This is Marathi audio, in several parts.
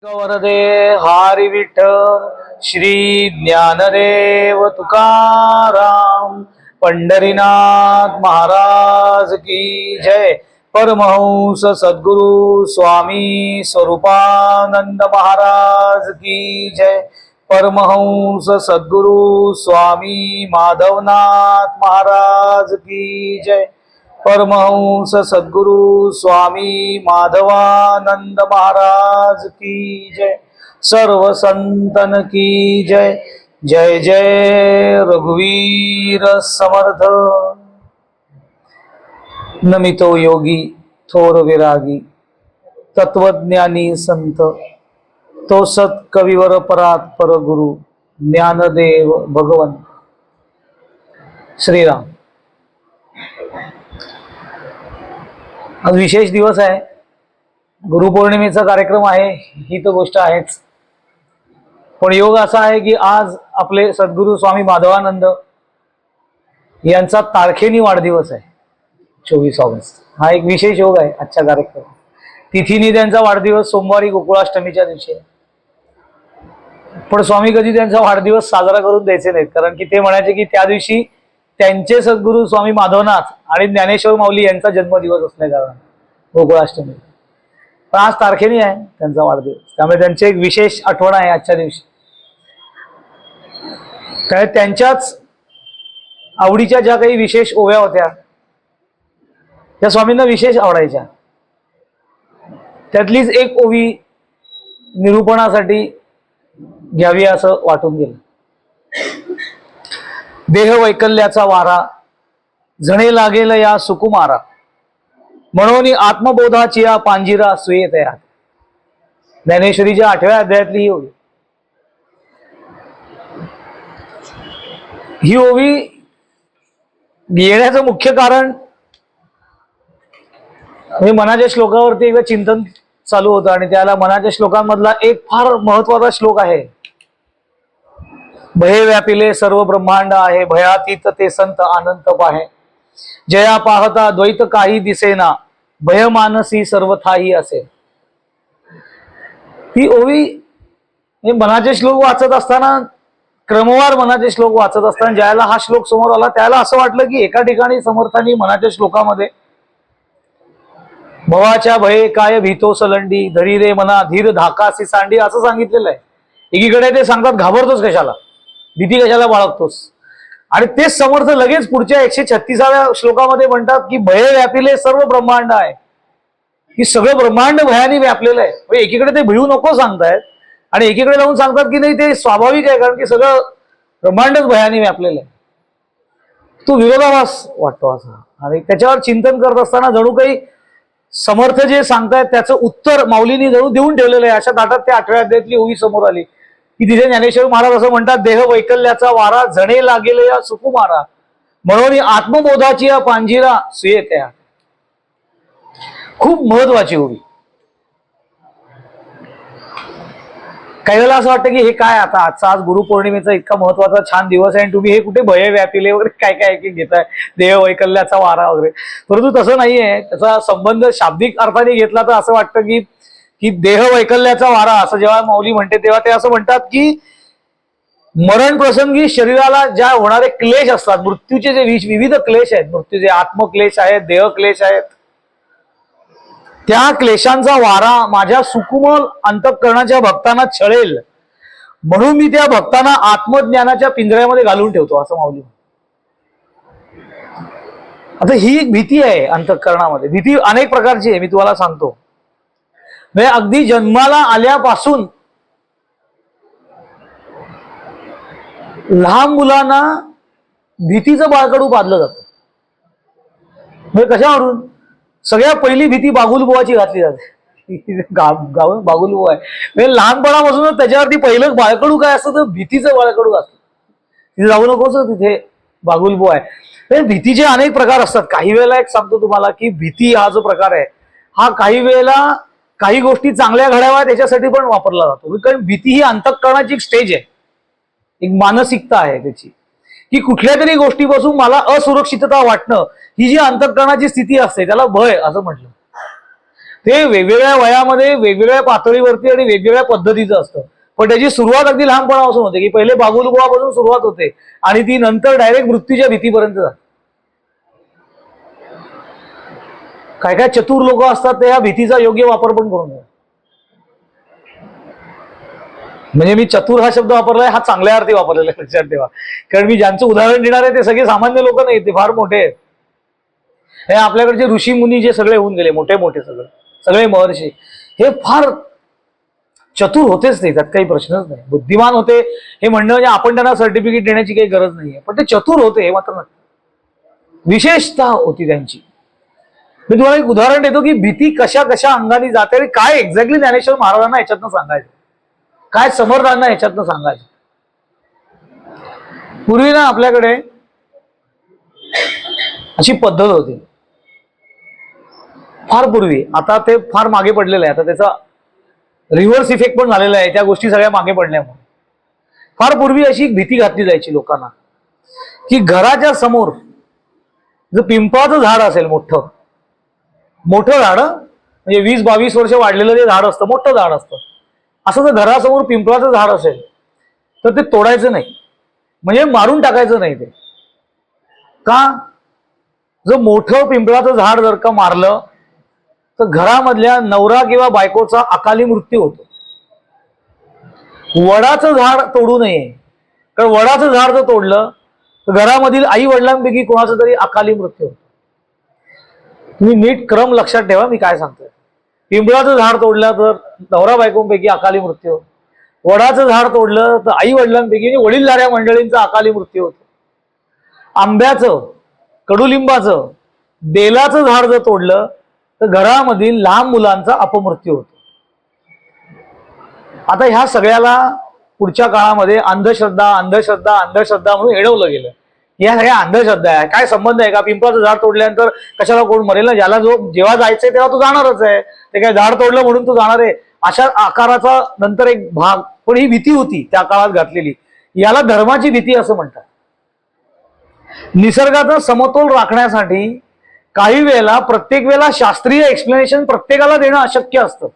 वरदे हरी विठ्ठल श्री ज्ञानदेव तुकाराम पंढरीनाथ महाराज की जय। परमहंस सद्गुरु स्वामी स्वरूपानंद महाराज की जय। परमहंस सद्गुरु स्वामी माधवनाथ महाराज की जय। परमहंस सद्गुरु स्वामी माधवानंद महाराज की जय। सर्व संतन की जय। जय जय रघुवीर समर्थ। नमितो योगी थोर विरागी तत्वज्ञानी संत तो सत कविवर परात पर गुरु ज्ञानदेव भगवंत। श्रीराम। आज विशेष दिवस आहे, गुरुपौर्णिमेचा कार्यक्रम आहे, ही तर गोष्ट आहेच, पण योग असा आहे की आज आपले सद्गुरु स्वामी माधवानंद यांचा तारखेनी वाढदिवस आहे। 24 ऑगस्ट हा एक विशेष योग आहे आजच्या कार्यक्रम। तिथीनी त्यांचा वाढदिवस सोमवारी गोकुळाष्टमीच्या दिवशी आहे, पण स्वामी कधी त्यांचा वाढदिवस साजरा करून द्यायचे नाहीत, कारण की ते म्हणायचे की त्या दिवशी त्यांचे सद्गुरु स्वामी माधवनाथ आणि ज्ञानेश्वर माऊली यांचा जन्मदिवस असल्या कारण गोकुळाष्टमी। पण आज तारखेनी आहे त्यांचा वाढदिवस, त्यामुळे त्यांची एक विशेष आठवण आहे आजच्या दिवशी। त्यामुळे त्यांच्याच आवडीच्या ज्या काही विशेष ओव्या होत्या त्या स्वामींना विशेष आवडायच्या, त्यातलीच एक ओवी निरूपणासाठी घ्यावी असं वाटून गेलं। देह वैकल्याचा वारा झणे लागेल या सुकुमारा, म्हणून आत्मबोधाची या पांजिरा सुये तयार। ज्ञानेश्वरीच्या 8व्या अध्यायातली ही ओवी। ही ओवी येण्याचं मुख्य कारण हे मनाच्या श्लोकावरती एकदा चिंतन चालू होतं, आणि त्याला मनाच्या श्लोकांमधला एक फार महत्वाचा श्लोक आहे। भय व्यापिले सर्व ब्रह्मांड आहे, भयातीत ते संत अनंत पाहे। जया पाहता द्वैत काही दिसेना, भय मानसी सर्वथाही असे। ही ओवी हे मनाचे श्लोक वाचत असताना, क्रमवार मनाचे श्लोक वाचत असताना ज्याला हा श्लोक समोर आला त्याला असं वाटलं की एका ठिकाणी समर्थांनी मनाच्या श्लोकामध्ये भवाच्या भये काय भीतो सलंडी, धरी रे मना धीर धाकासी सांडी असं सांगितलेलं आहे। एकीकडे ते सांगतात घाबरतोस कशाला, भीती कशाला बाळगतोस, आणि तेच समर्थ लगेच पुढच्या 136व्या श्लोकामध्ये म्हणतात की भय व्यापिले सर्व ब्रह्मांड आहे, की सगळं ब्रह्मांड भयाने व्यापलेलं आहे। म्हणजे एकीकडे ते भिऊ नको सांगतायत आणि एकीकडे जाऊन सांगतात की नाही ते स्वाभाविक आहे, कारण की सगळं ब्रह्मांडच भयाने व्यापलेलं आहे। तो विरोधाभास वाटतो असा, आणि त्याच्यावर चिंतन करत असताना जणू काही समर्थ जे सांगतायत त्याचं उत्तर माऊलींनी जणू देऊन ठेवलेलं आहे। अशा ताटात त्या 8व्या अध्यायातली ओवी समोर आली की तिथे ज्ञानेश्वर महाराज असं म्हणतात, देह वैकल्याचा वारा झणे लागेल या सुकुमारा, म्हणून आत्मबोधाची या पांजिरा सुये तयार। खूप महत्वाची ओवी। काही वेळेला असं वाटतं की हे काय आता आजचा आज गुरुपौर्णिमेचा इतका महत्वाचा छान दिवस आहे आणि तुम्ही हे कुठे भय व्यापिले वगैरे काय काय घेताय, देह वैकल्याचा वारा वगैरे। परंतु तसं नाहीये, त्याचा संबंध शाब्दिक अर्थाने घेतला तर असं वाटतं की की देह वैकल्याचा वारा असं जेव्हा माऊली म्हणते तेव्हा ते असं म्हणतात की मरण प्रसंगी शरीराला ज्या होणारे क्लेश असतात, मृत्यूचे जे विविध क्लेश आहेत, मृत्यूचे आत्मक्लेश आहेत, देह क्लेश आहेत, त्या क्लेशांचा वारा माझ्या सुकुमल अंतःकरणाच्या भक्तांना छळेल, म्हणून मी त्या भक्तांना आत्मज्ञानाच्या पिंजऱ्यामध्ये घालून ठेवतो असं माऊली। आता ही एक भीती आहे अंतःकरणामध्ये। भीती अनेक प्रकारची आहे, मी तुम्हाला सांगतो। म्हणजे अगदी जन्माला आल्यापासून लहान मुलांना भीतीचं बाळकडू बांधलं जातं। म्हणजे कशावरून? सगळ्यात पहिली भीती बागुलबुवाची घातली जाते। बागुलबुवा आहे म्हणजे लहानपणापासूनच त्याच्यावरती पहिलं बाळकडू काय असतं तर भीतीचं बाळकडू असतं। तिथे जाऊ नकोस, तिथे बागुलबुवा आहे। भीतीचे अनेक प्रकार असतात। काही वेळेला एक सांगतो तुम्हाला की भीती हा जो प्रकार आहे हा काही वेळेला काही गोष्टी चांगल्या घडाव्या त्याच्यासाठी पण वापरला जातो, कारण भीती ही अंतःकरणाची एक स्टेज आहे, एक मानसिकता आहे त्याची, की कुठल्या तरी गोष्टीपासून मला असुरक्षितता वाटणं ही जी अंतःकरणाची स्थिती असते त्याला भय असं म्हटलं। ते वेगवेगळ्या वयामध्ये वेगवेगळ्या पातळीवरती आणि वेगवेगळ्या पद्धतीचं असतं. पण त्याची सुरुवात अगदी लहानपणापासून होते, की पहिले बागुलबुवापासून सुरुवात होते आणि ती नंतर डायरेक्ट मृत्यूच्या भीतीपर्यंत जाते. काय काय चतुर लोक असतात ते या भीतीचा योग्य वापर पण करून घेतात. म्हणजे मी चतुर हा शब्द वापरलाय, हा चांगल्या अर्थी वापरलेला आहे, लक्षात ठेवा. कारण मी ज्यांचं उदाहरण देणार आहे ते सगळे सामान्य लोक नाही, ते फार मोठे आहेत. हे आपल्याकडचे ऋषी मुनी जे सगळे होऊन गेले, मोठे मोठे सगळे महर्षी, हे फार चतुर होतेच नाही, त्यात काही प्रश्नच नाही. बुद्धिमान होते हे म्हणणं म्हणजे आपण त्यांना सर्टिफिकेट देण्याची काही गरज नाहीये, पण ते चतुर होते हे मात्र नक्की. विशेषता होती त्यांची. मी तुम्हाला एक उदाहरण देतो की भीती कशा कशा अंगाने जाते आणि काय एक्झॅक्टली ज्ञानेश्वर महाराजांना याच्यातनं सांगायचं, काय समर्थांना याच्यातनं सांगायचं. पूर्वी ना आपल्याकडे अशी पद्धत होती, फार पूर्वी. आता ते फार मागे पडलेलं आहे, आता त्याचा रिव्हर्स इफेक्ट पण झालेला आहे, त्या गोष्टी सगळ्या मागे पडल्यामुळे. फार पूर्वी अशी भीती घातली जायची लोकांना की घराच्या समोर जर पिंपळाचं झाड असेल, मोठं मोठं झाड, म्हणजे 20-22 वर्ष वाढलेलं जे झाड असतं, मोठं झाड असतं, असं जर घरासमोर पिंपळाचं झाड असेल तर ते तोडायचं नाही, म्हणजे मारून टाकायचं नाही. ते का? जर मोठं पिंपळाचं झाड जर का मारलं तर घरामधल्या नवरा किंवा बायकोचा अकाली मृत्यू होतो. वडाचं झाड तोडू नये, कारण वडाचं झाड जर तोडलं तर घरामधील आई वडिलांपैकी कोणाचा तरी अकाली मृत्यू होतो. तुम्ही नीट क्रम लक्षात ठेवा मी काय सांगतोय. पिंपळाचं झाड तोडलं तर नवरा बायकोंपैकी अकाली मृत्यू होतो. वडाचं झाड तोडलं तर आई वडिलांपैकी वडीलधाऱ्या मंडळींचा अकाली मृत्यू होतो. आंब्याचं, कडुलिंबाचं, बेलाचं झाड जर तोडलं तर घरामधील लहान मुलांचा अपमृत्यू होतो. आता ह्या सगळ्याला पुढच्या काळामध्ये अंधश्रद्धा अंधश्रद्धा अंधश्रद्धा म्हणून एडवलं गेलं. या सगळ्या अंधश्रद्धा आहे. काय संबंध आहे का? पिंपळाचं झाड तोडल्यानंतर कशाला कोण मरेल ना? ज्याला जो जेव्हा जायचंय तेव्हा तू जाणारच आहे. ते काय झाड तोडलं म्हणून तू जाणार आहे अशा आकाराचा नंतर एक भाग. पण ही भीती होती त्या काळात घातलेली, याला धर्माची भीती असं म्हणतात. निसर्गाचा समतोल राखण्यासाठी काही वेळेला प्रत्येक वेळेला शास्त्रीय एक्सप्लेनेशन प्रत्येकाला देणं अशक्य असतं,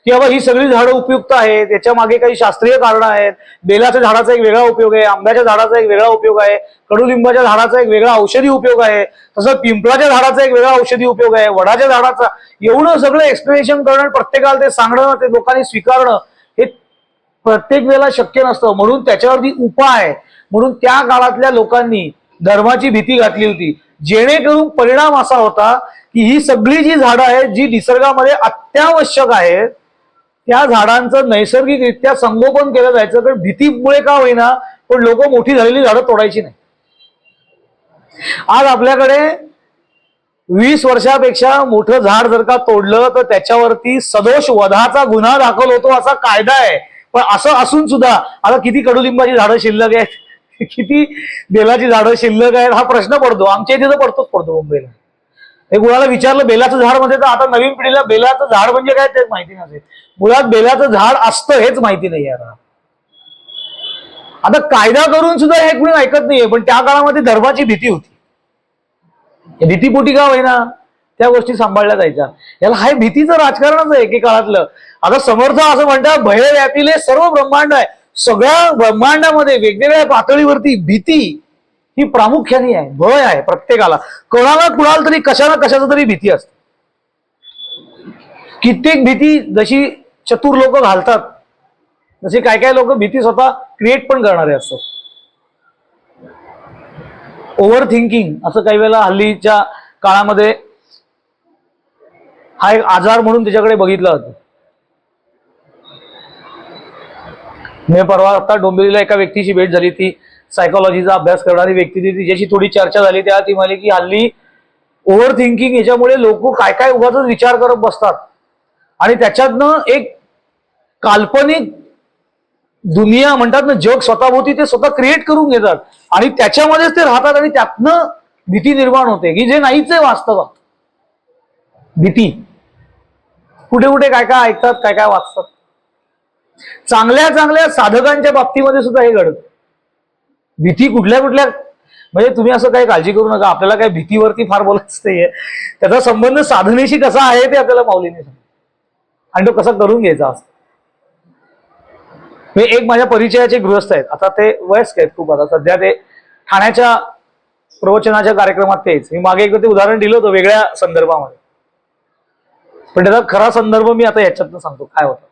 की बाबा ही सगळी झाडं उपयुक्त आहेत, त्याच्या मागे काही शास्त्रीय कारण आहेत. बेलाच्या झाडाचा एक वेगळा उपयोग आहे, आंब्याच्या झाडाचा एक वेगळा उपयोग आहे, कडुलिंबाच्या झाडाचा एक वेगळा औषधी उपयोग आहे, तसंच पिंपळाच्या झाडाचा एक वेगळा औषधी उपयोग आहे, वडाच्या झाडाचा. एवढं सगळं एक्सप्लेनेशन करणं, प्रत्येकाला ते सांगणं, ते लोकांनी स्वीकारणं हे प्रत्येक वेळेला शक्य नसतं. म्हणून त्याच्यावरती उपाय म्हणून त्या काळातल्या लोकांनी धर्माची भीती घातली होती, जेणेकरून परिणाम असा होता की ही सगळी जी झाडं आहेत जी निसर्गामध्ये अत्यावश्यक आहेत त्या झाडांचं नैसर्गिकरित्या संगोपन केलं जायचं. कारण भीतीमुळे का होईना पण लोक मोठी झालेली झाडं तोडायची नाही. आज आपल्याकडे 20 वर्षापेक्षा मोठं झाड जर का तोडलं तर त्याच्यावरती सदोष वधाचा गुन्हा दाखल होतो असा कायदा आहे. पण असं असून सुद्धा आता किती कडुलिंबाची झाडं शिल्लक आहेत, किती बेलाची झाडं शिल्लक आहेत हा प्रश्न पडतो. आमच्या इथे तर पडतो मुंबईला. हे कुणाला विचारलं बेलाचं झाड मध्ये तर आता नवीन पिढीला बेलाचं झाड म्हणजे काय तेच माहिती नसेल. मुळात बेलाचं झाड असतं हेच माहिती नाही यार. आता कायदा करून सुद्धा हे कुणी ऐकत नाहीये. पण त्या काळामध्ये धर्माची भीती होती. भीतीपोटी का होईना त्या गोष्टी सांभाळल्या जायच्या. याला हाय भीतीचं राजकारणच आहे एकेकाळातलं. आता समर्थ असं म्हणतात भय व्यापिले सर्व ब्रह्मांड आहे. सगळ्या ब्रह्मांडामध्ये वेगवेगळ्या पातळीवरती भीती ही प्रामुख्याने आहे, भय आहे प्रत्येकाला. कुणाला तरी कशाला कशाचं तरी भीती असते. कित्येक भीती जशी चतुर लोक घालतात तसे काय काय लोक भीती स्वतः क्रिएट पण करणारे असतात. ओव्हर थिंकिंग असं काही वेळेला हल्लीच्या काळामध्ये हा एक आजार म्हणून त्याच्याकडे बघितलं जातं. मी परवा आता डोंबिवलीला एका व्यक्तीची भेट झाली, ती सायकोलॉजीचा अभ्यास करणारी व्यक्ती ती, तिच्याशी थोडी चर्चा झाली. तेव्हा ती म्हणाली की हल्ली ओव्हर थिंकिंग याच्यामुळे लोक काय काय उगाच विचार करत बसतात आणि त्याच्यातनं एक काल्पनिक दुनिया म्हणतात ना, जग स्वतःभोवती ते स्वतः क्रिएट करून घेतात आणि त्याच्यामध्येच ते राहतात आणि त्यातनं भीती निर्माण होते की जे नाहीच आहे वास्तवात. भीती कुठे कुठे काय काय ऐकतात, काय काय वाचतात. चांगल्या चांगल्या साधकांच्या बाबतीमध्ये सुद्धा हे घडतं. भीती कुठल्या कुठल्या म्हणजे तुम्ही असं काही काळजी करू नका, आपल्याला काही भीतीवरती फार बोलायचं नाहीये. त्याचा संबंध साधनेशी कसा आहे ते आपल्याला माऊलीने सांगितलं आणि तो कसा करून घ्यायचा असतो. मी एक माझ्या परिचयाचे गृहस्थ आहेत, आता ते वयस्क आहेत खूप, आता सध्या ते ठाण्याच्या प्रवचनाच्या कार्यक्रमात तेच. मी मागे एकदा ते उदाहरण दिलं होतं वेगळ्या संदर्भामध्ये, पण त्याचा खरा संदर्भ मी आता याच्यातनं सांगतो काय होतं.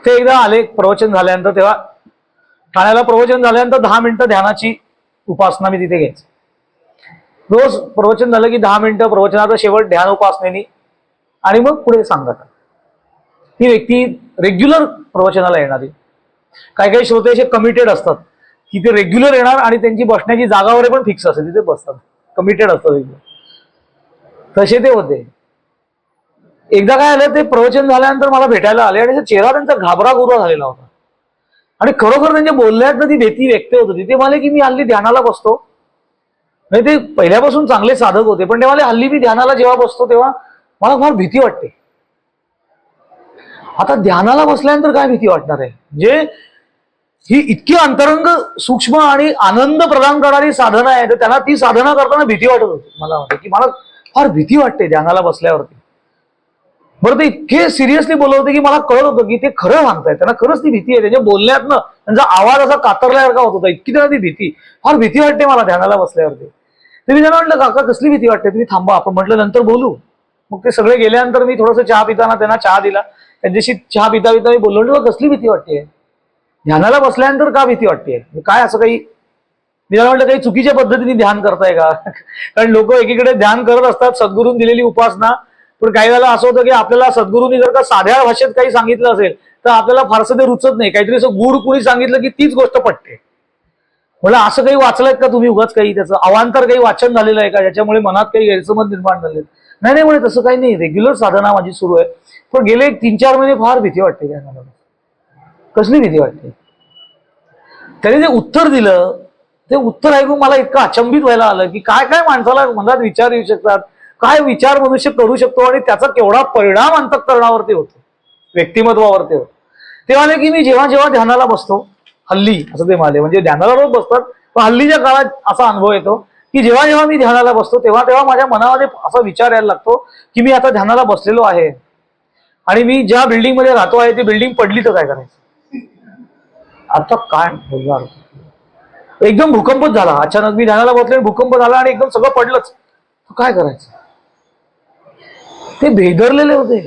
ते एकदा आले प्रवचन झाल्यानंतर, तेव्हा ठाण्याला प्रवचन झाल्यानंतर 10 मिनिटं ध्यानाची उपासना मी तिथे घ्यायची. रोज प्रवचन झालं की 10 मिनिटं प्रवचनाचा शेवट ध्यान उपासनेनी आणि मग पुढे सांगत. ती व्यक्ती रेग्युलर प्रवचनाला येणारी. काही काही श्रोते असे कमिटेड असतात की ते रेग्युलर येणार आणि त्यांची बसण्याची जागा वगैरे पण फिक्स असते, तिथे बसतात, कमिटेड असतात. तसे ते होते. एकदा काय आलं, ते प्रवचन झाल्यानंतर मला भेटायला आले आणि चेहरा त्यांचा घाबराघोबरा झालेला होता आणि खरोखर त्यांच्या बोलण्यात ती भीती व्यक्त होत होती. ते म्हणाले की मी हल्ली ध्यानाला बसतो, नाही ते पहिल्यापासून चांगले साधक होते, पण ते म्हणाले हल्ली मी ध्यानाला जेव्हा बसतो तेव्हा मला फार भीती वाटते. आता ध्यानाला बसल्यानंतर काय भीती वाटणार आहे, जे ही इतकी अंतरंग सूक्ष्म आणि आनंद प्रदान करणारी साधना आहे, तर त्यांना ती साधना करताना भीती वाटत होती. मला वाटतं की मला फार भीती वाटते ध्यानाला बसल्यावरती. बरं, ते इतके सिरियसली बोलत होते की मला कळत होतं की ते खरं सांगतायत, त्यांना खरंच ती भीती आहे. त्यांच्या बोलण्यातनं त्यांचा आवाज असा कातरल्यासारखा होत होता, इतकी त्यांना ती भीती, फार भीती वाटते मला ध्यानाला बसल्यावरती. तर मी त्यांना म्हटलं काका कसली भीती वाटते, तुम्ही थांबा, आपण म्हटलं नंतर बोलू. मग ते सगळे गेल्यानंतर मी थोडंसं चहा पिताना त्यांना चहा दिला, त्यांच्याशी चहा पिता पिता मी बोललो, म्हटलं कसली भीती वाटते ध्यानाला बसल्यानंतर, का भीती वाटते, काय असं काही. मी त्याला म्हटलं काही चुकीच्या पद्धतीने ध्यान करताय का, कारण लोक एकीकडे ध्यान करत असतात सद्गुरूंनी दिलेली उपासना, पण काही वेळेला असं होतं की आपल्याला सद्गुरूंनी जर का साध्या भाषेत काही सांगितलं असेल तर आपल्याला फारसं ते रुचत नाही, काहीतरी असं गुढ कुणी सांगितलं की तीच गोष्ट पटते. मला असं काही वाचलंय का तुम्ही उगाच, काही त्याचं अवांतर काही वाचन झालेलं आहे का ज्याच्यामुळे मनात काही गैरसमज निर्माण झाले? नाही नाही म्हणे तसं काही नाही, रेग्युलर साधना माझी सुरू आहे, पण गेले 3-4 महिने फार भीती वाटते. काय मला कसली भीती वाटते? त्याने जे उत्तर दिलं ते उत्तर ऐकून मला इतकं अचंबित व्हायला आलं की काय काय माणसाला मनात विचार येऊ शकतात, काय विचार मनुष्य करू शकतो आणि त्याचा केवढा परिणाम अंतःकरणावरती होतो, व्यक्तिमत्वावरती होतो. ते म्हणाले की मी जेव्हा जेव्हा ध्यानाला बसतो, हल्ली असं ते म्हणाले, म्हणजे ध्यानाला रोज बसतात पण हल्लीच्या काळात असा अनुभव येतो की जेव्हा जेव्हा मी ध्यानाला बसतो तेव्हा तेव्हा माझ्या मनामध्ये असा विचार यायला लागतो की मी आता ध्यानाला बसलेलो आहे आणि मी ज्या बिल्डिंगमध्ये राहतो आहे ती बिल्डिंग पडली तर काय करायचं, आता काय बोलणार. एकदम भूकंपच झाला अचानक, मी ध्यानाला बसले, भूकंप झाला आणि एकदम सगळं पडलंच, काय करायचं. ते भेदरलेले होते.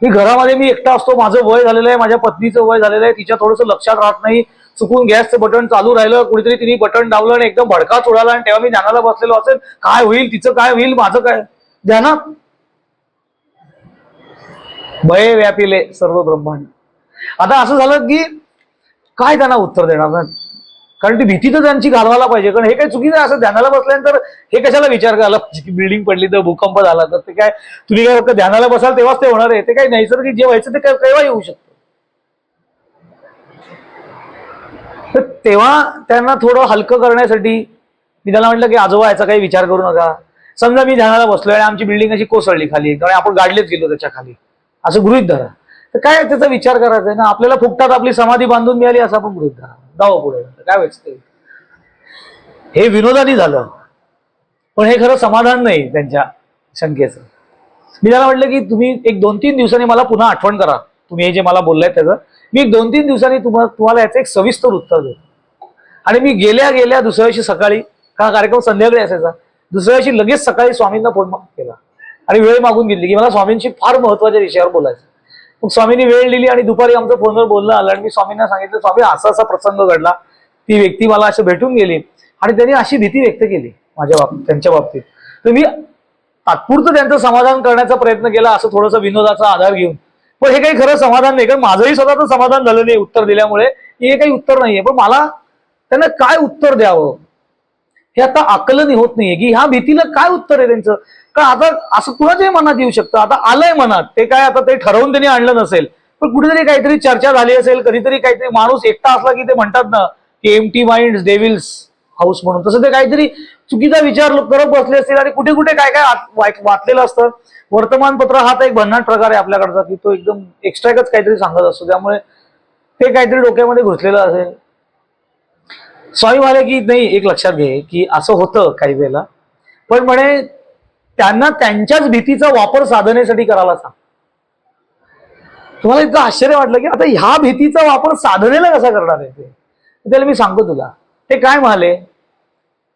मी घरामध्ये मी एकटा असतो, माझं वय झालेलं आहे, माझ्या पत्नीचं वय झालेलं आहे, तिच्या थोडंसं लक्षात राहत नाही, चुकून गॅसचं बटन चालू राहिलं, कुणीतरी तिने बटन दाबलं आणि एकदम भडकाच उडाला आणि तेव्हा मी ध्यानाला बसलेलो असेल, काय होईल, तिचं काय होईल, माझं काय. ध्यानात भय व्यापिले सर्व ब्रह्मांड. आता असं झालं की काय त्यांना उत्तर देणार ना, कारण ती भीती तर त्यांची घालवायला पाहिजे, कारण हे काही चुकीचं आहे. असं ध्यानाला बसल्यानंतर हे कशाला विचार करायला पाहिजे की बिल्डिंग पडली तर भूकंप झाला तर ते काय, तुम्ही काय फक्त ध्यानाला बसाल तेव्हाच ते होणार आहे, ते काय नैसर्गिक जे व्हायचं ते केव्हा येऊ शकतं. तर तेव्हा त्यांना थोडं हलकं करण्यासाठी मी त्याला म्हटलं की आजोबा याचा काही विचार करू नका, समजा मी ध्यानाला बसलोय आणि आमची बिल्डिंग अशी कोसळली खाली, कारण आपण गाडलेच गेलो त्याच्या खाली, असं गृहीत धरा, तर काय त्याचा विचार करायचा आहे ना, आपल्याला फुकटात आपली समाधी बांधून मिळाली असं आपण गृहीत धरा, जावं पुढे, काय व्हायचं. हे विनोदानी झालं, पण हे खरं समाधान नाही त्यांच्या शंकेचं. मी त्याला म्हटलं की तुम्ही एक 2-3 दिवसांनी मला पुन्हा आठवण करा, तुम्ही हे जे मला बोललाय त्याचं मी 1-2-3 दिवसांनी तुम्हाला याचं एक सविस्तर उत्तर देतो. आणि मी गेल्या गेल्या दुसऱ्या दिवशी सकाळी, हा कार्यक्रम संध्याकाळी असायचा, दुसऱ्या दिवशी लगेच सकाळी स्वामींना फोन केला आणि वेळ मागून घेतली की मला स्वामींशी फार महत्वाच्या विषयावर बोलायचं. मग स्वामींनी वेळ दिली आणि दुपारी आमचं फोनवर बोलणं आलं आणि मी स्वामींना सांगितलं स्वामी असा असा प्रसंग घडला, ती व्यक्ती मला असं भेटून गेली आणि त्यांनी अशी भीती व्यक्त केली माझ्या बाबतीत, त्यांच्या बाबतीत. तर मी तात्पुरतं त्यांचं समाधान करण्याचा प्रयत्न केला, असं थोडंसं विनोदाचा आधार घेऊन, पण हे काही खरं समाधान नाही, कारण माझंही स्वतःचं समाधान झालं नाही उत्तर दिल्यामुळे, हे काही उत्तर नाहीये. पण मला त्यांना काय उत्तर द्यावं हे आता आकलन होत नाहीये की ह्या भीतीला काय उत्तर आहे त्यांचं. कारण आता असं कुणाच्याही मनात येऊ शकतं, आता आलंय मनात, ते काय आता ते ठरवून त्यांनी आणलं नसेल, पण कुठेतरी काहीतरी चर्चा झाली असेल, कधीतरी काहीतरी माणूस एकटा असला की ते म्हणतात ना की एम्प्टी माइंड डेव्हिल्स हाऊस म्हणून, तसं ते काहीतरी चुकीचा विचार करत बसले असतील आणि कुठे कुठे काय काय वाचलेलं असतं. वर्तमानपत्र हा तर एक भन्नाट प्रकार आहे आपल्याकडचा की तो एकदम एक्स्ट्राच काहीतरी सांगत असतो, त्यामुळे ते काहीतरी डोक्यामध्ये घुसलेलं असेल. स्वामी म्हणाले की नाही, एक लक्षात घे की असं होतं काही वेळेला, पण म्हणे त्यांना त्यांच्याच भीतीचा वापर साधनेसाठी करायला सांग. तुम्हाला इतकं आश्चर्य वाटलं की आता ह्या भीतीचा वापर साधनेला कसा करणार आहे ते? त्याला मी सांगतो तुला. ते काय म्हणाले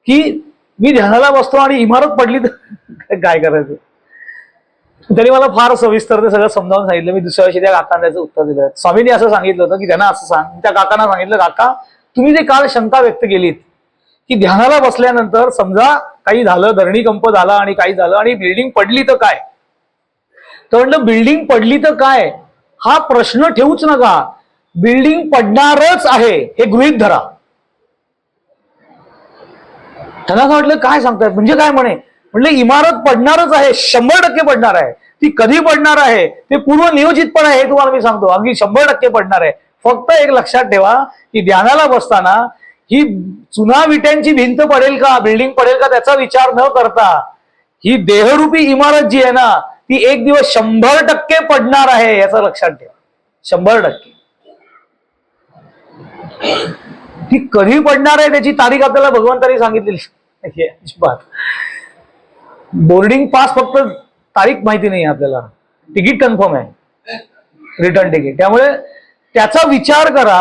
की मी ध्यानाला बसतो आणि इमारत पडली तर काय करायचं. त्यांनी मला फार सविस्तर ते सगळं समजावून सांगितलं. मी दुसऱ्या वर्षी त्या काकांना त्याचं उत्तर दिलं. स्वामींनी असं सांगितलं होतं की त्यांना असं सांग. त्या काकांना सांगितलं, काका तुम्ही जे काल शंका व्यक्त केलीत की ध्यानाला बसल्यानंतर समजा काही झालं, धरणीकंप झाला आणि काही झालं आणि बिल्डिंग पडली तर काय, तर म्हटलं बिल्डिंग पडली तर काय हा प्रश्न ठेवूच नका, बिल्डिंग पडणारच आहे हे गृहीत धरा. त्यांना असं वाटलं काय सांगतायत, म्हणजे काय म्हणे. म्हटलं इमारत पडणारच आहे, 100% पडणार आहे. ती कधी पडणार आहे ते पूर्व नियोजित पण आहे हे तुम्हाला मी सांगतो. अगदी 100% पडणार आहे. फक्त एक लक्षात ठेवा की ध्यानाला बसताना ही चुना विट्यांची भिंत पडेल का, बिल्डिंग पडेल का त्याचा विचार न करता ही देहरूपी इमारत जी आहे ना ती एक दिवस 100% पडणार आहे याचं लक्षात ठेवा. 100%. ती कधी पडणार आहे त्याची तारीख आपल्याला भगवंतांनी सांगितलेली अजिबात. बोर्डिंग पास फक्त तारीख माहिती नाही आपल्याला, तिकीट कन्फर्म आहे, रिटर्न तिकीट. त्यामुळे त्याचा विचार करा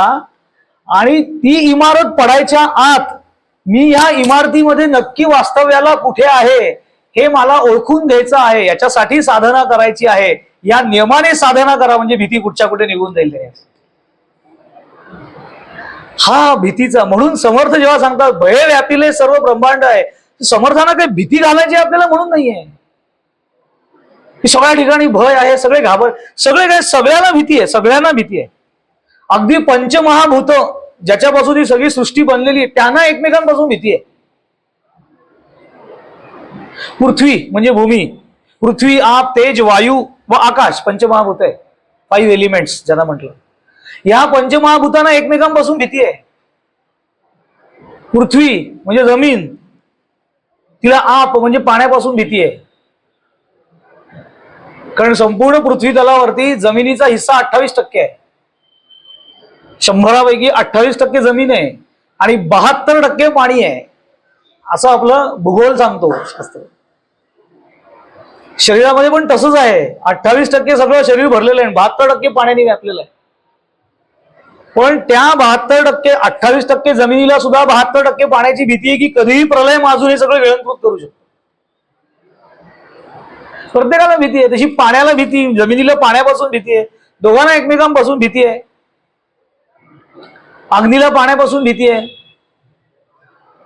आणि ती इमारत पडायच्या आत मी या इमारतीमध्ये नक्की वास्तव्याला कुठे आहे हे मला ओळखून घ्यायचं आहे, याच्यासाठी साधना करायची आहे. या नियमाने साधना करा म्हणजे भीती कुठच्या कुठे निघून जाईल. हा भीतीचा. म्हणून समर्थ जेव्हा सांगतात भय व्यापिले सर्व ब्रह्मांड आहे, समर्थांना काही भीती घालायची आपल्याला म्हणून नाहीये. सगळ्या ठिकाणी भय आहे, सगळे सगळे काय, सगळ्यांना भीती आहे, सगळ्यांना भीती आहे. अगदी पंचमहाभूत ज्याच्यापासून ही सगळी सृष्टी बनलेली आहे त्यांना एकमेकांपासून भीती आहे. पृथ्वी म्हणजे भूमी, पृथ्वी, आप, तेज, वायू व आकाश पंचमहाभूत आहे. 5 एलिमेंट्स ज्यांना म्हटलं. या पंचमहाभूतांना एकमेकांपासून भीती आहे. पृथ्वी म्हणजे जमीन, तिला आप म्हणजे पाण्यापासून भीती आहे. कारण संपूर्ण पृथ्वी तलावरती जमिनीचा हिस्सा 28% आहे. 100 पैकी 28% जमीन आहे आणि 72% पाणी आहे असं आपलं भूगोल सांगतो शास्त्र. शरीरामध्ये पण तसंच आहे. 28% सगळं शरीर भरलेलं आहे, 72% पाण्याने व्यापलेलं आहे. पण त्या 72%, 28% जमिनीला सुद्धा 72% पाण्याची भीती आहे की कधीही प्रलय माजून हे सगळं गिळंकृत करू शकतो. प्रत्येकाला भीती आहे. तशी पाण्याला भीती, जमिनीला पाण्यापासून भीती आहे, दोघांना एकमेकांपासून भीती आहे. अग्नीला पाण्यापासून भीती आहे.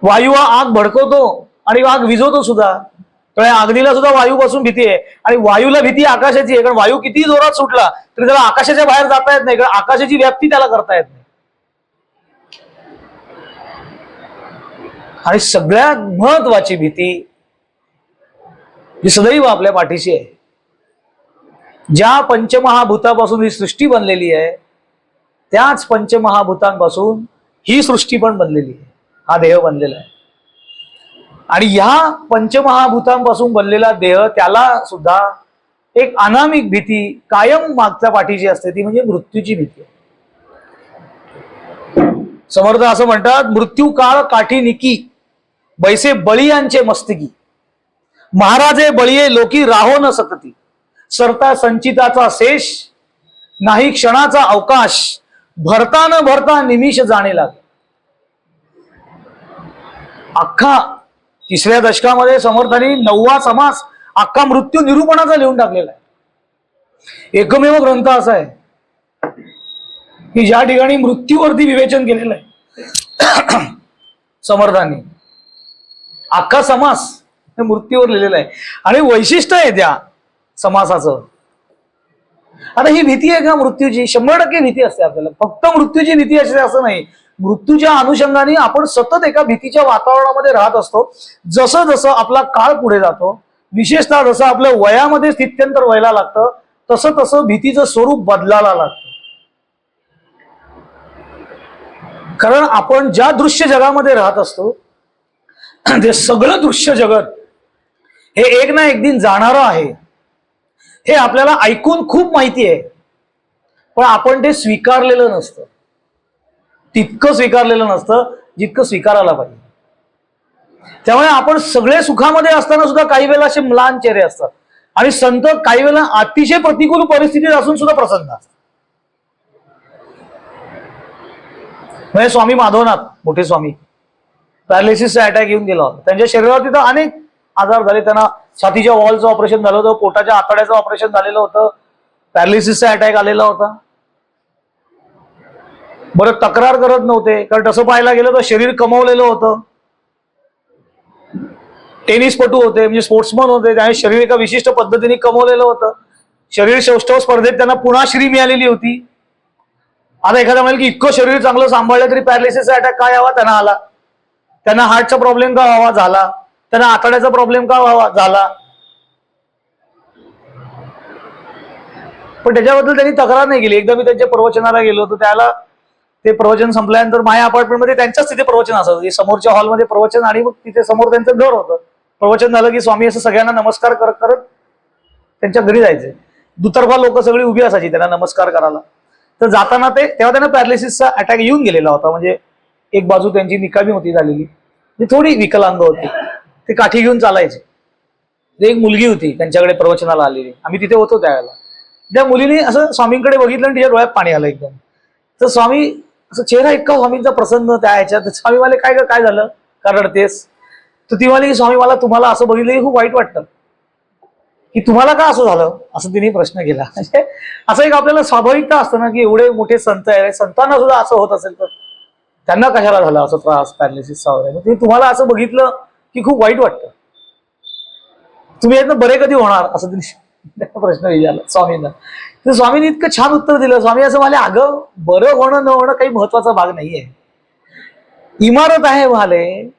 वायू हा आग भडकवतो आणि आग विझवतो सुद्धा, तर अग्नीला सुद्धा वायूपासून भीती आहे. आणि वायूला भीती आकाशाची आहे, कारण वायू किती जोरात सुटला तरी त्याला आकाशाच्या बाहेर जाता येत नाही, कारण आकाशाची व्याप्ती त्याला करता येत नाही. आणि सगळ्यात महत्वाची भीती जी सदैव आपल्या पाठीशी आहे, ज्या पंचमहाभूतापासून ही सृष्टी बनलेली आहे त्याच पंचमहाभूतांपासून ही सृष्टी पण बनलेली आहे, हा देह बनलेला आहे. आणि ह्या पंचमहाभूतांपासून बनलेला देह त्याला सुद्धा एक अनामिक भीती कायम मागच्या पाठीची असते, ती म्हणजे मृत्यूची भीती. समर्थ असं म्हणतात, मृत्यू काळ काठी निकी बैसे बळीयांचे मस्तकी, महाराजे बळीये लोकी राहो न सकती, सरता संचिताचा शेष नाही क्षणाचा अवकाश, भरता न भरता निमिष जाणे लागे. अख्खा 3ऱ्या दशकामध्ये समर्थांनी 9वा समास अख्खा मृत्यू निरूपणाचा लिहून टाकलेला आहे. एकमेव ग्रंथ असा आहे की ज्या ठिकाणी मृत्यूवरती विवेचन केलेलं आहे समर्थांनी. अख्खा समास मृत्यूवर लिहिलेला आहे आणि वैशिष्ट्य आहे त्या समासाचं. आता ही भीती आहे का मृत्यूची? 100% भीती असते आपल्याला. फक्त मृत्यूची भीती असते असं नाही. मृत्यूच्या अनुषंगाने आपण सतत एका भीतीच्या वातावरणामध्ये राहत असतो. जसं जसं आपला काळ पुढे जातो, विशेषतः जसं आपल्या वयामध्ये स्थित्यंतर व्हायला लागतं, तसं तसं भीतीचं स्वरूप बदलायला लागतं. कारण आपण ज्या दृश्य जगामध्ये राहत असतो ते सगळं दृश्य जगत हे एक ना एक दिन जाणारं आहे हे आपल्याला ऐकून खूप माहिती आहे, पण आपण ते स्वीकारलेलं नसतं, तितकं स्वीकारलेलं नसतं जितकं स्वीकारायला पाहिजे. त्यामुळे आपण सगळे सुखामध्ये असताना सुद्धा काही वेळेला असे म्लान चेहरे असतात आणि संत काही वेळेला अतिशय प्रतिकूल परिस्थितीत असून सुद्धा प्रसन्न असतात. म्हणजे स्वामी माधवनाथ मोठे स्वामी पॅरालिसिसचा अटॅक येऊन गेला होता. त्यांच्या शरीरावरती तर अनेक आजार झाले. त्यांना छातीच्या वॉलचं ऑपरेशन झालं होतं, पोटाच्या आतड्याचं ऑपरेशन झालेलं होतं, पॅरालिसिसचा अटॅक आलेला होता. बरं तक्रार करत नव्हते, कारण तसं पाहायला गेलं तर शरीर कमावलेलं होतं. टेनिसपटू होते, म्हणजे स्पोर्ट्समन होते, त्याने शरीर एका विशिष्ट पद्धतीने कमवलेलं होतं. शरीर सौष्ठव स्पर्धेत त्यांना पुन्हा श्री मिळालेली होती. आता एखादा म्हणेल की इतकं शरीर चांगलं सांभाळलं तरी पॅरालिसिसचा अटॅक काय यावा त्यांना आला, त्यांना हार्टचा प्रॉब्लेम का व्हावा झाला, त्यांना आतड्याचा प्रॉब्लेम का व्हावा झाला. पण त्याच्याबद्दल त्यांनी तक्रार नाही केली. एकदा मी त्यांच्या प्रवचनाला गेलो होतो, त्याला ते प्रवचन संपल्यानंतर माझ्या अपार्टमेंटमध्ये त्यांच्याच तिथे प्रवचन असायचं, समोरच्या हॉलमध्ये प्रवचन आणि मग तिथे समोर त्यांचं घर होतं. प्रवचन झालं की स्वामी असं सगळ्यांना नमस्कार करत करत त्यांच्या घरी जायचे. दुतर्फा लोक सगळी उभी असायची त्यांना नमस्कार करायला. तर जाताना तेव्हा त्यांना पॅरालिसिसचा अटॅक येऊन गेलेला होता. म्हणजे एक बाजू त्यांची निकामी होती झालेली, थोडी विकलांग होती, ते काठी घेऊन चालायचे. एक मुलगी होती त्यांच्याकडे प्रवचनाला आलेली, आम्ही तिथे होतो त्यावेळेला. त्या मुलीने असं स्वामींकडे बघितलं आणि तिच्या डोळ्यात पाणी आलं एकदम. तर स्वामी असं चेहरा इतका स्वामींचा प्रसन्न त्या ह्याच्यात. स्वामी मला काय झालं, का रडतेस? तर ती म्हणाली की स्वामी मला तुम्हाला असं बघितलं की खूप वाईट वाटतं, की तुम्हाला का असं झालं, असं तिने प्रश्न केला. असं एक आपल्याला स्वाभाविकता असतं ना की एवढे मोठे संत आहे, संतांना सुद्धा असं होत असेल तर त्यांना कशाला झालं असं त्रास पॅरालिसिसचा वगैरे. तुम्हाला असं बघितलं की खूप वाईट वाटतं, तुम्ही यातनं बरे कधी होणार, असं तिने प्रश्न विचारला स्वामींना. तर स्वामींनी इतकं छान उत्तर दिलं. स्वामी असं म्हणाले, अगं बरं होणं न होणं काही महत्वाचा भाग नाहीये. इमारत आहे म्हणाले,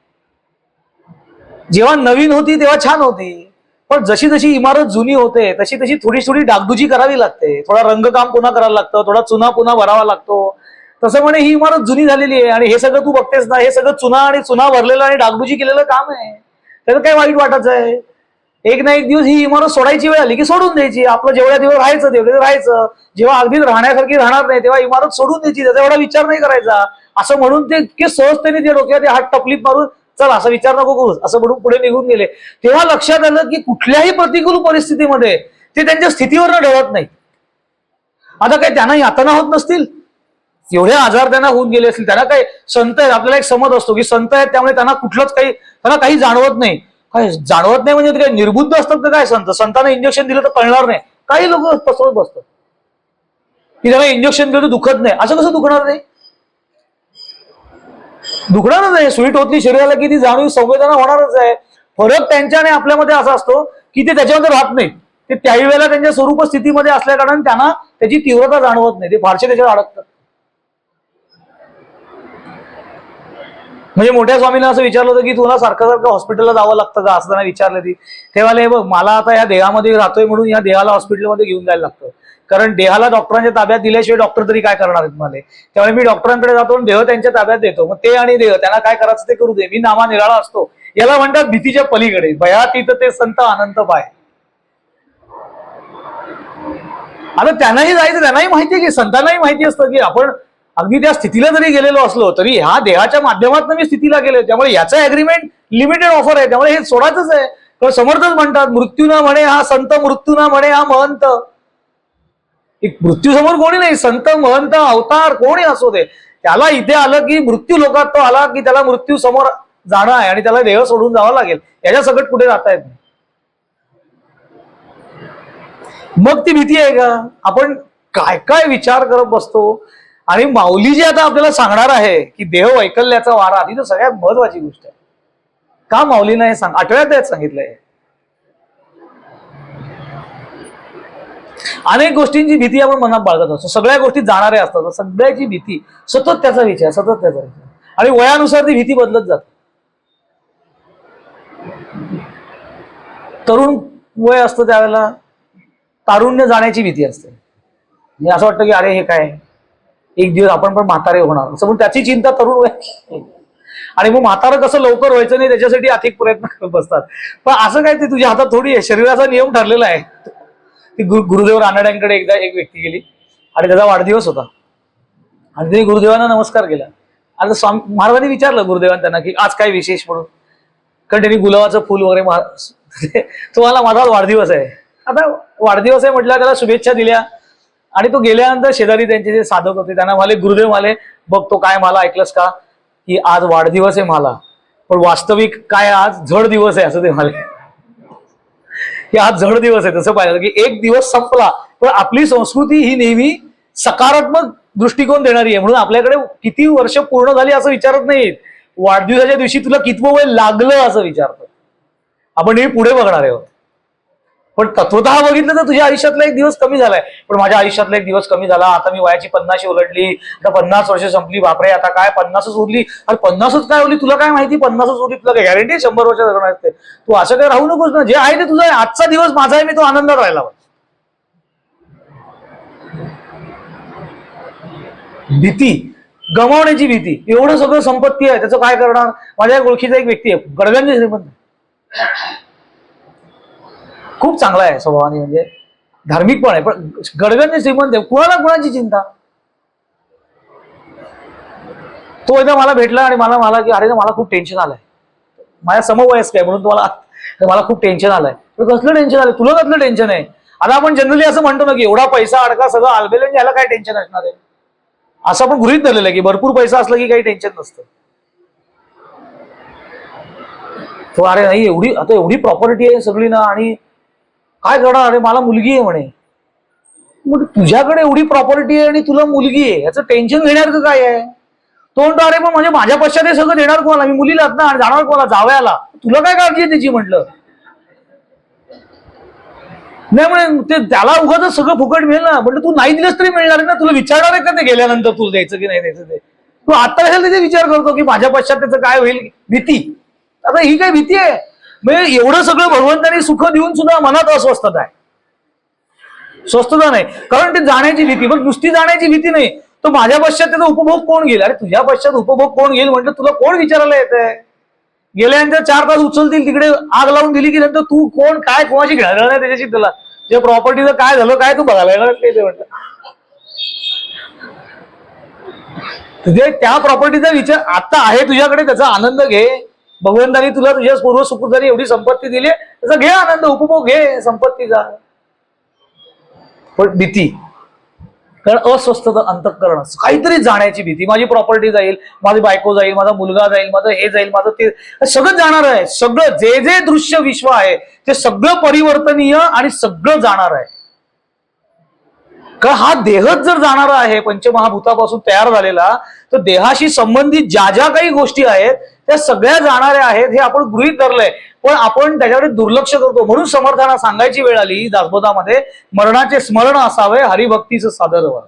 जेव्हा नवीन होती तेव्हा छान होती, पण जशी जशी इमारत जुनी होते तशी तशी थोडी थोडी डागडुजी करावी लागते, थोडा रंगकाम पुन्हा करायला लागतं, थोडा चुना पुन्हा भरावा लागतो. तसं म्हणे ही इमारत जुनी झालेली आहे आणि हे सगळं तू बघतेस ना, हे सगळं चुना आणि चुना भरलेलं आणि डागडुजी केलेलं काम आहे. त्याचं काय वाईट वाटायचं आहे? एक ना एक दिवस ही इमारत सोडायची वेळ आली की सोडून द्यायची. आपलं जेवढ्या दिवस राहायचं तेवढे राहायचं, जेव्हा अगदी राहण्यासारखी राहणार नाही तेव्हा इमारत सोडून द्यायची, त्याचा एवढा विचार नाही करायचा. असं म्हणून ते इतके सहजतेने ते डोक्यात हात टपलीत मारून चल असं विचार नको करूस असं म्हणून पुढे निघून गेले. तेव्हा लक्षात आलं की कुठल्याही प्रतिकूल परिस्थितीमध्ये ते त्यांच्या स्थितीवर ढळत नाही. आता काय त्यांना यातना होत नसतील, एवढे आजार त्यांना होऊन गेले असतील, त्यांना काय संत आहेत, आपल्याला एक समज असतो की संत आहेत त्यामुळे त्यांना कुठलंच त्यांना काही जाणवत नाही. काय जाणवत नाही म्हणजे ते काय निर्बुद्ध असतात का काय संत? संतांना इंजेक्शन दिलं तर कळणार नाही. काही लोक पसरत बसतात की त्यांना इंजेक्शन दिलं तर दुखत नाही. असं कसं दुखणार नाही? दुखणारच नाही. सुई टोचली शरीराला की ती जाणीव संवेदना होणारच आहे. फरक त्यांच्या आणि आपल्यामध्ये असा असतो की ते त्याच्यामध्ये राहत नाही, ते त्याही वेळेला त्यांच्या स्वरूप स्थितीमध्ये असल्या कारण त्यांना त्याची तीव्रता जाणवत नाही, ते फारसे त्याच्यावर अडकतात. म्हणजे मोठ्या स्वामींना असं विचारलं होतं की तुला सारखं सारखं हॉस्पिटलला जावं लागतं का, असं त्यांना विचारलं. ती तेव्हा बघ मला आता या देहामध्ये राहतोय म्हणून या देहाला हॉस्पिटलमध्ये घेऊन जायला लागतं, कारण देहाला डॉक्टरांच्या ताब्यात दिल्याशिवाय डॉक्टर तरी काय करणार आहेत मला. त्यामुळे मी डॉक्टरांकडे जातो आणि देह त्यांच्या ताब्यात देतो, मग ते आणि देह त्यांना काय करायचं ते करू दे, मी नामा निराळा असतो. याला म्हणतात भीतीच्या पलीकडे, भयातीत ते संत अनंत पाय. आता त्यांनाही जायचं, त्यांनाही माहिती आहे की संतांनाही माहिती असतं की आपण अगदी त्या स्थितीला जरी गेलेलो असलो तरी ह्या देहाच्या माध्यमातून मी स्थितीला गेलो, त्यामुळे याचं अग्रीमेंट लिमिटेड ऑफर आहे, त्यामुळे हे सोडायचंच आहे. तर समर्थच म्हणतात मृत्यू ना म्हणे हा संत, मृत्यू ना म्हणे हा महंत. मृत्यू समोर कोणी नाही, संत महंत अवतार कोणी असो दे, त्याला इथे आलं की मृत्यू लोकात तो आला की त्याला मृत्यू समोर जाणं आहे आणि त्याला देह सोडून जावं लागेल, याच्या सकट कुठे जाता येत नाही. मग ती भीती आहे का? आपण काय काय विचार करत बसतो. आणि माऊली जी आता आपल्याला सांगणार आहे की देह वैकल्याचा वारा, ती तर सगळ्यात महत्वाची गोष्ट आहे. का माऊलीनं हे आठव्या अध्यायात सांगितलंय. अनेक गोष्टींची भीती आपण मनात बाळगत असतो, सगळ्या गोष्टी जाणाऱ्या असतात, सगळ्याची भीती, सतत त्याचा विचार, सतत त्याचा विचार, आणि वयानुसार ती भीती बदलत जाते. तरुण वय असतं त्यावेळेला तारुण्य जाण्याची भीती असते. म्हणजे असं वाटतं की अरे हे काय, एक दिवस आपण पण म्हातारे होणार, असं म्हणून त्याची चिंता तरुण वय. आणि मग म्हातारं कसं लवकर व्हायचं नाही त्याच्यासाठी अधिक प्रयत्न करत बसतात. पण असं काय, ते तुझ्या हातात थोडी आहे, शरीराचा नियम ठरलेला आहे. ती गुरुदेव रानड्यांकडे एकदा एक व्यक्ती गेली आणि त्याचा वाढदिवस होता आणि तिने गुरुदेवांना नमस्कार केला आता स्वामी महाराजांनी विचारलं गुरुदेवांना त्यांना की आज काय विशेष म्हणून, कारण त्यांनी गुलाबाचं फुल वगैरे तुम्हाला माझा वाढदिवस आहे. आता वाढदिवस आहे म्हटलं, त्याला शुभेच्छा दिल्या आणि तो गेल्यानंतर शेजारी त्यांचे जे साधक होते त्यांना म्हणाले, गुरुदेव म्हणाले बघ तो काय मला ऐकलंस का की आज वाढदिवस आहे मला, पण वास्तविक काय आज झड दिवस आहे असं ते म्हणाले की आज झड दिवस आहे. तसं पाहिलं की एक दिवस संपला, पण आपली संस्कृती ही नेहमी सकारात्मक दृष्टिकोन देणारी आहे. म्हणून आपल्याकडे किती वर्ष पूर्ण झाली असं विचारत नाहीत, वाढदिवसाच्या दिवशी तुला कितवं वय लागलं असं विचारतात. आपण नेहमी पुढे बघणार आहोत. पण तत्वतः बघितलं तर तुझ्या आयुष्यातला एक दिवस कमी झालाय, पण माझ्या आयुष्यातला एक दिवस कमी झाला. आता मी वयाची 50 ओलांडली, आता 50 वर्ष संपली, बापरे आता काय 50च उरली. अरे 50च काय उरली, तुला काय माहिती 50च उरली, तुला काय गॅरंटी 100 वर्ष जगणार असते. तू असं काय राहू नकोस ना, जे आहे ते तुझं आहे. आजचा दिवस माझा आहे, मी तो आनंदात राहिला. भीती, गमावण्याची भीती, एवढं सगळं संपत्ती आहे त्याचं काय करणार. माझ्या ओळखीचा एक व्यक्ती आहे, गडगंज श्रीमंत, खूप चांगला आहे स्वभावाने, म्हणजे धार्मिक पण आहे, पण गडगंज श्रीमंत आहे, कुणाला कुणाची चिंता. तो एकदा मला भेटला आणि मला म्हणाला की अरे मला खूप टेन्शन आलंय, माझ्या समवयस्क आहे म्हणून तुम्हाला मला खूप टेन्शन आलंय. कसलं टेन्शन आलंय, तुला कसलं टेन्शन आहे. आता आपण जनरली असं म्हणतो ना की एवढा पैसा अडका सगळं आलबेल, याला काय टेन्शन असणार आहे, असं आपण गृहीत धरलेलं आहे की भरपूर पैसा असला की काही टेन्शन नसतं. तो अरे नाही एवढी आता एवढी प्रॉपर्टी आहे सगळी ना, आणि काय करणार, अरे मला मुलगी आहे म्हणे. मग तुझ्याकडे एवढी प्रॉपर्टी आहे आणि तुला मुलगी आहे, याचं टेन्शन घेण्यासारखं काय आहे. तो म्हणतो अरे पण म्हणजे माझ्या पश्चात हे सगळं देणार कोणाला, मी मुलीलाच ना, आणि जाणार कोणाला, जावयाला, तुला काय काळजी आहे त्याची. म्हटलं नाही म्हणे ते त्याला उगाच सगळं फुकट मिळेल ना. म्हटलं तू नाही दिलंस तरी मिळणार आहे ना, तुला विचारणार आहे का ते गेल्यानंतर तुला द्यायचं की नाही द्यायचं ते. तू आता कशाला त्याचे विचार करतो की माझ्या पश्चात त्याचं काय होईल. भीती, आता ही काय भीती आहे. म्हणजे एवढं सगळं भगवंतानी सुख देऊन सुद्धा मनात अस्वस्थता आहे, स्वस्थता नाही, कारण ते जाण्याची भीती. पण नुसती जाण्याची भीती नाही, तो माझ्या पश्चात त्याचा उपभोग कोण घेईल. अरे तुझ्या पश्चात उपभोग कोण घेईल म्हटलं, तुला कोण विचारायला येत आहे. गेल्यानंतर 4 तास उचलतील तिकडे, आग लावून दिली की नंतर तू कोण काय कोणाची घेणार नाही त्याच्याशी. तुला जे प्रॉपर्टीचं काय झालं काय तू बघायला येणार ते म्हटलं. तुझे त्या प्रॉपर्टीचा विचार आता आहे तुझ्याकडे, त्याचा आनंद घे. भगवंतानी तुला तुझ्या पूर्व सुकृतानी एवढी संपत्ती दिली, त्याचा घे आनंद, उपभोग घे संपत्तीचा. पण भीती, कारण अस्वस्थता अंतःकरण, काहीतरी जाण्याची भीती. माझी प्रॉपर्टी जाईल, माझी बायको जाईल, माझा मुलगा जाईल, माझं हे जाईल, माझं ते सगळं जाणार आहे. सगळं जे जे दृश्य विश्व आहे ते सगळं परिवर्तनीय आणि सगळं जाणार आहे. कारण हा देहच जर जाणारा आहे, पंचमहाभूतापासून तयार झालेला, तर देहाशी संबंधित ज्या ज्या काही गोष्टी आहेत त्या सगळ्या जाणाऱ्या आहेत हे आपण गृहीत धरलंय. पण आपण त्याच्याकडे दुर्लक्ष करतो. म्हणून समर्थांना सांगायची वेळ आली दासबोधामध्ये, मरणाचे स्मरण असावे हरिभक्तीचं साधन व्हावं.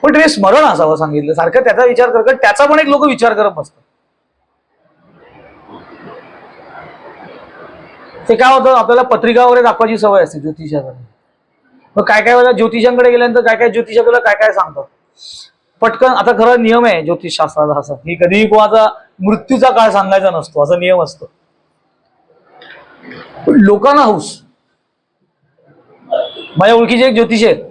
पण ते स्मरण असावं सांगितलं, सारखं त्याचा विचार कर, कारण त्याचा पण एक लोक विचार करत बसतात. ते काय होतं, आपल्याला पत्रिका वगैरे दाखवायची सवय असते ज्योतिषाकडे. मग काय काय वेळेला ज्योतिषांकडे गेल्यानंतर काय काय ज्योतिषाकडे काय काय सांगतात पटकन. आता खरं नियम आहे ज्योतिष शास्त्राचा असा की कधीही कोणाचा मृत्यूचा काळ सांगायचा नसतो, असा नियम असतो. लोकांना हौस. माझ्या ओळखीचे एक ज्योतिष आहेत,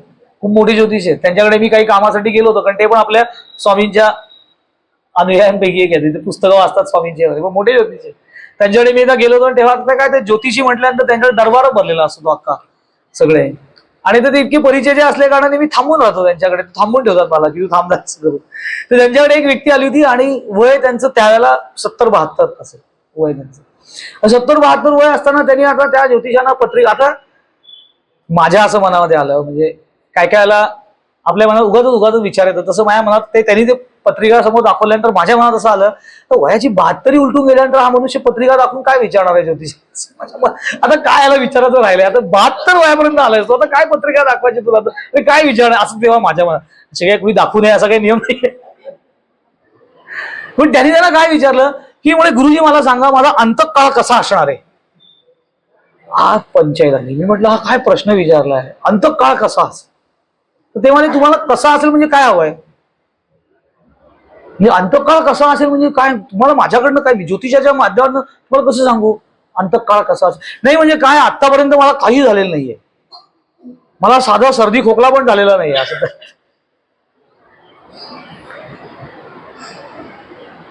खूप मोठे ज्योतिष आहेत, त्यांच्याकडे मी काही कामासाठी गेलो होतो, कारण ते पण आपल्या स्वामींच्या अनुयायांपैकी एक आहे, ते पुस्तकं वाचतात स्वामींचे वगैरे, पण मोठे ज्योतिष आहेत. त्यांच्याकडे मी एकदा गेलो होतो, तेव्हा काय ते ज्योतिषी म्हटल्यानंतर त्यांच्याकडे दरबार भरलेला असतो अख्खा सगळे, आणि ते इतके परिचय असल्या कारणाने मी थांबून राहतो त्यांच्याकडे. थांबून ठेवतात मला की तू थांबलाच करू. तर त्यांच्याकडे एक व्यक्ती आली होती आणि वय त्यांचं त्यावेळेला 70-72 असेल वय त्यांचं. 70-72 वय असताना त्यांनी आता त्या ज्योतिषांना पत्रिका, आता माझ्या असं मनामध्ये आलं, म्हणजे काय काय वेळेला आपल्या मनात उगाच विचार येतात, तसं माझ्या मनात ते त्यांनी ते पत्रिका समोर दाखवल्यानंतर माझ्या मनात असं आलं, तर वयाची 72 उलटून गेल्यानंतर हा मनुष्य पत्रिका दाखवून काय विचारणार आहे ज्योतिष. आता काय याला विचारायचं राहिलंय, आता 72 वयापर्यंत आलाय तो, आता काय पत्रिका दाखवायची तुला, तर काय विचारणार असं तेव्हा माझ्या मनात. असे काय कुणी दाखवू नये असा काही नियम नाही. पण त्यांनी त्याला काय विचारलं की म्हणे गुरुजी मला सांगा माझा अंतकाळ कसा असणार आहे. आज पंचायत आली. मी म्हटलं हा काय प्रश्न विचारला आहे, अंतकाळ कसा असेल. तर ते म्हणे तुम्हाला कसा असेल म्हणजे काय हवंय, म्हणजे अंतकाळ कसा असेल म्हणजे काय, तुम्हाला माझ्याकडनं काय, मी ज्योतिषाच्या माध्यमातून तुम्हाला कसं सांगू अंतकाळ कसा असेल. नाही म्हणजे काय, आतापर्यंत मला काही झालेलं नाहीये, मला साधा सर्दी खोकला पण झालेला नाहीये असं.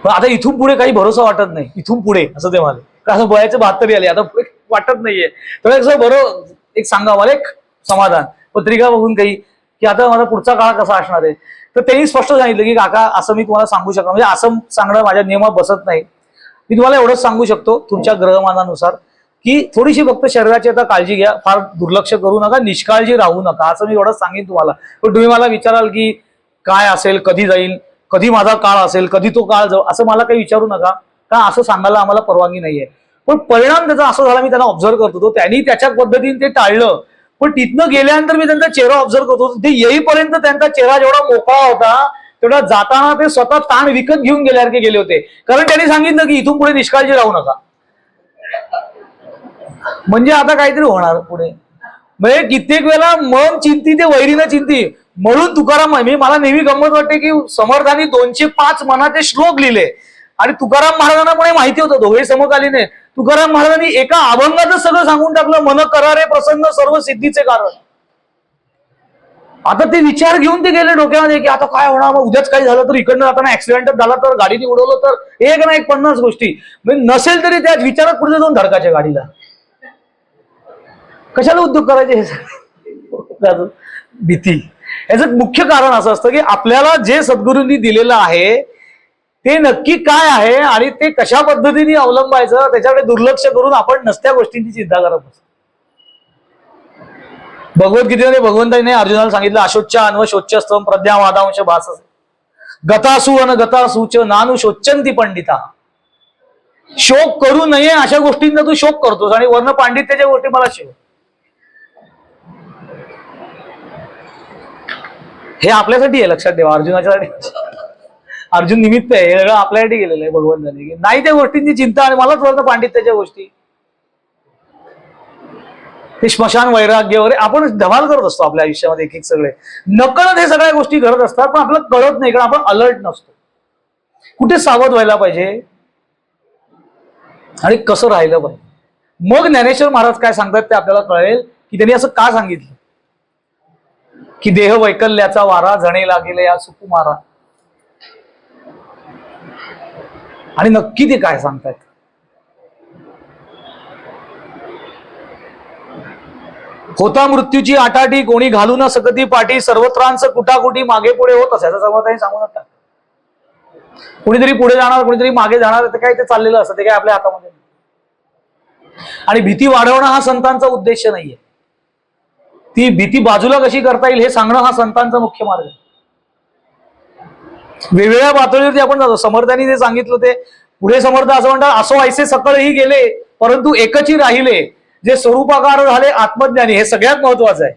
पण आता इथून पुढे काही भरोसा वाटत नाही, इथून पुढे असं ते म्हणाले. असं बयाचे 72 आले, आता पुढे वाटत नाहीये. तर कसं बरं एक सांगा मला एक समाधान पत्रिका बघून काही की आता माझा पुढचा काळ कसा असणार आहे. तर त्यांनी स्पष्ट सांगितलं की काका असं मी तुम्हाला सांगू शकतो, म्हणजे असं सांगणं माझ्या नियमात बसत नाही. मी तुम्हाला एवढंच सांगू शकतो तुमच्या ग्रहमानानुसार की थोडीशी फक्त शरीराची आता काळजी घ्या, फार दुर्लक्ष करू नका, निष्काळजी राहू नका, असं मी एवढंच सांगेन तुम्हाला. पण तुम्ही मला विचाराल की काय असेल, कधी जाईल, कधी माझा काळ असेल, कधी तो काळ जाऊ, असं मला काही विचारू नका, का असं सांगायला आम्हाला परवानगी नाहीये. पण परिणाम त्याचा असा झाला, मी त्यांना ऑब्झर्व्ह करत होतो, त्यांनी त्याच्या पद्धतीने ते टाळलं. पण तिथनं गेल्यानंतर मी त्यांचा चेहरा ऑब्झर्व्ह करतो, ते येईपर्यंत त्यांचा चेहरा जेवढा मोकळा होता तेवढा जाताना ते स्वतः ताण विकत घेऊन गेल्यासारखे गेले होते. कारण त्यांनी सांगितलं की इथून पुढे निष्काळजी राहू नका. म्हणजे आता काहीतरी होणार पुढे. म्हणजे कित्येक वेळेला मन चिंती ते वैरीनं चिंती म्हणून तुकाराम, मी मला नेहमी गंमत वाटते की समर्थांनी 205 मनाचे श्लोक लिहिले आणि तुकाराम महाराजांना पण माहिती होतं, दोघे समकालीन आहे. तुकाराम महाराजांनी एका अभंगातच सगळं सांगून टाकलं, मन करारे प्रसन्न सर्व सिद्धीचे कारण. आता ते विचार घेऊन ते गेले डोक्यामध्ये की आता काय होणार, मग उद्याच काही झालं तर, इकडनं जाताना ऍक्सिडेंटच झाला तर, गाडीने उडवलं तर, एक ना एक 50 गोष्टी. म्हणजे नसेल तरी त्याच विचारात पुढे जाऊन धडकाच्या गाडीला कशाला उद्योग करायचे हे भीती. याचं मुख्य कारण असं असतं की आपल्याला जे सद्गुरूंनी दिलेलं आहे ते नक्की काय आहे आणि ते कशा पद्धतीने अवलंबायचं त्याच्याकडे दुर्लक्ष करून आपण नसत्या गोष्टींची चिंता करत असतो. भगवद्गीतेमध्ये भगवंताने अर्जुनाला सांगितलं, अशोच्यान व शोच्यस्तम प्रज्ञावादांश भास गतासु अन गतासूच नानु शोच्यंती पंडिता. शोक करू नये अशा गोष्टींचा तू शोक करतोस आणि वर्ण पांडित्याच्या गोष्टी मला शिव. हे आपल्यासाठी आहे, लक्षात ठेवा. अर्जुनाच्यासाठी, अर्जुन निमित्त आहे, हे सगळं आपल्यासाठी गेलेलं आहे भगवंताने. नाही त्या गोष्टींची चिंता आणि मलाच वर्ण पांडित्याच्या गोष्टी, ते स्मशान वैराग्य वगैरे आपण धमाल करत असतो आपल्या आयुष्यामध्ये. एक एक सगळे नकळत हे सगळ्या गोष्टी घडत असतात, पण आपल्याला कळत नाही कारण आपण अलर्ट नसतो. कुठे सावध व्हायला पाहिजे आणि कसं राहिलं पाहिजे. मग ज्ञानेश्वर महाराज काय सांगतात ते आपल्याला कळेल की त्यांनी असं का सांगितलं की देह वैकल्याचा वारा जणे लागेले या सुकुमारा. आणि नक्की ते काय सांगतायत. होता मृत्यूची आटाटी कोणी घालू न सकती पाठी सर्वत्रांच कुटाकुटी मागे पुढे होत असायचं समर्थांनी सांगून टाकतात. कुणीतरी पुढे जाणार कुणीतरी मागे जाणार, ते काय ते चाललेलं असतं, ते काय आपल्या हातामध्ये. आणि भीती वाढवणं हा संतांचा उद्देश नाहीये, ती भीती बाजूला कशी करता येईल हे सांगणं हा संतांचा मुख्य मार्ग आहे. वेगवेगळ्या पातळीवरती आपण जातो. समर्थांनी जे सांगितलं ते पुढे समर्थ असं म्हणतात, असो ऐसे सकळही गेले परंतु एकची राहिले जे स्वरूपाकार झाले आत्मज्ञानी. हे सगळ्यात महत्वाचं आहे.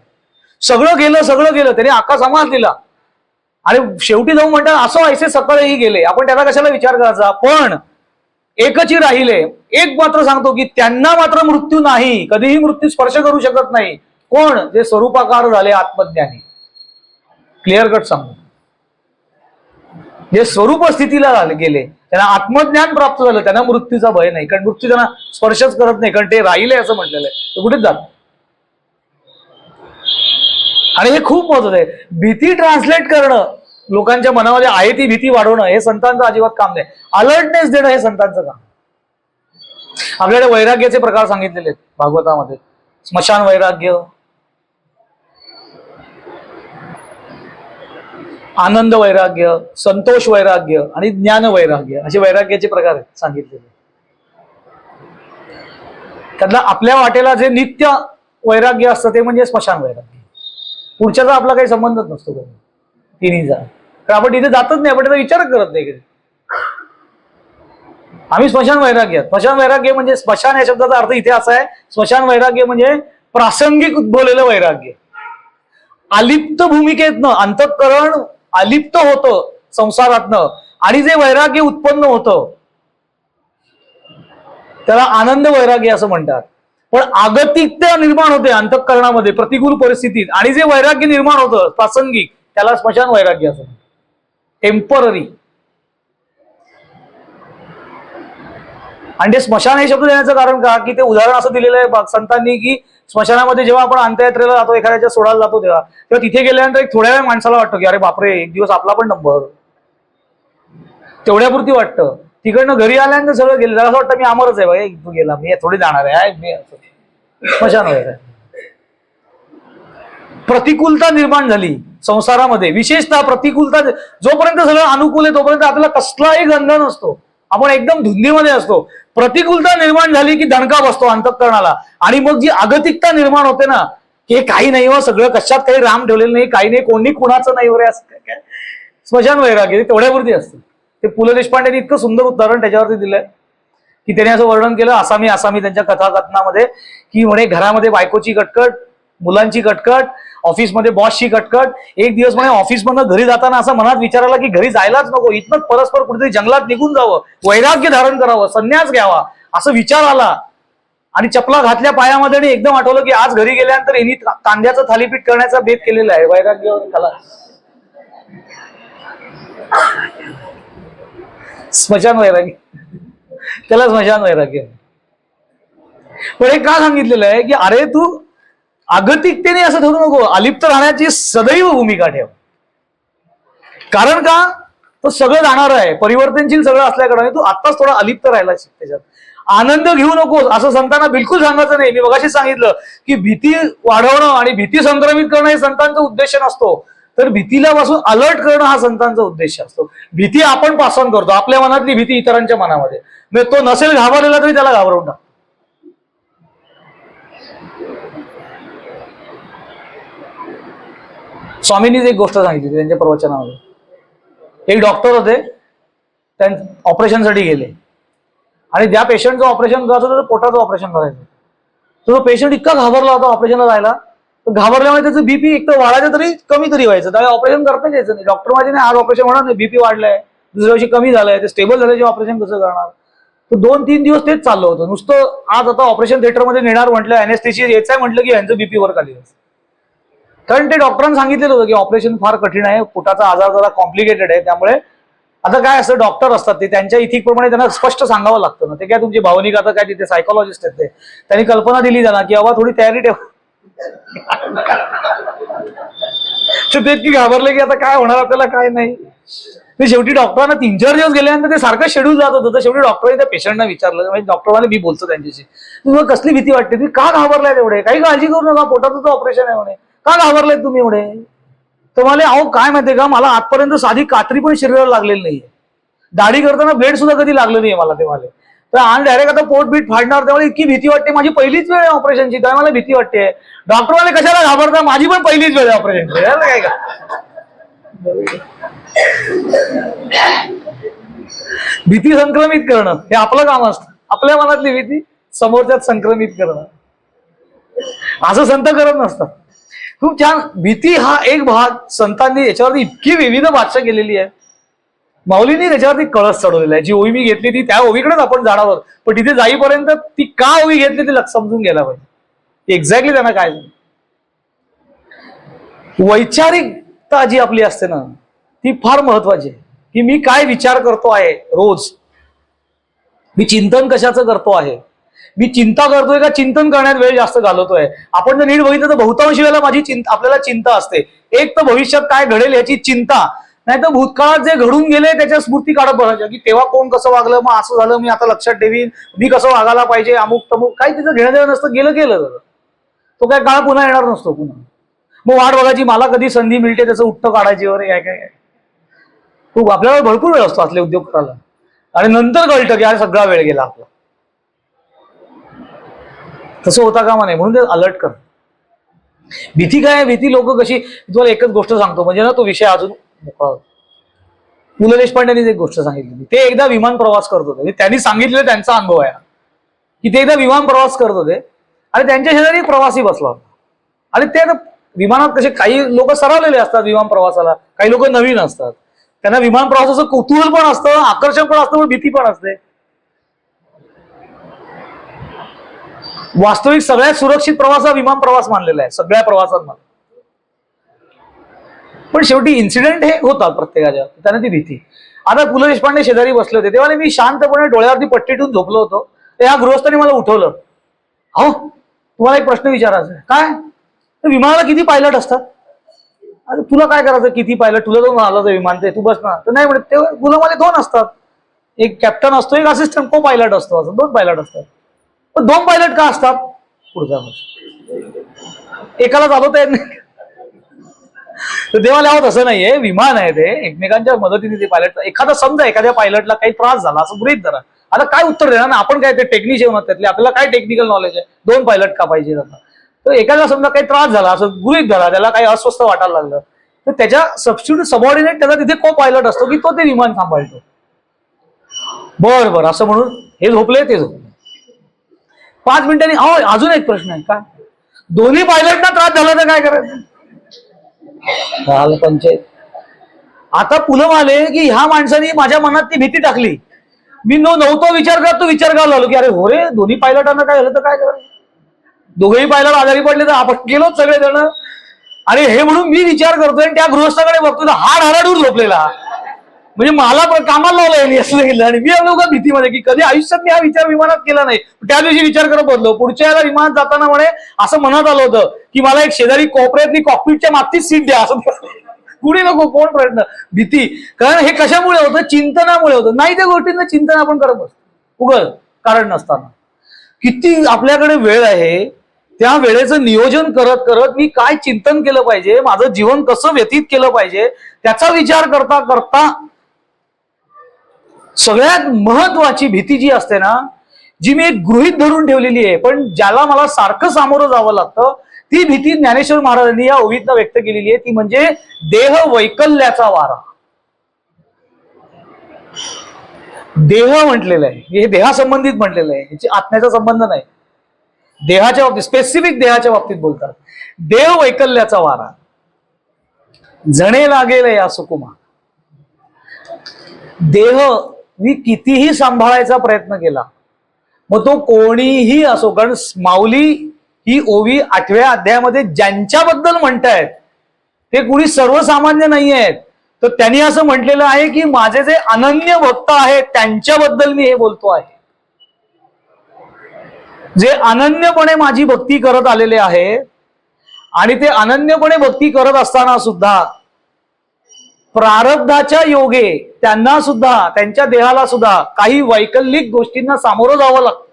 सगळं गेलं त्याने आकाश समाज दिला आणि शेवटी जाऊन म्हणतात असो ऐसे सकळही गेले. आपण त्याला कशाला विचार करायचा, पण एकची राहिले. एक मात्र सांगतो की त्यांना मात्र मृत्यू नाही, कधीही मृत्यू स्पर्श करू शकत नाही. कोण? जे स्वरूपाकार झाले आत्मज्ञानी. क्लिअर कट सांगतो, जे स्वरूप स्थितीला गेले त्यांना आत्मज्ञान प्राप्त झालं, त्यांना मृत्यूचा भय नाही, कारण मृत्यू त्यांना स्पर्शच करत नाही, कारण ते राहिले असं म्हटलेलं आहे. ते कुठेच जात. आणि हे खूप महत्वाचं आहे. भीती ट्रान्सलेट करणं लोकांच्या मनामध्ये आहे ती भीती वाढवणं हे संतांचं अजिबात काम नाही. अलर्टनेस देणं हे संतांचं काम. आपल्याकडे वैराग्याचे प्रकार सांगितलेले आहेत भागवतामध्ये. स्मशान वैराग्य, आनंद वैराग्य, संतोष वैराग्य आणि ज्ञान वैराग्य असे वैराग्याचे प्रकार आहेत सांगितलेले. त्यातला आपल्या वाटेला जे नित्य वैराग्य असतं ते म्हणजे स्मशान वैराग्य. पुढच्याचा आपला काही संबंधच नसतो तिन्हीचा, कारण आपण तिथे जातच नाही, आपण त्याचा विचार करत नाही. आम्ही स्मशान वैराग्य. स्मशान वैराग्य म्हणजे, स्मशान या शब्दाचा अर्थ इथे असा आहे, स्मशान वैराग्य म्हणजे प्रासंगिक उद्भवलेलं वैराग्य. अलिप्त भूमिकेतनं अंतःकरण अलिप्त होतं संसारातनं आणि जे वैराग्य उत्पन्न होतं त्याला आनंद वैराग्य असं म्हणतात. पण आगतिकता निर्माण होते अंतःकरणामध्ये प्रतिकूल परिस्थितीत आणि जे वैराग्य निर्माण होतं प्रासंगिक त्याला स्मशान वैराग्य असं म्हणतात. टेम्पररी. आणि ते स्मशान हे शब्द देण्याचं कारण का, की ते उदाहरण असं दिलेलं आहे संतांनी की स्मशानामध्ये जेव्हा आपण अंत्ययात्रेला जातो, एखाद्याच्या सोडायला जातो तेव्हा तिथे गेल्यानंतर एक थोड्या वेळ माणसाला वाटतं की अरे बापरे एक दिवस आपला पण नंबर. तेवढ्यापुरती वाटतं. तिकडनं घरी आल्यानंतर सगळं गेलं, असं वाटतं मी अमरच आहे बाई, तू गेला मी थोडी जाणार आहे, मी स्मशान वगैरे. प्रतिकूलता निर्माण झाली संसारामध्ये, विशेषतः प्रतिकूलता. जोपर्यंत सगळं अनुकूल आहे तोपर्यंत आपल्याला कसलाही गंध नसतो, आपण एकदम धुंदीमध्ये असतो. प्रतिकूलता निर्माण झाली की दणका बसतो अंतःकरणाला, आणि मग जी आगतिकता निर्माण होते ना, की काही नाही हो, सगळं कशात काही राम ठेवलेलं नाही, काही नाही, कोणी कुणाचं नाही वगैरे, असं काय स्मशान वैराग्य तेवढ्यापुरती असतं. ते पु ल देशपांडेंनी इतकं सुंदर उदाहरण त्याच्यावरती दिलंय की त्याने असं वर्णन केलं आसामी आसामी त्यांच्या कथाकथनामध्ये, की म्हणे घरामध्ये बायकोची कटकट, मुलांची कटकट, ऑफिसमध्ये बॉसची कटकट. एक दिवस म्हणे ऑफिसमधनं घरी जाताना असं मनात विचार आला की घरी जायलाच नको, इथनं परस्पर कुठेतरी जंगलात निघून जावं, वैराग्य धारण करावं, संन्यास घ्यावा, असं विचार आला. आणि चपला घातल्या पायामध्ये आणि एकदम आठवलं की आज घरी गेल्यानंतर यांनी कांद्याचं थालीपीठ करण्याचा बेत केलेला आहे. वैराग्य त्याला स्मशान वैराग्य, त्याला स्मशान वैराग्य. पण हे का सांगितलेलं आहे की अरे तू आगतिकतेने असं ठरू नको, अलिप्त राहण्याची सदैव भूमिका ठेव. कारण का, तो सगळं जाणार आहे, परिवर्तनशील सगळं असल्याकडे तू आत्ताच थोडा अलिप्त राहायला शिक. त्याच्यात आनंद घेऊ नकोस असं संतांना बिलकुल सांगायचं नाही. मी मगाशी सांगितलं की भीती वाढवणं आणि भीती संक्रमित करणं हे संतांचा उद्देश नसतो, तर भीतीला पासून अलर्ट करणं हा संतांचा उद्देश असतो. भीती आपण पासन करतो, आपल्या मनातली भीती इतरांच्या मनामध्ये, म्हणजे तो नसेल घाबरलेला तरी त्याला घाबरवून टाकतो. स्वामींनीच एक गोष्ट सांगितली त्यांच्या प्रवचनामध्ये. एक डॉक्टर होते, त्यांच्या ऑपरेशनसाठी गेले आणि ज्या पेशंटचं ऑपरेशन करायचं होतं पोटाचं ऑपरेशन करायचं, तो पेशंट इतका घाबरला होता ऑपरेशनला जायला, घाबरल्यामुळे त्याचं बीपी एक तर वाढायचं तरी कमी तरी व्हायचं, त्यावेळी ऑपरेशन करता यायचं नाही. डॉक्टर माझे नाही, आज ऑपरेशन होणार नाही, बीपी वाढलाय, दुसऱ्या दिवशी कमी झालंय, ते स्टेबल झाल्याचे ऑपरेशन कसं करणार. तर 2-3 दिवस तेच चाललं होतं नुसतं. आज आता ऑपरेशन थिएटरमध्ये नेणार म्हटलं, अनेस्थेशिया यायचं म्हटलं की यांचं बीपी वर खाली. कारण ते डॉक्टरांनी सांगितलेलं होतं की ऑपरेशन फार कठीण आहे, पोटाचा आजार जरा कॉम्प्लिकेटेड आहे, त्यामुळे आता काय असतं, डॉक्टर असतात ते त्यांच्या इथिक प्रमाणे त्यांना स्पष्ट सांगावं लागतं ना. ते काय तुमची भावनिक, आता काय तिथे सायकोलॉजिस्ट आहेत ते, त्यांनी कल्पना दिली त्यांना की बाबा थोडी तयारी ठेवा. ते इतकी घाबरले की आता काय होणार आपल्याला काय नाही. ते शेवटी डॉक्टरांना 3-4 दिवस गेल्यानंतर ते सारखं शेड्यूल जात होतं. तर शेवटी डॉक्टरांनी त्या पेशंटना विचारलं, म्हणजे डॉक्टरने मी बोलतो त्यांच्याशी, तुम्हाला कसली भीती वाटते, तुम्ही का घाबरलाय तेवढे, काही काळजी करू नका, पोटाचं ऑपरेशन आहे म्हणे, का घाबरलाय तुम्ही एवढे. तर मला अहो काय माहितीये का, मला आजपर्यंत साधी कात्री पण शरीराला लागलेली नाहीये, दाढी करताना ब्लेड सुद्धा कधी लागलं नाहीये मला. ते मला तर आणि डायरेक्ट आता पोट बीट फाडणार, त्यामुळे इतकी भीती वाटते, माझी पहिलीच वेळ आहे ऑपरेशनची, त्यामुळे मला भीती वाटते. डॉक्टरवाले कशाला घाबरता, माझी पण पहिलीच वेळ आहे ऑपरेशनची, काय का. भीती संक्रमित करणं हे आपलं काम असतं, आपल्या मनातली भीती समोरच्यात संक्रमित करणं, असं संत करत नसतात. खूप छान. भीती हा एक भाग संतांनी याच्यावरती इतकी विविध भाषा केलेली आहे. माऊलींनी त्याच्यावरती कळस चढवलेला आहे. जी ओवी मी घेतली ती त्या ओवीकडेच आपण जाणार, पण तिथे जाईपर्यंत ती का ओवी घेतली ते समजून घ्यायला पाहिजे. एक्झॅक्टली त्यांना काय वैचारिकता जी आपली असते ना, ती फार महत्वाची आहे. की मी काय विचार करतो आहे रोज, मी चिंतन कशाचं करतो आहे, मी चिंता करतोय का चिंतन करण्यात वेळ जास्त घालवतोय. आपण जर नीट बघितलं तर बहुतांश वेळेला माझी चिंता, आपल्याला चिंता असते. एक तर भविष्यात काय घडेल याची चिंता, नाही तर भूतकाळात जे घडून गेले त्याच्या स्मृती काढत बघायच्या, की तेव्हा कोण कसं वागलं, मग असं झालं, मी आता लक्षात ठेवीन, मी कसं वागायला पाहिजे, अमुक तमुक. काही तिचं घेणं देणं नसतं, गेलं. तो काय काळ पुन्हा येणार नसतो पुन्हा. मग वाट बघायची मला कधी संधी मिळते त्याचं उत्तर काढायची वगैरे काय. खूप आपल्याला भरपूर वेळ असतो असले उद्योग करायला, आणि नंतर कळतं की अरे सगळा वेळ गेला आपला. तसं होता कामा नाही, म्हणून ते अलर्ट कर. भीती काय, भीती लोक कशी, तुम्हाला एकच गोष्ट सांगतो म्हणजे ना तो विषय अजून मोकळा होतो. पु ल देशपांडेंनी एक गोष्ट सांगितली. ते एकदा विमान प्रवास करत होते, त्यांनी सांगितलेलं त्यांचा अनुभव आहे की ते एकदा विमान प्रवास करत होते आणि त्यांच्या शेजारी प्रवासी बसला होता. आणि ते विमानात कसे काही लोक सरावलेले असतात विमान प्रवासाला, काही लोक नवीन असतात, त्यांना विमान प्रवासाचं कुतूहल पण असतं, आकर्षण पण असतं, पण भीती पण असते. वास्तविक सगळ्यात सुरक्षित प्रवास हा विमान प्रवास मानलेला आहे सगळ्या प्रवासांमध्ये. पण शेवटी इन्सिडेंट हे होतात प्रत्येकाच्या, त्यांना ती भीती. आता पु ल देशपांडे शेजारी बसले होते, तेव्हा मी शांतपणे डोळ्यावरती पट्टी ठेवून झोपलो होतो. ह्या गृहस्थांनी मला उठवलं. अहो तुम्हाला एक प्रश्न विचारायचा आहे. काय, विमानाला किती पायलट असतात? अरे तुला काय करायचं, किती पायलट, तुला जाऊन आलं तर विमान ते तू बस ना. तर नाही म्हणत, ते गुलामाले 2 असतात, एक कॅप्टन असतो, एक असिस्टंट को पायलट असतो, असं 2 पायलट असतात. पण 2 पायलट का असतात? पुढचा प्रश्न. एकाला चालवता येत नाही. तर देवाला आवत असं नाहीये, विमान आहे ते, एकमेकांच्या मदतीने ते पायलट. एखादा समजा एखाद्या पायलटला काही त्रास झाला असं गृहीत धरा, आता काय उत्तर देणार ना आपण, काय ते टेक्निशियन होत त्यातले, आपल्याला काय टेक्निकल नॉलेज आहे, 2 पायलट का पाहिजे आता. तर एखादा समजा काही त्रास झाला असं गृहीत धरा, त्याला काही अस्वस्थ वाटायला लागलं, तर त्याच्या सबस्टिट्यूट सबऑर्डिनेट त्याचा तिथे को पायलट असतो की तो ते विमान सांभाळतो. बरं असं म्हणून हे झोपले, ते झोपले. 5 मिनिटांनी अजून एक प्रश्न आहे, काय दोन्ही पायलटना त्रास झाला तर काय करायचं? पंचायत. आता पुलम आले की ह्या माणसाने माझ्या मनात ती भीती टाकली, मी नव्हतो विचार करत, तो विचार करायला लागलो की अरे हो रे, दोन्ही पायलटांना काय झालं तर काय करायचं, दोघेही पायलट आजारी पडले तर आपण गेलोच सगळे जण. अरे हे म्हणून मी विचार करतोय आणि त्या गृहस्थाकडे बघतोय, हाड हराडून झोपलेला, म्हणजे मला कामाला लावलं यांनी असं केलं. आणि मी एवढं का भीतीमध्ये की कधी आयुष्यात मी हा विचार विमानात केला नाही, त्या दिवशी विचार करत बसलो. पुढच्या याला विमानात जाताना म्हणे असं मनात आलं होतं की मला एक शेजारी कोपऱ्यातली कॉकपीटच्या मागची सीट द्या, असं कुणी नको, कोण प्रयत्न, भीती. कारण हे कशामुळे होतं, चिंतनामुळे होतं. नाही त्या गोष्टींना चिंतन आपण करत बसतो उगाच कारण नसताना. किती आपल्याकडे वेळ आहे, त्या वेळेचं नियोजन करत करत मी काय चिंतन केलं पाहिजे, माझं जीवन कसं व्यतीत केलं पाहिजे, त्याचा विचार करता करता सगळ्यात महत्वाची भीती जी असते ना, जी मी एक गृहीत धरून ठेवलेली आहे, पण ज्याला मला सारखं सामोरं जावं लागतं, ती भीती ज्ञानेश्वर महाराजांनी या ओवीतनं व्यक्त केलेली आहे. ती म्हणजे देह वैकल्याचा वारा. देह म्हटलेलं आहे, हे देहासंबंधित म्हटलेलं आहे, याची आत्म्याचा संबंध नाही. देहाच्या बाबतीत, स्पेसिफिक देहाच्या बाबतीत बोलतात. देह वैकल्याचा वारा जणे लागेल या सुकुमा. देह मी कितीही सांभाळायचा प्रयत्न केला, मग तो कोणीही असो, कारण माऊली ही ओवी 8व्या अध्यायामध्ये ज्यांच्याबद्दल म्हणतायत ते कुणी सर्वसामान्य नाही आहेत. तर त्यांनी असं म्हटलेलं आहे की माझे जे अनन्य भक्त आहेत त्यांच्याबद्दल मी हे बोलतो आहे, जे अनन्यपणे माझी भक्ती करत आलेले आहे. आणि ते अनन्यपणे भक्ती करत असताना सुद्धा प्रारब्धाच्या योगे त्यांना सुद्धा, त्यांच्या देहाला सुद्धा काही वैकल्पिक गोष्टींना सामोरं जावं लागतं.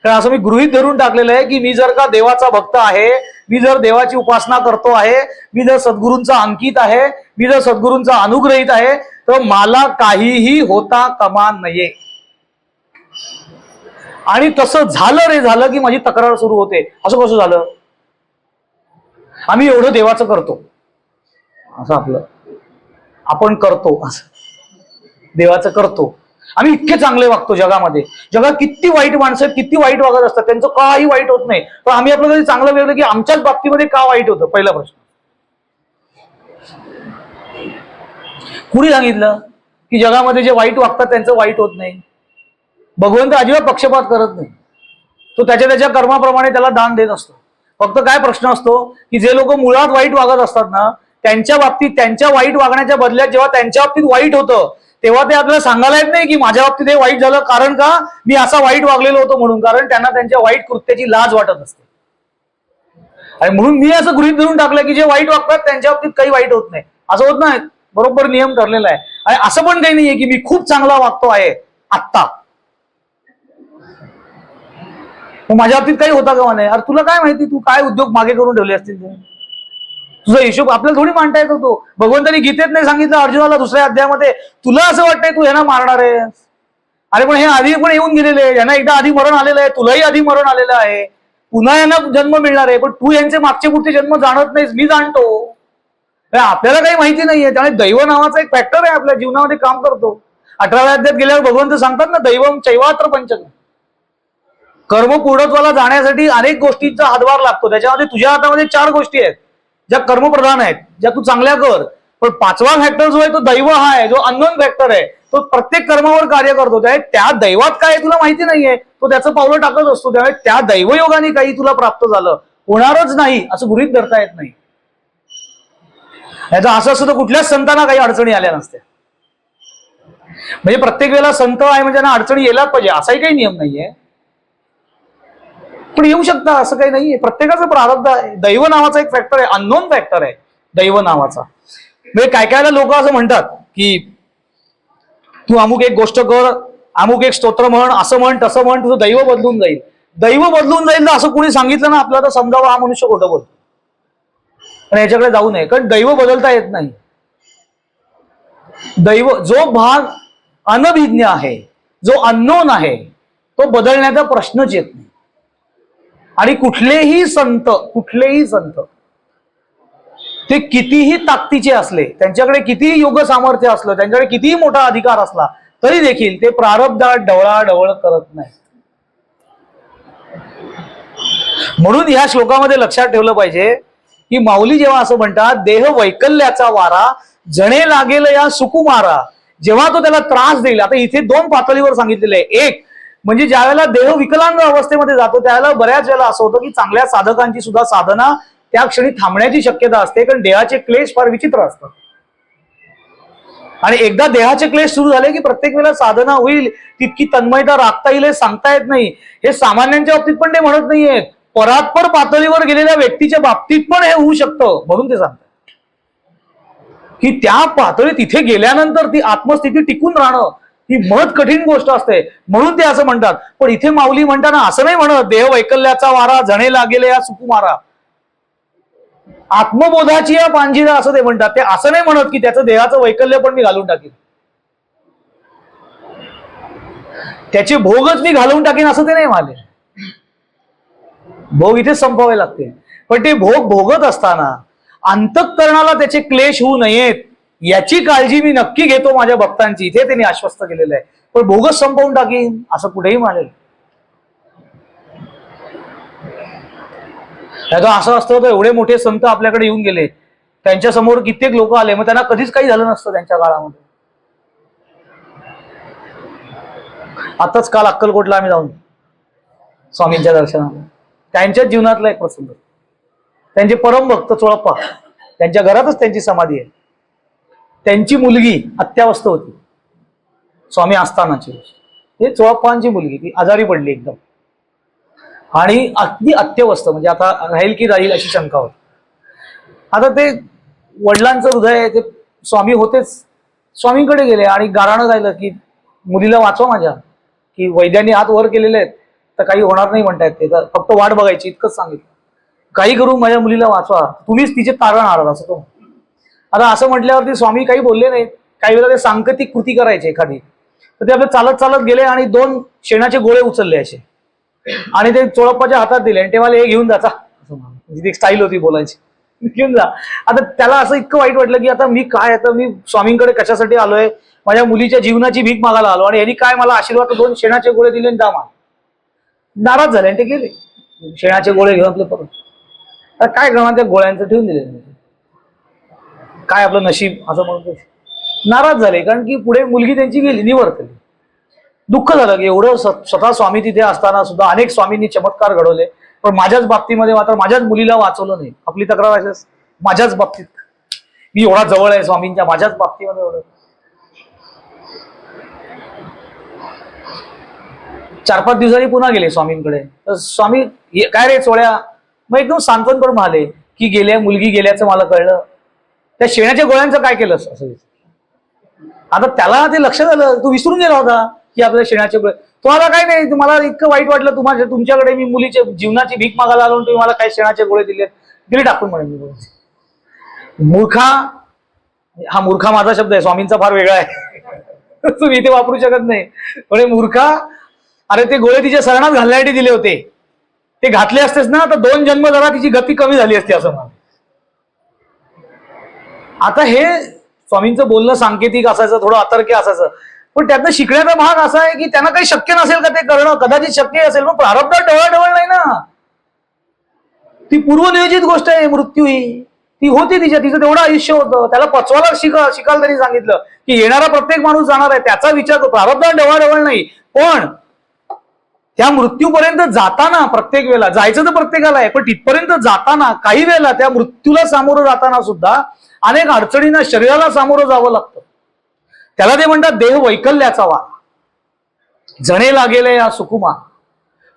कारण असं मी गृहीत धरून टाकलेलं आहे की मी जर का देवाचा भक्त आहे, मी जर देवाची उपासना करतो आहे, मी जर सद्गुरूंचा अंकित आहे, मी जर सद्गुरूंचा अनुग्रहित आहे, तर मला काहीही होता कामा नये. आणि तसं झालं रे, झालं की माझी तक्रार सुरू होते. असं कसं झालं, आम्ही एवढं देवाचं करतो, असं आपलं आपण करतो, असं देवाचं करतो, आम्ही इतके चांगले वागतो जगामध्ये. जगात किती वाईट माणसं आहेत, किती वाईट वागत असतात, त्यांचं काही वाईट होत नाही, पण आम्ही आपलं कधी चांगलं वेगळं की आमच्याच बाबतीमध्ये का वाईट होतं. पहिला प्रश्न. कुणी सांगितलं की जगामध्ये जे वाईट वागतात त्यांचं वाईट होत नाही? भगवंत अजिबात पक्षपात करत नाही, तो त्याच्या त्याच्या कर्माप्रमाणे त्याला दान देत असतो. फक्त काय प्रश्न असतो की जे लोक मुळात वाईट वागत असतात ना, त्यांच्या बाबतीत त्यांच्या वाईट वागण्याच्या बदल्यात जेव्हा त्यांच्या बाबतीत वाईट होतं तेव्हा ते आपल्याला सांगायला येत नाही की माझ्या बाबतीत हे वाईट झालं, कारण का मी असा वाईट वागलेलो होतो म्हणून. कारण त्यांना त्यांच्या वाईट कृत्याची लाज वाटत असते. आणि म्हणून मी असं गृहीत धरून टाकलं की जे वाईट वागतात त्यांच्या बाबतीत काही वाईट होत नाही. असं होत नाही, बरोबर नियम ठरलेला आहे. आणि असं पण काही नाहीये की मी खूप चांगला वागतो आहे आत्ता, मग माझ्या बाबतीत काही होता का नाही. अरे तुला काय माहिती, तू काय उद्योग मागे करून ठेवले असतील ते, तुझा हिशोब आपल्याला थोडी मांडता येतो. तो भगवंतानी गीतेत नाही सांगितलं अर्जुनाला 2ऱ्या अध्यायामध्ये, तुला असं वाटतंय तू ह्यांना मारणार आहे, अरे पण हे आधी पण येऊन गेलेले, यांना एकदा आधी मरण आलेलं आहे, तुलाही आधी मरण आलेलं आहे, पुन्हा यांना जन्म मिळणार आहे, पण तू यांचे मागचे पुढचे जन्म जाणत नाहीस, मी जाणतो. आपल्याला काही माहिती नाहीये. त्यामुळे दैव नावाचा एक फॅक्टर आहे आपल्या जीवनामध्ये काम करतो. 18व्या अध्यायात गेल्यावर भगवंत सांगतात ना, दैवम चैवात्र पंचक. कर्म पूर्णत्वाला जाण्यासाठी अनेक गोष्टींचा हातभार लागतो. त्याच्यामध्ये तुझ्या हातामध्ये 4 गोष्टी आहेत ज्या कर्मप्रधान आहेत, ज्या तू चांगल्या कर. पण 5वा फॅक्टर जो आहे तो दैव हा आहे, जो अननोन फॅक्टर आहे, तो प्रत्येक कर्मावर कार्य करतो. त्या दैवात काय तुला माहिती नाहीये, तो त्याचं पावलं टाकत असतो. त्यामुळे त्या दैवयोगाने काही तुला प्राप्त झालं, होणारच नाही असं गृहीत धरता येत नाही. याचं असं असतं तर कुठल्याच संतांना काही अडचणी आल्या नसत्या. म्हणजे प्रत्येक वेळेला संत आहे म्हणजे त्यांना अडचणी यायलाच पाहिजे असाही काही नियम नाहीये, पण येऊ शकता असं काही नाहीये. प्रत्येकाचं प्रारब्ध आहे. दैव नावाचा एक फॅक्टर आहे, अननोन फॅक्टर आहे, दैव नावाचा. म्हणजे काय काय लोक असं म्हणतात की तू अमुक एक गोष्ट कर, अमुक एक स्तोत्र म्हण, असं म्हण तसं म्हण, तुझं दैव बदलून जाईल. दैव बदलून जाईल असं कोणी सांगितलं ना आपल्याला, तर समजावं हा मनुष्य खोटं बोलतो. पण याच्याकडे जाऊ नये, कारण दैव बदलता येत नाही. दैव जो भाग अनभिज्ञ आहे, जो अननोन आहे, तो बदलण्याचा प्रश्नच येत नाही. आणि कुठलेही संत ते कितीही ताकदीचे असले, त्यांच्याकडे कितीही योग सामर्थ्य असलं, त्यांच्याकडे कितीही मोठा अधिकार असला, तरी देखील ते प्रारब्धात ढवळाढवळ करत नाही. म्हणून या श्लोकामध्ये लक्षात ठेवलं पाहिजे की माऊली जेव्हा असं म्हणतात, देह वैकल्याचा वारा जणे लागेल या सुकुमारा, जेव्हा तो त्याला त्रास देईल. आता इथे दोन पातळीवर सांगितलेले आहे. एक म्हणजे ज्या वेळेला देह विकलांग अवस्थेमध्ये जातो त्यावेळेला बऱ्याच वेळेला असं होतं की चांगल्या साधकांची सुद्धा साधना त्या क्षणी थांबण्याची शक्यता असते, कारण देहाचे क्लेश फार विचित्र असतात. आणि एकदा देहाचे क्लेश सुरू झाले की प्रत्येक वेळेला साधना होईल, तितकी तन्मयता राखता येईल हे सांगता येत नाही. हे सामान्यांच्या बाबतीत पण ते म्हणत नाहीये, परात्पर पातळीवर गेलेल्या व्यक्तीच्या बाबतीत पण हे होऊ शकतं. म्हणून ते सांगतात की त्या पातळी तिथे गेल्यानंतर ती आत्मस्थिती टिकून राहणं ही महत् कठीण गोष्ट असते. म्हणून ते असं म्हणतात. पण इथे माऊली म्हणताना असं नाही म्हणत, देह वैकल्याचा वारा जणे लागेल या सुकुमारा, आत्मबोधाची या पांजिरा असं ते म्हणतात. ते असं नाही म्हणत की त्याचं देहाचं वैकल्य पण मी घालून टाकीन, त्याचे भोगच मी घालून टाकीन असं ते नाही म्हणाले. भोग इथेच संपवावे लागते. पण ते भोग भोगत असताना अंतःकरणाला त्याचे क्लेश होऊ नयेत याची काळजी मी नक्की घेतो माझ्या भक्तांची, इथे त्यांनी आश्वस्त केलेलं आहे. पण भोगच संपवून टाकीन असं कुठेही म्हणाले. त्याचं असं असतं तर एवढे मोठे संत आपल्याकडे येऊन गेले, त्यांच्या समोर कित्येक लोक आले, मग त्यांना कधीच काही झालं नसतं त्यांच्या काळामध्ये. आताच काल अक्कलकोटला आम्ही जाऊन स्वामींच्या दर्शनाला, त्यांच्याच जीवनातला एक प्रसंग. त्यांचे परम भक्त चोळप्पा, त्यांच्या घरातच त्यांची समाधी आहे. त्यांची मुलगी अत्यावस्थ होती स्वामी असतानाची. हे चोळप्पांची मुलगी ती आजारी पडली एकदम, आणि अगदी अत्यवस्थ, म्हणजे आता राहील की राहील अशी शंका होती. आता ते वडिलांचं हृदय आहे, ते स्वामी होतेच, स्वामींकडे गेले आणि गाराणं राहिलं की मुलीला वाचवा माझ्या, की वैद्यांनी हात वर केलेले आहेत तर काही होणार नाही म्हणतायत, ते तर फक्त वाट बघायची इतकंच सांगितलं. काही करून माझ्या मुलीला वाचवा, तुम्हीच तिचे तारण आहात असं तो. आता असं म्हटल्यावरती स्वामी काही बोलले नाहीत. काही वेळेला ते सांकेतिक कृती करायचे एखादी, तर ते आपले चालत चालत गेले आणि 2 शेणाचे गोळे उचलले असे आणि ते चोळप्पाच्या हातात दिले आणि ते मला हे घेऊन जाचा, म्हणजे स्टाईल होती बोलायची, घेऊन जा. आता त्याला असं इतकं वाईट वाटलं की आता मी काय, आता मी स्वामींकडे कशासाठी आलोय, माझ्या मुलीच्या जीवनाची भीक मागायला आलो आणि यांनी काय मला आशीर्वाद 2 शेणाचे गोळे दिले आणि दामा. नाराज झाले आणि ते गेले शेणाचे गोळे घेऊन आपले परत. आता काय करणार, त्या गोळ्यांचं ठेवून दिले. काय आपलं नशीब असं म्हणतो. नाराज झाले कारण की पुढे मुलगी त्यांची गेली, निवर्तली. दुःख झालं की एवढं स्वतः स्वामी तिथे असताना सुद्धा अनेक स्वामींनी चमत्कार घडवले, पण माझ्याच बाबतीमध्ये मात्र माझ्याच मुलीला वाचवलं नाही. आपली तक्रार असेल माझ्याच बाबतीत, मी एवढा जवळ आहे स्वामींच्या, माझ्याच बाबतीमध्ये एवढं. 4-5 दिवसांनी पुन्हा गेले स्वामींकडे, तर स्वामी काय रे चोळ्या, मग एकदम सांत्वन करून म्हणाले की गेल्या मुलगी गेल्याचं मला कळलं, त्या शेणाच्या गोळ्यांचं काय केलं असं. आता त्याला ते लक्षात आलं, तू विसरून गेला होता की आपल्या शेणाचे गोळे. तुम्हाला काय नाही, तुम्हाला इतकं वाईट वाटलं तुमच्याकडे मी मुलीच्या जीवनाची भीक मागायला आलो, तुम्ही मला काय शेणाचे गोळे दिले, दिले टाकून म्हणे. मी मूर्खा, हा मूर्खा माझा शब्द आहे, स्वामींचा फार वेगळा आहे, तुम्ही इथे वापरू शकत नाही. पण मूर्खा, अरे ते गोळे तिच्या शरणात घालण्यासाठी दिले होते, ते घातले असतेस ना तर 2 जन्म जरा तिची गती कमी झाली असती असं म्हणा. आता हे स्वामींचं बोलणं सांकेतिक असायचं, थोडं अतर्क्य असायचं, पण त्यातनं शिकण्याचा भाग असा आहे की त्यांना काही शक्य नसेल का ते करणं, कदाचित शक्य असेल, पण प्रारब्धात ढवळाढवळ नाही ना. ती पूर्वनियोजित गोष्ट आहे मृत्यू ही, ती होती तिचं तेवढं आयुष्य होतं, त्याला पचवायला शिकाल त्यांनी सांगितलं की येणारा प्रत्येक माणूस जाणार आहे, त्याचा विचार करतो, प्रारब्धात ढवळाढवळ नाही. पण त्या मृत्यूपर्यंत जाताना प्रत्येक वेळेला जायचं तर प्रत्येकाला आहे, पण तिथपर्यंत जाताना काही वेळेला त्या मृत्यूला सामोरं जाताना सुद्धा अनेक अडचणींना शरीराला सामोरं जावं लागतं. त्याला ते म्हणतात देह वैकल्याचा वारा जणे लागेल या सुकुमा,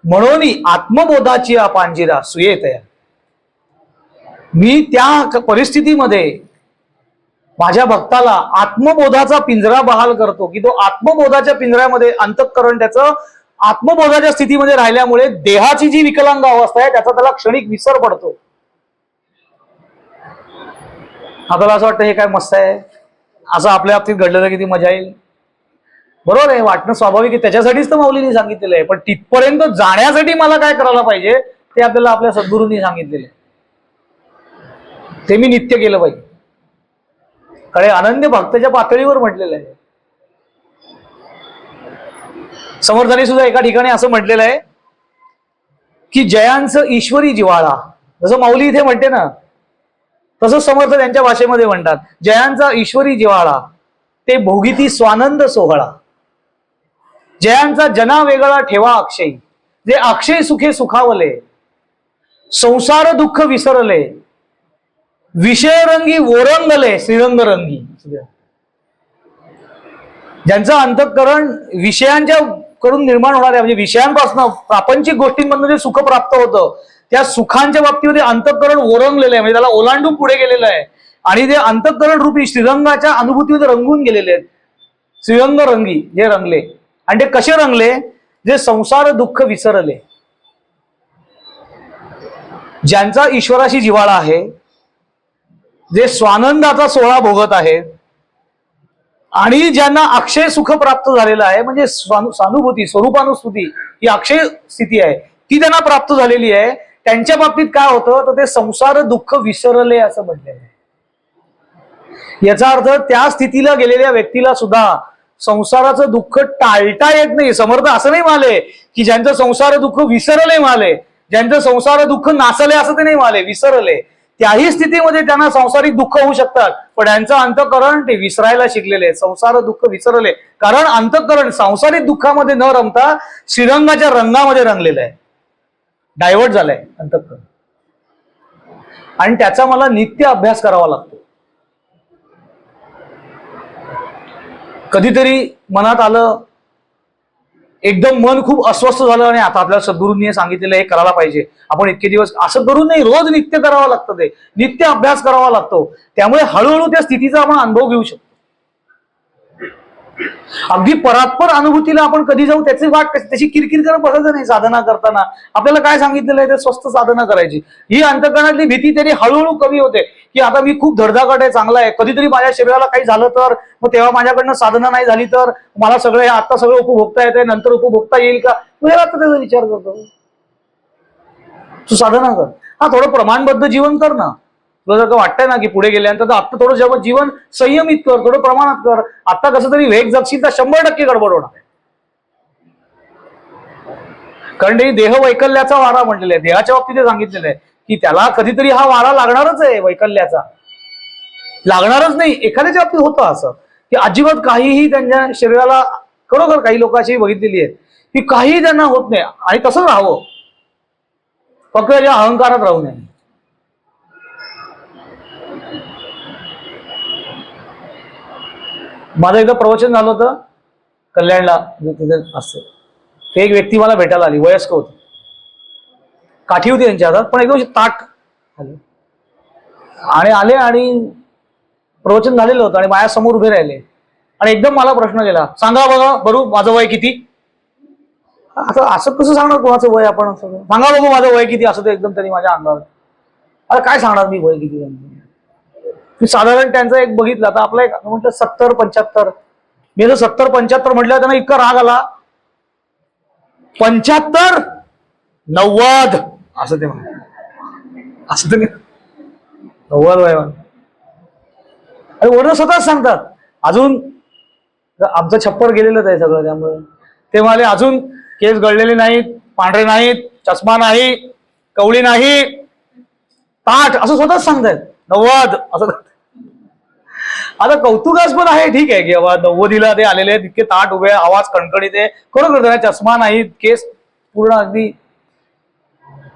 म्हणून आत्मबोधाची पांजिरा सुयेत. मी त्या परिस्थितीमध्ये माझ्या भक्ताला आत्मबोधाचा पिंजरा बहाल करतो, की तो आत्मबोधाच्या पिंजऱ्यामध्ये अंतःकरण त्याचं आत्मबोधाच्या स्थितीमध्ये राहिल्यामुळे देहाची जी विकलांग अवस्था आहे त्याचा त्याला क्षणिक विसर पडतो. आपल्याला असं वाटतं हे काय मस्त आहे, असं आपल्या बाबतीत घडलं तर किती मजा येईल. बरोबर आहे, वाटणं स्वाभाविक आहे, त्याच्यासाठीच तर माऊलींनी सांगितलेलं आहे. पण तिथपर्यंत जाण्यासाठी मला काय करायला पाहिजे ते आपल्याला आपल्या सद्गुरूंनी सांगितलेलं आहे. ते मी नित्य केलं पाहिजे. कडे अनन्य भक्ताच्या पातळीवर म्हटलेलं आहे. समर्थांनी सुद्धा एका ठिकाणी असं म्हटलेलं आहे की जयांचं ईश्वरी जिव्हाळा, जसं माऊली इथे म्हणते ना तसं समर्थ त्यांच्या भाषेमध्ये म्हणतात, जयांचा ईश्वरी जिव्हाळा ते भोगिती स्वानंद सोहळा, जयांचा जना वेगळा ठेवा अक्षयी, जे अक्षय सुखे सुखावले, संसार दुःख विसरले, विषयरंगी ओरंगले श्रीरंग रंगी. ज्यांचं अंतःकरण विषयांच्या कडून निर्माण होणाऱ्या म्हणजे विषयांपासून प्रापंचिक गोष्टींमधून जे सुख प्राप्त होतं त्या सुखांच्या बाबतीमध्ये अंतःकरण ओरंगलेलं आहे, म्हणजे त्याला ओलांडून पुढे गेलेलं आहे आणि ते अंतःकरण रूपी श्रीरंगाच्या अनुभूतीमध्ये रंगून गेलेले आहेत. श्रीरंग रंगी जे रंगले, आणि ते कसे रंगले, जे संसार दुःख विसरले, ज्यांचा ईश्वराशी जिव्हाळा आहे, जे स्वानंदाचा सोहळा भोगत आहेत आणि ज्यांना अक्षय सुख प्राप्त झालेलं आहे, म्हणजे स्वानुभूती स्वरूपानुस्थिती ही अक्षय स्थिती आहे ती त्यांना प्राप्त झालेली आहे, त्यांच्या बाबतीत काय होतं तर ते संसार दुःख विसरले असं म्हटलेलं आहे. याचा अर्थ त्या स्थितीला गेलेल्या व्यक्तीला सुद्धा संसाराचं दुःख टाळता येत नाही. समर्थ असं नाही म्हणाले की ज्यांचं संसार दुःख विसरले म्हणाले, ज्यांचं संसार दुःख नासले असं ते नाही म्हणाले, विसरले. त्याही स्थितीमध्ये त्यांना संसारिक दुःख होऊ शकतात, पण यांचं अंतःकरण ते विसरायला शिकलेले, संसार दुःख विसरले, कारण अंतःकरण सांसारिक दुःखामध्ये न रमता श्रीरंगाच्या रंगामध्ये रंगलेलं आहे, डायव्हर्ट झालंय अंतःकरण. आणि त्याचा मला नित्य अभ्यास करावा लागतो. कधीतरी मनात आलं, एकदम मन खूप अस्वस्थ झालं आणि आता आपल्याला सद्गुरूंनी सांगितलेलं हे करायला पाहिजे, आपण इतके दिवस असं करून नाही, रोज नित्य करावं लागतं, ते नित्य अभ्यास करावा लागतो. त्यामुळे हळूहळू त्या स्थितीचा आपण अनुभव घेऊ शकतो. अगदी परात्पर अनुभूतीला आपण कधी जाऊ त्याची वाट, त्याची किरकिर करत बसायचं नाही. साधना करताना आपल्याला काय सांगितलेलं आहे ते स्वस्त साधना करायची. ही अंतःकरणातली भीती तरी हळूहळू कमी होते की आता मी खूप धडधाकट आहे, चांगला आहे, कधीतरी माझ्या शरीराला काही झालं तर, मग तेव्हा माझ्याकडनं साधना नाही झाली तर मला सगळं हे आता सगळं उपभोगता येते, नंतर उपभोगता येईल का, तुझ्या आता त्याचा विचार करतो. तू साधना कर, हा थोडं प्रमाणबद्ध जीवन कर ना. तुला जर का वाटतंय ना की पुढे गेल्यानंतर आता थोडं जेव्हा जीवन संयमित कर, थोडं प्रमाणात कर. आता कसं तरी वेग जगशील तर 100% गडबड होणार आहे. कारण ते देह वैकल्याचा वारा म्हटलेला आहे, देहाच्या बाबतीत सांगितलेलं आहे की त्याला कधीतरी हा वारा लागणारच आहे, वैकल्याचा लागणारच नाही. एखाद्याच्या बाबतीत होतं असं की अजिबात काहीही त्यांच्या शरीराला, खरोखर काही लोक अशी बघितलेली आहेत की काही त्यांना होत नाही आणि तसंच राहावं, फक्त या अहंकारात राहू नये. माझं एकदा प्रवचन झालं होतं कल्याणला, तिथे असतं, ते एक व्यक्ती मला भेटायला आली, वयस्क होती, काठी होती त्यांच्या हातात, पण एकदम ताट आले आणि आले आणि प्रवचन झालेलं होतं आणि माझ्या समोर उभे राहिले आणि एकदम मला प्रश्न केला, सांगा बघा बरू माझं वय किती. असं असं कसं सांगणार कोणाचं वय आपण, असं सांगा बघू माझं वय किती, असं ते एकदम त्यांनी माझ्या अंगावर. अरे काय सांगणार मी वय किती. मी साधारण त्यांचं एक बघितलं, आता आपलं एक म्हटलं 70-75, मी जर 70-75 म्हटलं त्यांना इतका राग आला, 75-90 असं ते म्हणाले, असं ते 90 वय. आणि वरून स्वतःच सांगतात, अजून आमचं छप्पर गेलेलंच आहे सगळं, त्यामुळे ते म्हणाले अजून केस गळलेले नाहीत, पांढरे नाहीत, चष्मा नाही, कवळी नाही, ताठ, असं स्वतःच सांगतायत 90 असं. आता कौतुकास्पद आहे, ठीक आहे की बाबा 90ला ते आलेले आहेत, इतके ताट उभे, आवाज कणकणीत आहे, खरोखर त्यांना चष्मा नाही, केस पूर्ण अगदी.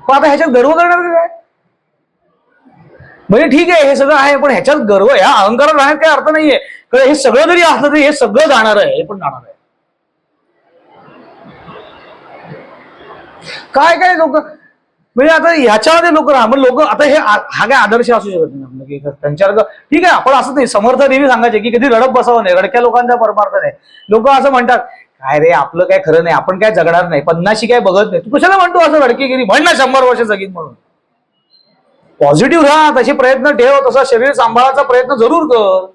पण आता ह्याच्यात गर्व करणार काय, म्हणजे ठीक आहे हे सगळं आहे, पण ह्याच्यात गर्व, ह्या अहंकारात राहण्यात काही अर्थ नाहीये. कारण हे सगळं जरी असलं तरी हे सगळं जाणार आहे, हे पण जाणार आहे. काय काय लोक म्हणजे आता ह्याच्यामध्ये लोक आता हा काय आदर्श असू शकत नाही आपलं की त्यांच्यावर ठीक आहे. आपण असं नाही समर्थ देवी सांगायचे की कधी रडत बसावं नाही, रडक्या लोकांचा परमार्थ नाही. लोक असं म्हणतात काय रे आपलं काय खरं नाही, आपण काय जगणार नाही, 50शी काय बघत नाही, तू कशाला म्हणतो असं रडकेगिरी, म्हण ना 100 वर्ष जगीन म्हणून. पॉझिटिव्ह राहा, तसे प्रयत्न ठेव, तसा शरीर सांभाळायचा प्रयत्न जरूर कर.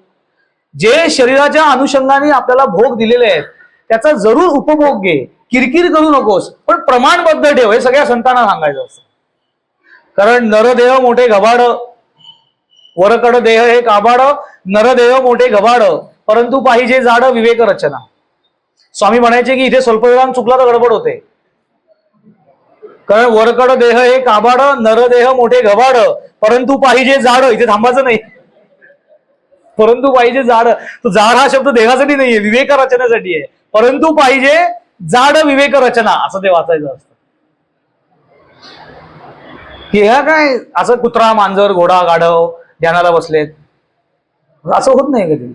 जे शरीराच्या अनुषंगाने आपल्याला भोग दिलेले आहेत त्याचा जरूर उपभोग घे, किरकिर करू नकोस, पण प्रमाणबद्ध ठेव. हे सगळ्या संतांना सांगायचं असतं. कारण नरदेह मोठे घबाड, वरकड देह हे काबाड, नरदेह मोठे घबाड, परंतु पाहिजे जाड विवेक रचना. स्वामी म्हणायचे की इथे स्वल्पविराम चुकला तर गडबड होते. कारण वरकड देह हे काबाड, नरदेह मोठे घबाड, परंतु पाहिजे जाड, इथे थांबायचं नाही. परंतु पाहिजे जाड, तो जाड हा शब्द देहासाठी नाहीये, विवेक रचनेसाठी आहे. परंतु पाहिजे जाड विवेक रचना असं ते वाचायचं असतं. की ह्या काय असं कुत्रा, मांजर, घोडा, गाढव ध्यानाला बसलेत असं होत नाही कधी.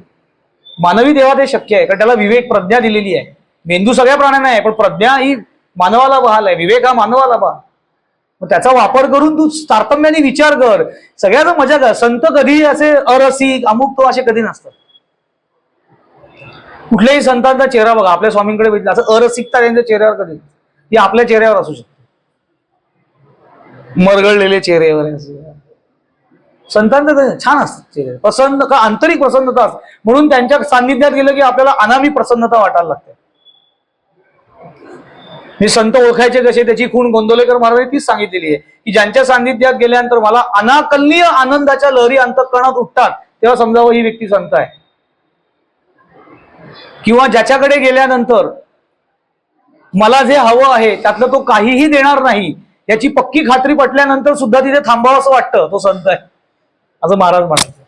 मानवी देवात हे शक्य आहे कारण त्याला विवेक प्रज्ञा दिलेली आहे. मेंदू सगळ्या प्राण्यांना आहे पण प्रज्ञा ही मानवाला बहाल आहे, विवेक हा मानवाला बहाल. मग त्याचा वापर करून तू तारतम्याने विचार कर, सगळ्याचा मजा कर. संत कधी असे अरसिक अमुक तो असे कधी नसतात. कुठल्याही संतांचा चेहरा बघा, आपल्या स्वामींकडे भेटला असं अरसिकता त्यांच्या चेहऱ्यावर कधी, ती आपल्या चेहऱ्यावर असू शकते, मरगळलेले चेहऱ्यावर. संतांचं छान असतात चेहरे, प्रसन्न का आंतरिक प्रसन्नता असते. म्हणून त्यांच्या सान्निध्यात गेलं की आपल्याला अनामी प्रसन्नता वाटायला लागते. मी संत ओळखायचे कसे, त्याची खूण गोंदवलेकर महाराजांनी तीच सांगितलेली आहे की ज्यांच्या सान्निध्यात गेल्यानंतर मला अनाकलनीय आनंदाच्या लहरी अंतःकरणात उठतात तेव्हा समजावं ही व्यक्ती संत आहे. किंवा ज्याच्याकडे गेल्यानंतर मला जे हवं आहे त्यातलं तो काहीही देणार नाही याची पक्की खात्री पटल्यानंतर सुद्धा तिथे थांबावं असं वाटतं, तो संत आहे असं महाराज म्हणायचं.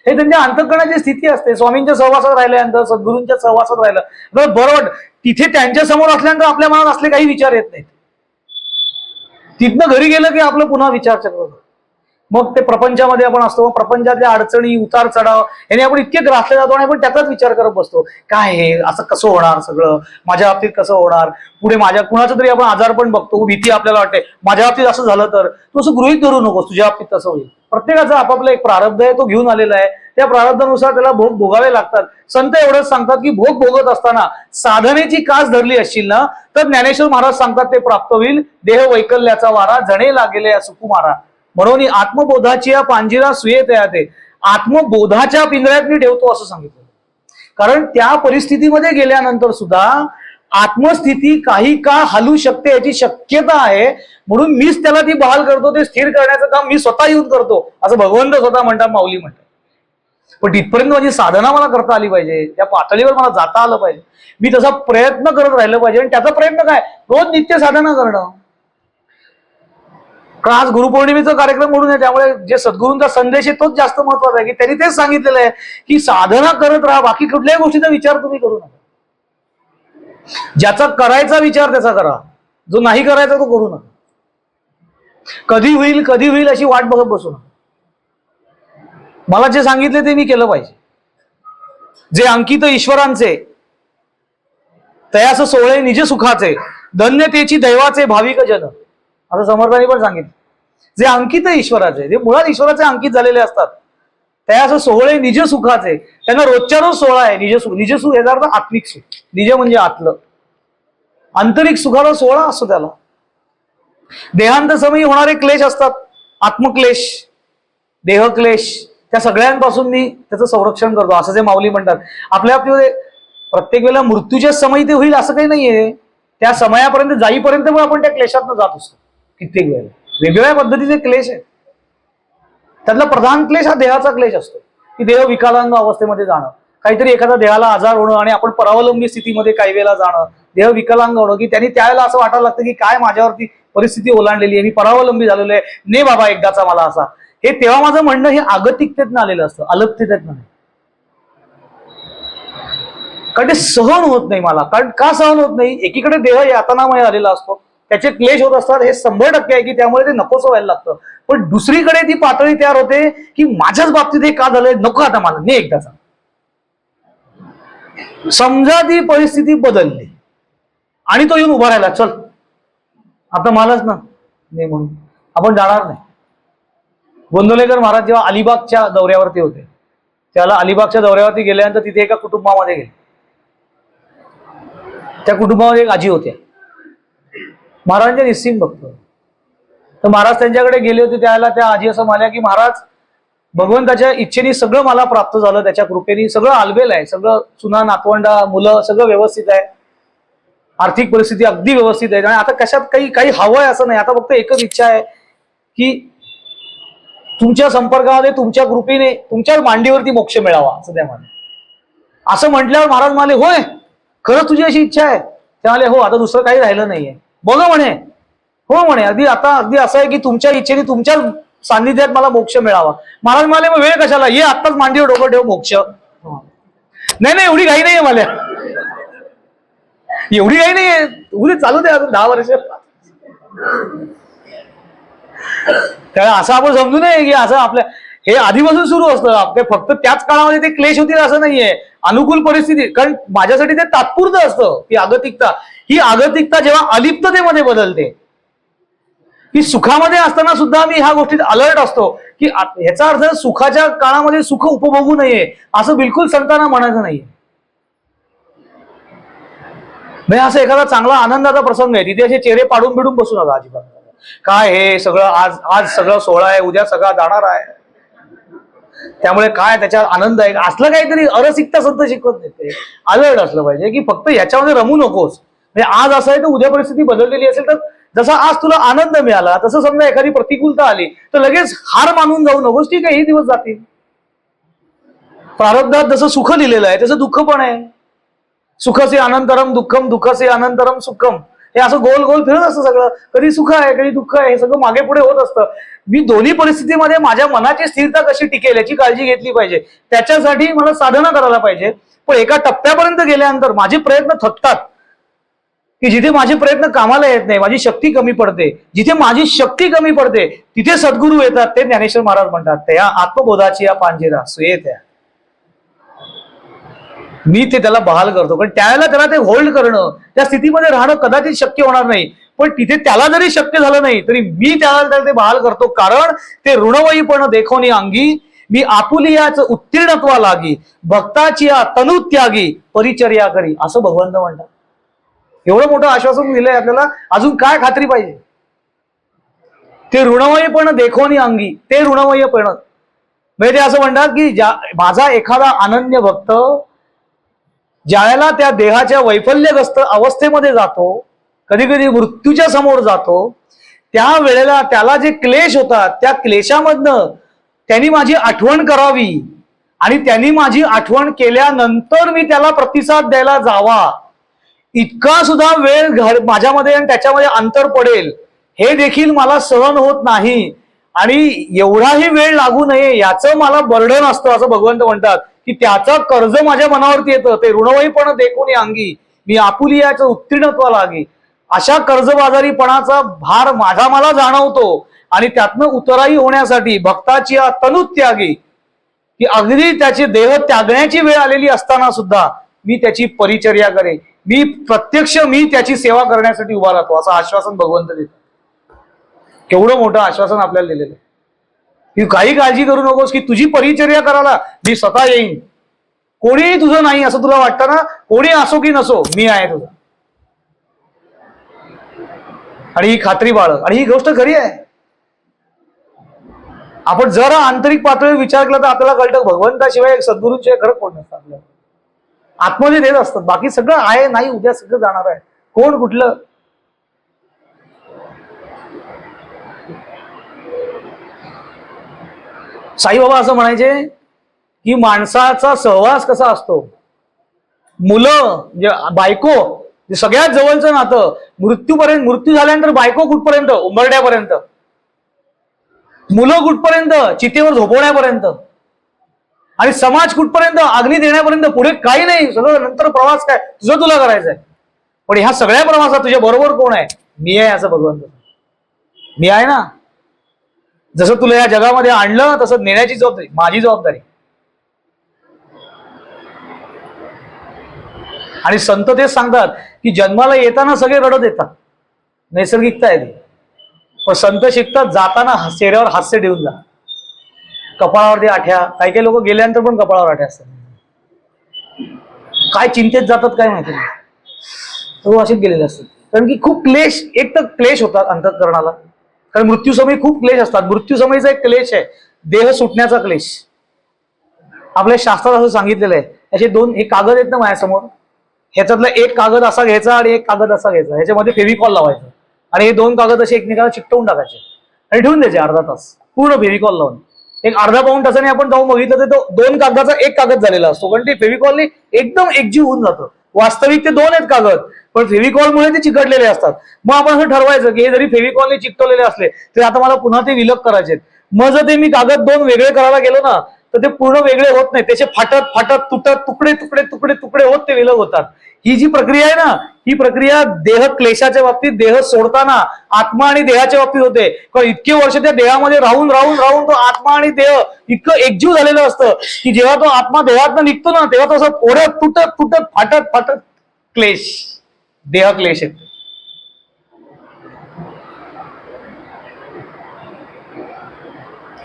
हे त्यांच्या अंतःकरणाची स्थिती असते. स्वामींच्या सहवासात राहिल्यानंतर, सद्गुरूंच्या सहवासात राहिलं तर बरोबर तिथे त्यांच्या समोर असल्यानंतर आपल्या मनात असले काही विचार येत नाहीत. तिथनं घरी गेलं की आपलं पुन्हा विचार चक्र होतं. मग ते प्रपंचामध्ये आपण असतो, प्रपंचातल्या अडचणी, उतार चढाव याने आपण इतके ग्रासले जातो आणि आपण त्याचाच विचार करत बसतो. काय हे असं कसं होणार, सगळं माझ्या बाबतीत कसं होणार, पुढे माझ्या कुणाचं तरी आपण आजारपण बघतो, भीती आपल्याला वाटते माझ्या बाबतीत असं झालं तर. तू असं गृहीत धरू नकोस तुझ्या बाबतीत तसं होईल. प्रत्येकाचा आपापला एक प्रारब्ध आहे, तो घेऊन आलेला आहे. त्या प्रारब्धानुसार त्याला भोग भोगावे लागतात. संत एवढंच सांगतात की भोग भोगत असताना साधनेची कास धरली असशील ना तर ज्ञानेश्वर महाराज सांगतात ते प्राप्त होईल. देह वैकल्याचा वारा जणे लागेले सुकुमारा. म्हणून आत्मबोधाची या पांजिरा सुये तयाते, आत्मबोधाच्या पिंजऱ्यात मी ठेवतो असं सांगितलं. कारण त्या परिस्थितीमध्ये गेल्यानंतर सुद्धा आत्मस्थिती काही काळ हलू शकते याची शक्यता आहे. म्हणून मीच त्याला ती बहाल करतो, ते स्थिर करण्याचं काम मी स्वतः येऊन करतो असं भगवंत स्वतः म्हणतात, माऊली म्हणतात. पण तिथपर्यंत माझी साधना मला करता आली पाहिजे, त्या पातळीवर मला जाता आलं पाहिजे, मी तसा प्रयत्न करत राहिलं पाहिजे. आणि त्याचा प्रयत्न काय, रोज नित्य साधना करणं. कारण आज गुरुपौर्णिमेचा कार्यक्रम म्हणून आहे, त्यामुळे जे सद्गुरूंचा संदेश आहे तोच जास्त महत्वाचा आहे की त्यांनी तेच सांगितलेलं आहे की साधना करत राहा, बाकी कुठल्याही गोष्टीचा विचार तुम्ही करू नका. ज्याचा करायचा विचार त्याचा करा, जो नाही करायचा तो करू नका. कधी होईल कधी होईल अशी वाट बघत बसू नका. मला जे सांगितले ते मी केलं पाहिजे. जे अंकित ईश्वरांचे तयास सोळे निज सुखाचे, धन्यतेची दैवाचे भाविक जन असं समर्थांनी पण सांगितलं. जे अंकित ईश्वराचे, जे मुळात ईश्वराचे अंकित झालेले असतात, तयास सोहळे निज सुखाचे, त्यांना रोजच्या रोज सोहळा आहे निजसुख. निजसुख याचा अर्थ आत्मिक सुख, निज म्हणजे आतलं, आंतरिक सुखाला सोहळा असतो त्याला. देहांत समयी होणारे क्लेश असतात, आत्मक्लेश, देहक्लेश, त्या सगळ्यांपासून मी त्याचं संरक्षण करतो असं जे माऊली म्हणतात. आपल्या प्रत्येक वेळेला मृत्यूच्या समयी ते होईल असं काही नाहीये. त्या समयापर्यंत जाईपर्यंत पण आपण त्या क्लेशातनं जात असतो. कित्येक वेळेला वेगवेगळ्या पद्धतीचे क्लेश आहेत. त्यातला प्रधान क्लेश हा देहाचा क्लेश असतो की देह विकलांग अवस्थेमध्ये जाणं, काहीतरी एखादा देहाला आजार होणं आणि आपण परावलंबी स्थितीमध्ये काही वेळेला जाणं, देह विकलांग होणं की त्यांनी त्यावेळेला असं वाटायला लागतं की काय माझ्यावरती परिस्थिती ओलांडलेली आहे, मी परावलंबी झालेलो आहे, ने बाबा एकदाचा मला असा. हे तेव्हा माझं म्हणणं हे आगतिकतेतनं आलेलं असतं, अलभतेतनं नाही. कारण ते सहन होत नाही मला. कारण का सहन होत नाही, एकीकडे देह यातनामय आलेला असतो, त्याचे क्लेश होत असतात, हे 100% आहे की त्यामुळे ते नकोसं व्हायला लागतं. पण दुसरीकडे ती पातळी तयार होते की माझ्याच बाबतीत हे का झालंय, नको आता मला, ने एकदाचा. समजा ती परिस्थिती बदलली आणि तो येऊन उभा राहिला, चल आता मलाच ना, नाही म्हणून आपण जाणार नाही. गोंदवलेकर महाराज जेव्हा अलिबागच्या दौऱ्यावरती होते, त्याला अलिबागच्या दौऱ्यावरती गेल्यानंतर तिथे एका कुटुंबामध्ये गेले. त्या कुटुंबामध्ये एक आजी होत्या, महाराजांच्या निश्चित भक्त. तर महाराज त्यांच्याकडे गेले होते. त्यावेळेला त्या आजी असं म्हणाल्या की महाराज, भगवंताच्या इच्छेने सगळं मला प्राप्त झालं, त्याच्या कृपेने सगळं आलबेल आहे, सगळं सुना नातवंडा मुलं सगळं व्यवस्थित आहे, आर्थिक परिस्थिती अगदी व्यवस्थित आहे, आणि आता कशात काही हवंय असं नाही. आता फक्त एकच इच्छा आहे की तुमच्या संपर्कामध्ये तुमच्या कृपेने तुमच्या मांडीवरती मोक्ष मिळावा, असं त्या म्हणाले. असं म्हटल्यावर महाराज म्हणाले, होय खरंच तुझी अशी इच्छा आहे? ते म्हणाले, हो, आता दुसरं काही राहिलं नाहीये. बघा म्हणे, हो म्हणे, अगदी असं आहे की तुमच्या इच्छेने तुमच्या सान्निध्यात मला मोक्ष मिळावा. महाराज म्हणाले, मग वेळ कशाला, ये आत्ताच मांडीवर डोकं ठेव, मोक्ष. नाही एवढी घाई नाहीये मला, एवढी काही नाहीये, उद्या चालू दे अजून 10 वर्ष. त्याला असं आपण समजू नये की असं आपल्या हे आधीपासून सुरू असतं. आपल्या फक्त त्याच काळामध्ये ते क्लेश होतील असं नाहीये, अनुकूल परिस्थिती. कारण माझ्यासाठी ते तात्पुरतं असतं. ती आगतिकता, ही आगतिकता जेव्हा अलिप्ततेमध्ये बदलते, की सुखामध्ये असताना सुद्धा मी ह्या गोष्टीत अलर्ट असतो की ह्याचा अर्थ सुखाच्या काळामध्ये सुख उपभोगू नये असं बिलकुल संतांना म्हणायचं नाहीये. नाही, असं एखादा चांगला आनंदाचा प्रसंग आहे, तिथे असे चेहरे पाडून बिडून बसू नका अजिबात. काय हे सगळं आज सगळं सोहळा आहे, उद्या सगळा जाणार आहे, त्यामुळे काय त्याच्यात आनंद आहे, असलं काहीतरी अरसिकता संत शिकवत नाही. ते अलर्ट असलं पाहिजे की फक्त ह्याच्यामध्ये रमू नकोस. म्हणजे आज असं आहे तर उद्या परिस्थिती बदललेली असेल तर जसा आज तुला आनंद मिळाला तसं समजा एखादी प्रतिकूलता आली तर लगेच हार मानून जाऊ नकोस. ठीक आहे, हे दिवस जातील. प्रारब्धात जसं सुख दिलेलं आहे तसं दुःख पण आहे. सुखसे अनंतरम दुःखम, दुःखसे अनंतरम सुखम, हे असं गोल गोल फिरत असतं सगळं. कधी सुख आहे कधी दुःख आहे, हे सगळं मागे पुढे होत असतं. मी दोन्ही परिस्थितीमध्ये माझ्या मनाची स्थिरता कशी टिकेल याची काळजी घेतली पाहिजे. त्याच्यासाठी मला साधना करायला पाहिजे. पण एका टप्प्यापर्यंत गेल्यानंतर माझे प्रयत्न थकतात, की जिथे माझे प्रयत्न कामाला येत नाही, माझी शक्ती कमी पडते. जिथे माझी शक्ती कमी पडते तिथे सद्गुरू येतात. ते ज्ञानेश्वर महाराज म्हणतात, त्या आत्मबोधाची या पांजेरा सुये त्या, मी त्याला बहाल करतो. पण त्याला ते होल्ड करणं, त्या स्थितीमध्ये राहणं कदाचित शक्य होणार नाही. पण तिथे त्याला जरी शक्य झालं नाही तरी मी त्याला ते बहाल करतो. कारण ते ऋणवयीपण देखोनी अंगी, मी आपुलियाच उत्तीर्णत्वा लागी, भक्ताची तनुत्यागी परिचर्या करी, असं भगवंत म्हणतात. एवढं मोठं आश्वासन दिलंय आपल्याला, अजून काय खात्री पाहिजे. ते ऋणवयीपण देखोनी अंगी, ते ऋणवयीपण म्हणजे ते असं म्हणतात की माझा एखादा अनन्य भक्त ज्यावेळेला त्या देहाच्या वैफल्यग्रस्त अवस्थेमध्ये जातो, कधी कधी मृत्यूच्या समोर जातो, त्या वेळेला त्याला जे क्लेश होतात त्या क्लेशामधनं त्यांनी माझी आठवण करावी, आणि त्यांनी माझी आठवण केल्यानंतर मी त्याला प्रतिसाद द्यायला जावा, इतका सुद्धा वेळ माझ्यामध्ये आणि त्याच्यामध्ये अंतर पडेल हे देखील मला सहन होत नाही. आणि एवढाही वेळ लागू नये याचं मला बर्डन असतं, असं भगवंत म्हणतात. की त्याचं कर्ज माझ्या मनावरती येतं. ते ऋणवयीपण देखोनी अंगी, मी आपुलियाचं उत्तीर्णत्व लागी, अशा कर्जबाजारीपणाचा भार मला जाणवतो. आणि त्यातनं उतराई होण्यासाठी भक्ताची तनुत्यागी, की अगदी त्याची देह त्यागण्याची वेळ आलेली असताना सुद्धा मी त्याची परिचर्या करेन, मी त्याची सेवा करण्यासाठी उभा राहतो, असं आश्वासन भगवंत देतात. केवढं मोठं आश्वासन आपल्याला दिलेलं आहे की काही काळजी करू नकोस, की तुझी परिचर्या करायला मी स्वतः येईन. कोणीही तुझं नाही असं तुला वाटतं ना, कोणी असो की नसो, मी आहे तुझा. आणि ही खात्री बाळ, आणि ही गोष्ट खरी आहे. आपण जरा आंतरिक पातळीवर विचार केला तर आपल्याला कळतं भगवंताशिवाय सद्गुरूंशिवाय खरं कोण नसतं. आपल्याला आत्ममध्ये देत असतात, बाकी सगळं आहे नाही उद्या सगळं जाणार आहे, कोण कुठलं. साईबाबा असं म्हणायचे की माणसाचा सहवास कसा असतो, मुलं म्हणजे बायको सगळ्यात जवळचं नातं, मृत्यू झाल्यानंतर बायको कुठपर्यंत, उंबरड्यापर्यंत, मुलं कुठपर्यंत, चितेवर झोपवण्यापर्यंत, आणि समाज कुठपर्यंत, अग्नी देण्यापर्यंत. पुढे काही नाही, सगळं नंतर प्रवास काय तुझं तुला करायचंय. पण ह्या सगळ्या प्रवासात तुझ्या बरोबर कोण आहे, मी आहे, असं भगवंत. मी आहे ना, जसं तुला या जगामध्ये आणलं तसं नेण्याची जबाबदारी माझी जबाबदारी. आणि संत तेच सांगतात की जन्माला येताना सगळे रडत येतात, नैसर्गिकता आहे ती. पण संत शिकतात जाताना चेहऱ्यावर हास्य देऊन जा, कपाळावरती आठ्या. काही काही लोक गेल्यानंतर पण कपाळावर आठ्या असतात. काय चिंतेत जातात काय माहिती नाही, तो असेच गेलेले असतात. कारण की खूप क्लेश, एक तर क्लेश होतात अंतःकरणाला, कारण मृत्यूसमयी खूप क्लेश असतात. मृत्यूसमयीचा एक क्लेश आहे देह सुटण्याचा क्लेश. आपल्या शास्त्रात असं सांगितलेलं आहे. याचे दोन एक कागद आहेत ना माझ्यासमोर, ह्याच्यातला एक कागद असा घ्यायचा आणि एक कागद असा घ्यायचा, ह्याच्यामध्ये फेविकॉल लावायचं आणि हे दोन कागद असे एकमेकाला चिकटवून टाकायचे आणि ठेवून द्यायचे अर्धा तास पूर्ण फेविकॉल लावून. एक अर्धा पाऊण तासाने आपण जाऊन बघितलं तर तो दोन कागदाचा एक कागद झालेला असतो, कारण ते फेविकॉलने एकदम एकजीव होऊन जातं. वास्तविक ते दोन आहेत कागद, पण फेविकॉलमुळे ते चिकटलेले असतात. मग आपण असं ठरवायचं की हे जरी फेविकॉलने चिकटवलेले असले तरी आता मला पुन्हा ते विलग करायचे. मग जर ते मी कागद दोन वेगळे करायला गेलो ना तर ते पूर्ण वेगळे होत नाही, त्याचे फाटत फाटत तुटत तुकडे तुकडे तुकडे तुकडे होत ते विलग होतात. ही जी प्रक्रिया आहे ना, ही प्रक्रिया देह क्लेशाच्या बाबतीत, देह सोडताना आत्मा आणि देहाच्या बाबतीत होते. कारण इतके वर्ष त्या देहामध्ये राहून राहून राहून तो आत्मा आणि देह इतकं एकजीव झालेलं असतं की जेव्हा तो आत्मा देहातनं निघतो ना तेव्हा तो असं ओढत तुटत तुटत फाटत फाटत क्लेश, देह क्लेश येतो.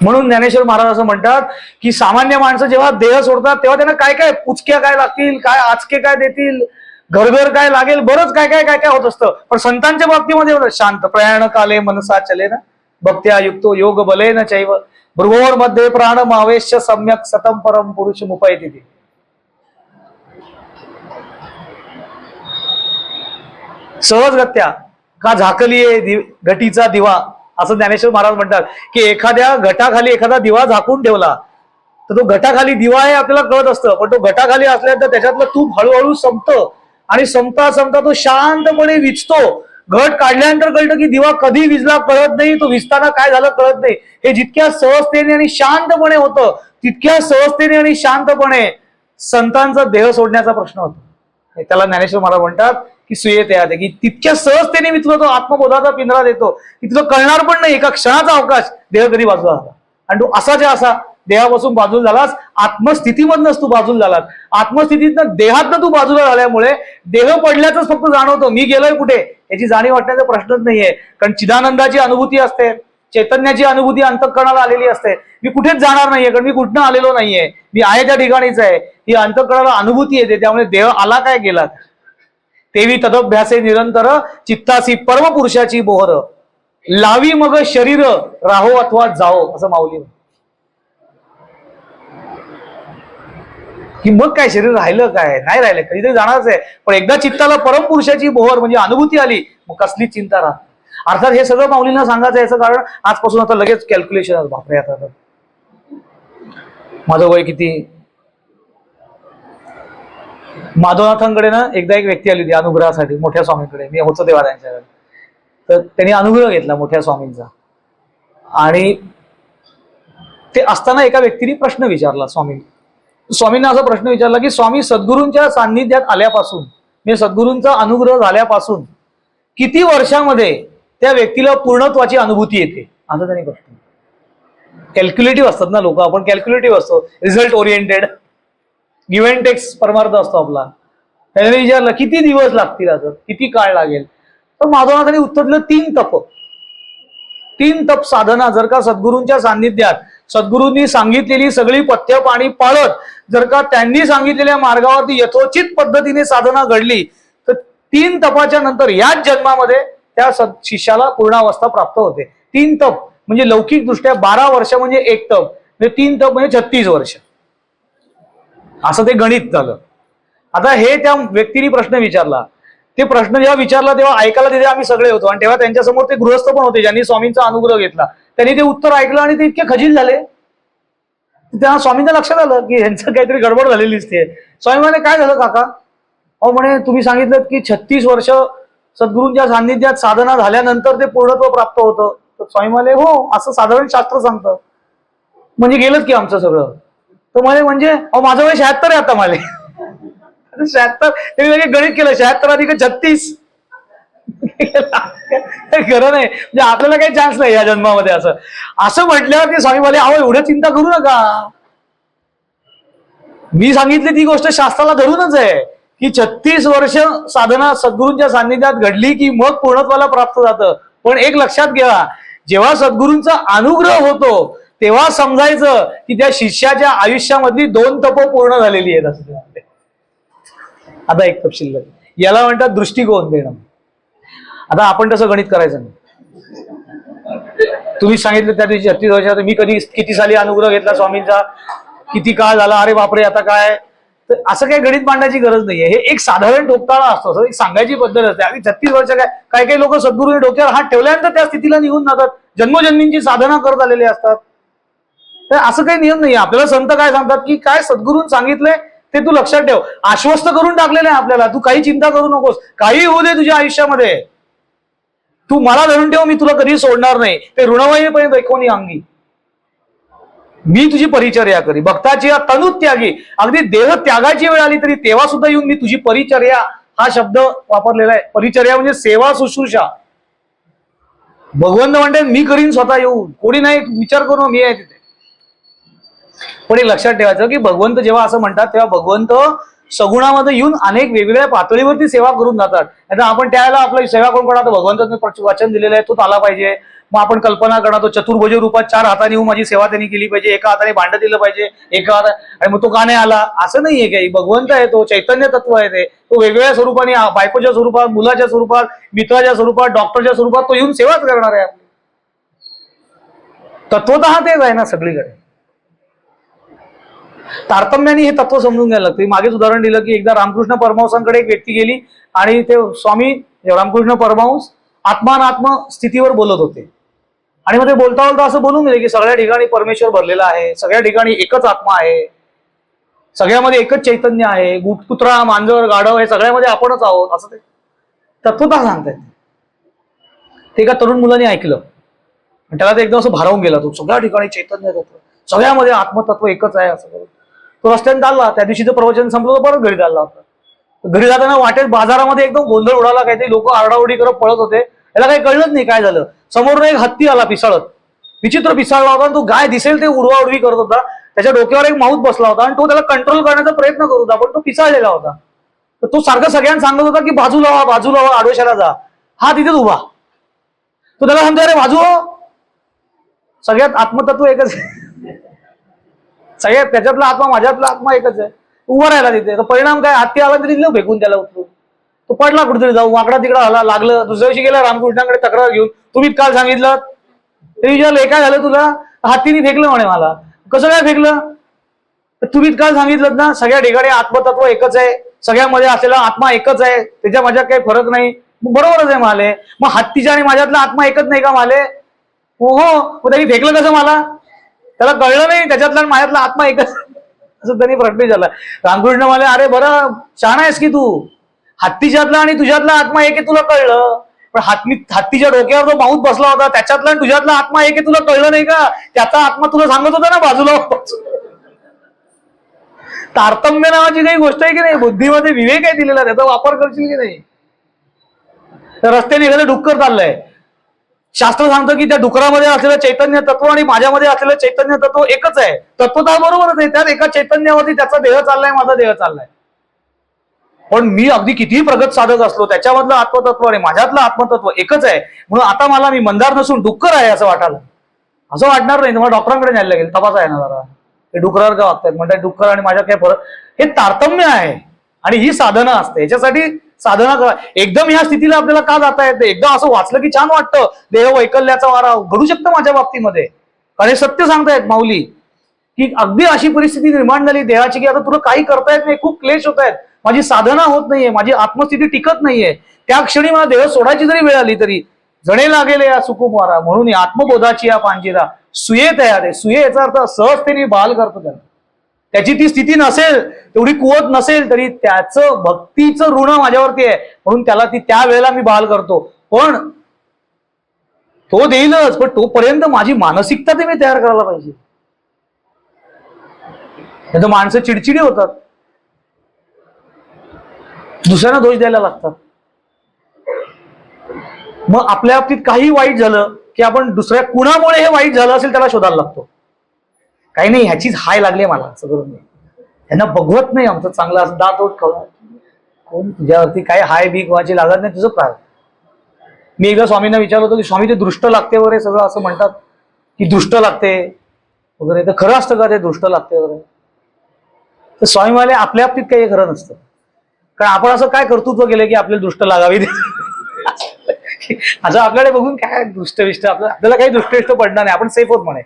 म्हणून ज्ञानेश्वर महाराज असं म्हणतात की सामान्य माणसं जेव्हा देह सोडतात तेव्हा त्यांना काय काय पुचक्या काय लागतील, काय आचके काय देतील, घरघर काय लागेल, बरंच काय काय काय काय होत असतं. पण संतांच्या बाबतीमध्ये शांत प्रयाण काले मनसा चले ना भक्त्या युक्तो योग बले न चैव भृगोर मध्ये प्राण मावेश सम्यक सतम परम पुरुष मुपैति. सहजगत्या का झाकलीये घटीचा दिवा, असं ज्ञानेश्वर महाराज म्हणतात की एखाद्या घटाखाली एखादा दिवा झाकून ठेवला तर तो घटाखाली दिवा आहे आपल्याला कळत असतं, पण तो घटाखाली असल्यानंतर त्याच्यातलं तूप हळूहळू संपतं आणि संपता संपता तो शांतपणे विझतो. घट काढल्यानंतर कळतं की दिवा कधी विझला कळत नाही, तो विझताना काय झालं कळत नाही. हे जितक्या सहजतेने आणि शांतपणे होतं तितक्या सहजतेने आणि शांतपणे संतांचा देह सोडण्याचा प्रश्न होतो. त्याला ज्ञानेश्वर महाराज म्हणतात की सुये त्या की तितक्या सहजतेने मी तुला तो आत्मबोधाचा पिंजरा देतो की तुला कळणार पण नाही एका क्षणाचा अवकाश देह कधी बाजूला झाला. आणि तू असाच्या असा देहापासून बाजूला झालास, आत्मस्थितीमधनच तू बाजूला झालास. आत्मस्थितीतनं देहातनं तू बाजूला झाल्यामुळे देह पडल्याच फक्त जाणवतो, मी गेलोय कुठे याची जाणीव वाटण्याचा प्रश्नच नाहीये. कारण चिदानंदाची अनुभूती असते, चैतन्याची अनुभूती अंतःकरणाला आलेली असते. मी कुठेच जाणार नाहीये, कारण मी कुठनं आलेलो नाहीये, मी आहे त्या ठिकाणीच आहे. ही अंतःकरणाला अनुभूती येते. त्यामुळे देह आला काय गेला तेवी तदभ्यासे निरंतर चित्तासी परमपुरुषाची बोहर लावी मग शरीर राहो अथवा जाओ, असं माऊली. की मग काय शरीर राहिलं काय नाही राहिलं, कधीतरी जाणारच आहे. पण एकदा चित्ताला परमपुरुषाची बोहर म्हणजे अनुभूती आली मग कसली चिंता राहत. अर्थात हे सगळं माऊलींना सांगायचं याचं कारण आजपासून आता लगेच कॅल्क्युलेशन, बापरे आता माझं वय किती. माधवनाथांकडे ना एकदा एक व्यक्ती आली होती अनुग्रहासाठी मोठ्या स्वामींकडे, मी होतो तेव्हा त्यांच्याकडे. तर त्यांनी अनुग्रह घेतला मोठ्या स्वामींचा आणि ते असताना एका व्यक्तीने प्रश्न विचारला स्वामींना असा प्रश्न विचारला की स्वामी सद्गुरूंच्या सान्निध्यात आल्यापासून म्हणजे सद्गुरूंचा अनुग्रह झाल्यापासून किती वर्षामध्ये त्या व्यक्तीला पूर्णत्वाची अनुभूती येते, असं त्यांनी प्रश्न. कॅल्क्युलेटिव्ह असतात ना लोक, आपण कॅल्क्युलेटिव्ह असतो, result oriented, give and takes परमार्थ असतो आपला. त्याने विचारलं किती दिवस लागतील, असं किती काळ लागेल. तर माधवनाथांनी उत्तर दिलं 3 तप साधना जर का सद्गुरूंच्या सान्निध्यात सद्गुरूंनी सांगितलेली सगळी पथ्य पाणी पाळत जर का त्यांनी सांगितलेल्या मार्गावरती यथोचित पद्धतीने साधना घडली तर 3 तपाच्या नंतर याच जन्मामध्ये त्या शिष्याला पूर्णावस्था प्राप्त होते. 3 तप म्हणजे लौकिक दृष्ट्या 12 वर्ष म्हणजे 1 तप, म्हणजे 3 तप म्हणजे 36 वर्ष, असं ते गणित झालं. आता हे त्या व्यक्तीने प्रश्न विचारला, ते प्रश्न जेव्हा विचारला तेव्हा ऐकायला तिथे आम्ही सगळे होतो आणि तेव्हा त्यांच्यासमोर ते गृहस्थ पण होते ज्यांनी स्वामींचा अनुग्रह घेतला. त्यांनी ते उत्तर ऐकलं आणि ते इतके खजील झाले. त्यांना स्वामींच्या लक्षात आलं की ह्यांचं काहीतरी गडबड झालेली दिसते. स्वामी म्हणे काय झालं काका? अहो म्हणे तुम्ही सांगितलं की 36 वर्ष सद्गुरूंच्या सान्निध्यात साधना झाल्यानंतर ते पूर्णत्व प्राप्त होतं. तर स्वामी म्हणाले हो असं साधारण शास्त्र सांगतं. म्हणजे गेलंच की आमचं सगळं. तर म्हणे म्हणजे अहो माझं वय 76 आहे आता. मला 76 ते गणित केलं 76 अधिक 36 खरं नाही म्हणजे आपल्याला काही चान्स नाही या जन्मामध्ये. असं म्हटल्यावर ते स्वामी म्हणाले अहो एवढं चिंता करू नका, मी सांगितली ती गोष्ट शास्त्राला धरूनच आहे की 36 वर्ष साधना सद्गुरूंच्या सान्निध्यात घडली की मग पूर्णत्वाला प्राप्त जातं. पण एक लक्षात घ्या जेव्हा सद्गुरूंचा अनुग्रह होतो तेव्हा समजायचं की त्या शिष्याच्या आयुष्यामधली 2 तप पूर्ण झालेली आहेत असं ते म्हणते. आता एक तप शिल्लक, याला म्हणतात दृष्टिकोन देणं. आता आपण तसं गणित करायचं नाही. तुम्ही सांगितलं त्या दिवशी 36 वर्षात मी कधी किती साली अनुग्रह घेतला स्वामींचा, किती काळ झाला, अरे बापरे आता काय, तर असं काही गणित मांडण्याची गरज नाहीये. हे एक साधारण ठोकताळा असतो, एक सांगायची पद्धत असते. आणि 36 वर्ष काय काही काही लोक सद्गुरूने डोक्यावर हात ठेवल्यानंतर त्या स्थितीला निघून जातात, जन्मोजन्मींची साधना करत आलेले असतात. तर असं काही नियम नाही. आपल्याला संत काय सांगतात की काय सद्गुरून सांगितलंय ते तू लक्षात ठेव, आश्वस्त करून टाकलेलं आहे आपल्याला, तू काही चिंता करू नकोस, काही होऊ दे तुझ्या आयुष्यामध्ये, तू मला धरून ठेव, मी तुला कधी सोडणार नाही. ते ऋणवयीपर्यंत ऐकून अंगी मी तुझी परिचर्या करी, भक्ताची तनुत्यागी, अगदी देह त्यागाची वेळ आली तरी तेव्हा सुद्धा येऊन मी तुझी परिचर्या, हा शब्द वापरलेला आहे. परिचर्या म्हणजे सेवा शुश्रूषा. भगवंत म्हणते मी करीन स्वतः येऊन, कोणी नाही, विचार करू मी आहे तिथे. पण एक लक्षात ठेवायचं की भगवंत जेव्हा असं म्हणतात तेव्हा भगवंत सगुणामध्ये येऊन अनेक वेगवेगळ्या पातळीवरती सेवा करून जातात. आता आपण त्यावेळेला आपली सेवा कोण करणार, भगवंतांनी वचन दिलेलं आहे, तो आला पाहिजे. मग आपण कल्पना करणार तो चतुर्भुज रूपात 4 हाताने येऊन माझी सेवा त्यांनी केली पाहिजे, एका हाताने भांड दिलं पाहिजे, एका हात, आणि मग तो का नाही आला, असं नाहीये काही. भगवंत आहे, तो चैतन्य तत्व आहे, ते तो वेगवेगळ्या स्वरूपाने, बायकोच्या स्वरूपात, मुलाच्या स्वरूपात, मित्राच्या स्वरूपात, डॉक्टरच्या स्वरूपात तो येऊन सेवाच करणार आहे. तत्वतः तेच आहे ना सगळीकडे. तारतम्याने हे तत्व समजून घ्यायला लागतं. मागेच उदाहरण दिलं की एकदा रामकृष्ण परमहंसांकडे एक व्यक्ती गेली आणि ते स्वामी रामकृष्ण परमहंस आत्मानात्म स्थितीवर बोलत होते. आणि मग ते बोलता बोलता असं बोलून गेले की सगळ्या ठिकाणी परमेश्वर भरलेला आहे, सगळ्या ठिकाणी एकच आत्मा आहे, सगळ्यामध्ये एकच चैतन्य आहे, कुत्रा, मांजर, गाढव हे सगळ्यामध्ये आपणच आहोत, असं ते तत्वतः सांगतायत. ते एका तरुण मुलाने ऐकलं, त्याला ते एकदम असं भारावून गेला, तो सगळ्या ठिकाणी चैतन्य तत्व, सगळ्यामध्ये आत्मतत्व एकच आहे असं करून तो रस्त्याने चालला. त्या दिवशीचं प्रवचन संपलं, तो परत घरी चालला होता. घरी जाताना वाटेत बाजारामध्ये एकदम गोंधळ उडाला, काहीतरी लोक आरडाओरडी करत पळत होते. याला काही कळलंच नाही काय झालं. समोरून एक हत्ती आला पिसाळत, विचित्र पिसाळला होता, आणि तो गाय दिसेल ते उडवाउडवी करत होता. त्याच्या डोक्यावर एक माऊत बसला होता आणि तो त्याला कंट्रोल करण्याचा प्रयत्न करत होता, पण तो पिसाळलेला होता. तर तो सारखं सगळ्यांना सांगत होता की बाजूला व्हा, बाजूला व्हा, आडोशाला जा. हा तिथेच उभा, तो त्याला सांगतो अरे बाजू हो. सगळ्यात आत्मतत्व एकच आहे, सगळ्यात त्याच्यातला आत्मा माझ्यातला आत्मा एकच आहे. उभा राहिला तिथे. तर परिणाम काय, हत्ती आला तरी दिलं फेकून त्याला उचलून, तो पडला कुठेतरी जाऊ, वाकडा तिकडा आला, लागलं. दुसऱ्या दिवशी गेला रामकृष्णाकडे तक्रार घेऊन, तुम्ही काल सांगितलं, ते विचारलं काय झालं तुला, हत्तीने फेकलं म्हणे मला. कसं काय फेकलं, तुम्ही काल सांगितलं ना सगळ्या ठिकाणी आत्मतत्व एकच आहे, सगळ्यामध्ये असलेला आत्मा एकच आहे, त्याच्या माझ्यात काही फरक नाही. बरोबरच आहे माले, मग हत्तीच्या आणि माझ्यातला आत्मा एकच नाही का माले. हो, मग त्यांनी फेकलं कसं मला, त्याला कळलं नाही त्याच्यातला माझ्यातला आत्मा एकच, असं त्यांनी प्रश्न झाला. रामकृष्ण म्हणाले अरे बरं छान आहेस की तू, हत्तीच्यातला आणि तुझ्यातला आत्मा एक आहे तुला कळलं, पण हत्तीच्या डोक्यावर जो माऊत बसला होता त्याच्यातला आणि तुझ्यातला आत्मा एक आहे तुला कळलं नाही का, त्याचा आत्मा तुला सांगत होता ना बाजूला. तारतम्य नावाची काही गोष्ट आहे की नाही, बुद्धीमध्ये विवेक आहे दिलेला, त्याचा वापर करशील की नाही. तर रस्त्याने एखादं डुक्कर चाललंय, शास्त्र सांगतं की त्या डुकरामध्ये असलेलं चैतन्य तत्व आणि माझ्यामध्ये असलेलं चैतन्य तत्व एकच आहे. तत्वता बरोबरच आहे, त्यात एका चैतन्यावरती त्याचा देह चाललाय, माझा देह चाललाय. पण मी अगदी कितीही प्रगत साधक असलो त्याच्यामधलं आत्मतत्व आणि माझ्यातलं आत्मतत्व एकच आहे, म्हणून आता मला मी मंदार नसून डुक्कर आहे असं वाटायला. असं वाटणार नाही, तुम्हाला डॉक्टरांकडे न्यायला लागेल, तपासा आहे ना जरा, हे डुकरावर का वागतायत म्हणतात, डुक्कर आणि माझ्यात काय फरक. हे तारतम्य आहे आणि ही साधना असते. याच्यासाठी साधना करा. एकदम ह्या स्थितीला आपल्याला का जाता येते, एकदा असं वाचलं की छान वाटतं, देह वैकल्याचा वारा घडू शकतं माझ्या बाबतीमध्ये. कारण हे सत्य सांगतायत माऊली की अगदी अशी परिस्थिती निर्माण झाली देहाची की आता तुला काही करता येत नाही, खूप क्लेश होत आहेत, माझी साधना होत नाहीये, माझी आत्मस्थिती टिकत नाहीये. त्या क्षणी मला देह सोडायची जरी वेळ आली तरी जणे लागेल या सुकुमारा, म्हणून या आत्मबोधाची या पांजिरा सुये तयार आहे. सुये याचा अर्थ सहजतेने बहाल करतो त्याला. त्याची ती स्थिती नसेल, तेवढी कुवत नसेल तरी त्याचं भक्तीचं ऋण माझ्यावरती आहे, म्हणून त्याला ती त्या वेळेला मी बहाल करतो. पण तो देईलच, पण तोपर्यंत माझी मानसिकता ते मी तयार करायला पाहिजे. नाही तर माणसं चिडचिडी होतात, दुसऱ्यांना दोष द्यायला लागतात. मग आपल्या बाबतीत काही वाईट झालं की आपण दुसऱ्या कुणामुळे हे वाईट झालं असेल त्याला शोधायला लागतो. काही नाही ह्याचीच हाय लागली मला, असं करून त्यांना बघवत नाही आमचं चांगलं असं दात ओठ खाऊ, कोण तुझ्यावरती काय हाय भीक व्हायची लागत नाही, तुझं काय. मी एकदा स्वामींना विचारलं होतं की स्वामी ते दृष्ट लागते वगैरे सगळं असं म्हणतात की दृष्ट लागते वगैरे, तर खरं असतं का ते दृष्ट लागते वगैरे? तर स्वामी म्हणाले आपल्या बाबतीत काही खरं नसतं, कारण आपण असं काय कर्तृत्व केलं की आपल्याला दृष्ट लागावी असं आपल्याकडे बघून काय दृष्टविष्ट आपल्याला काही दृष्टविष्ट पडणार नाही, आपण सेफ होत म्हणे.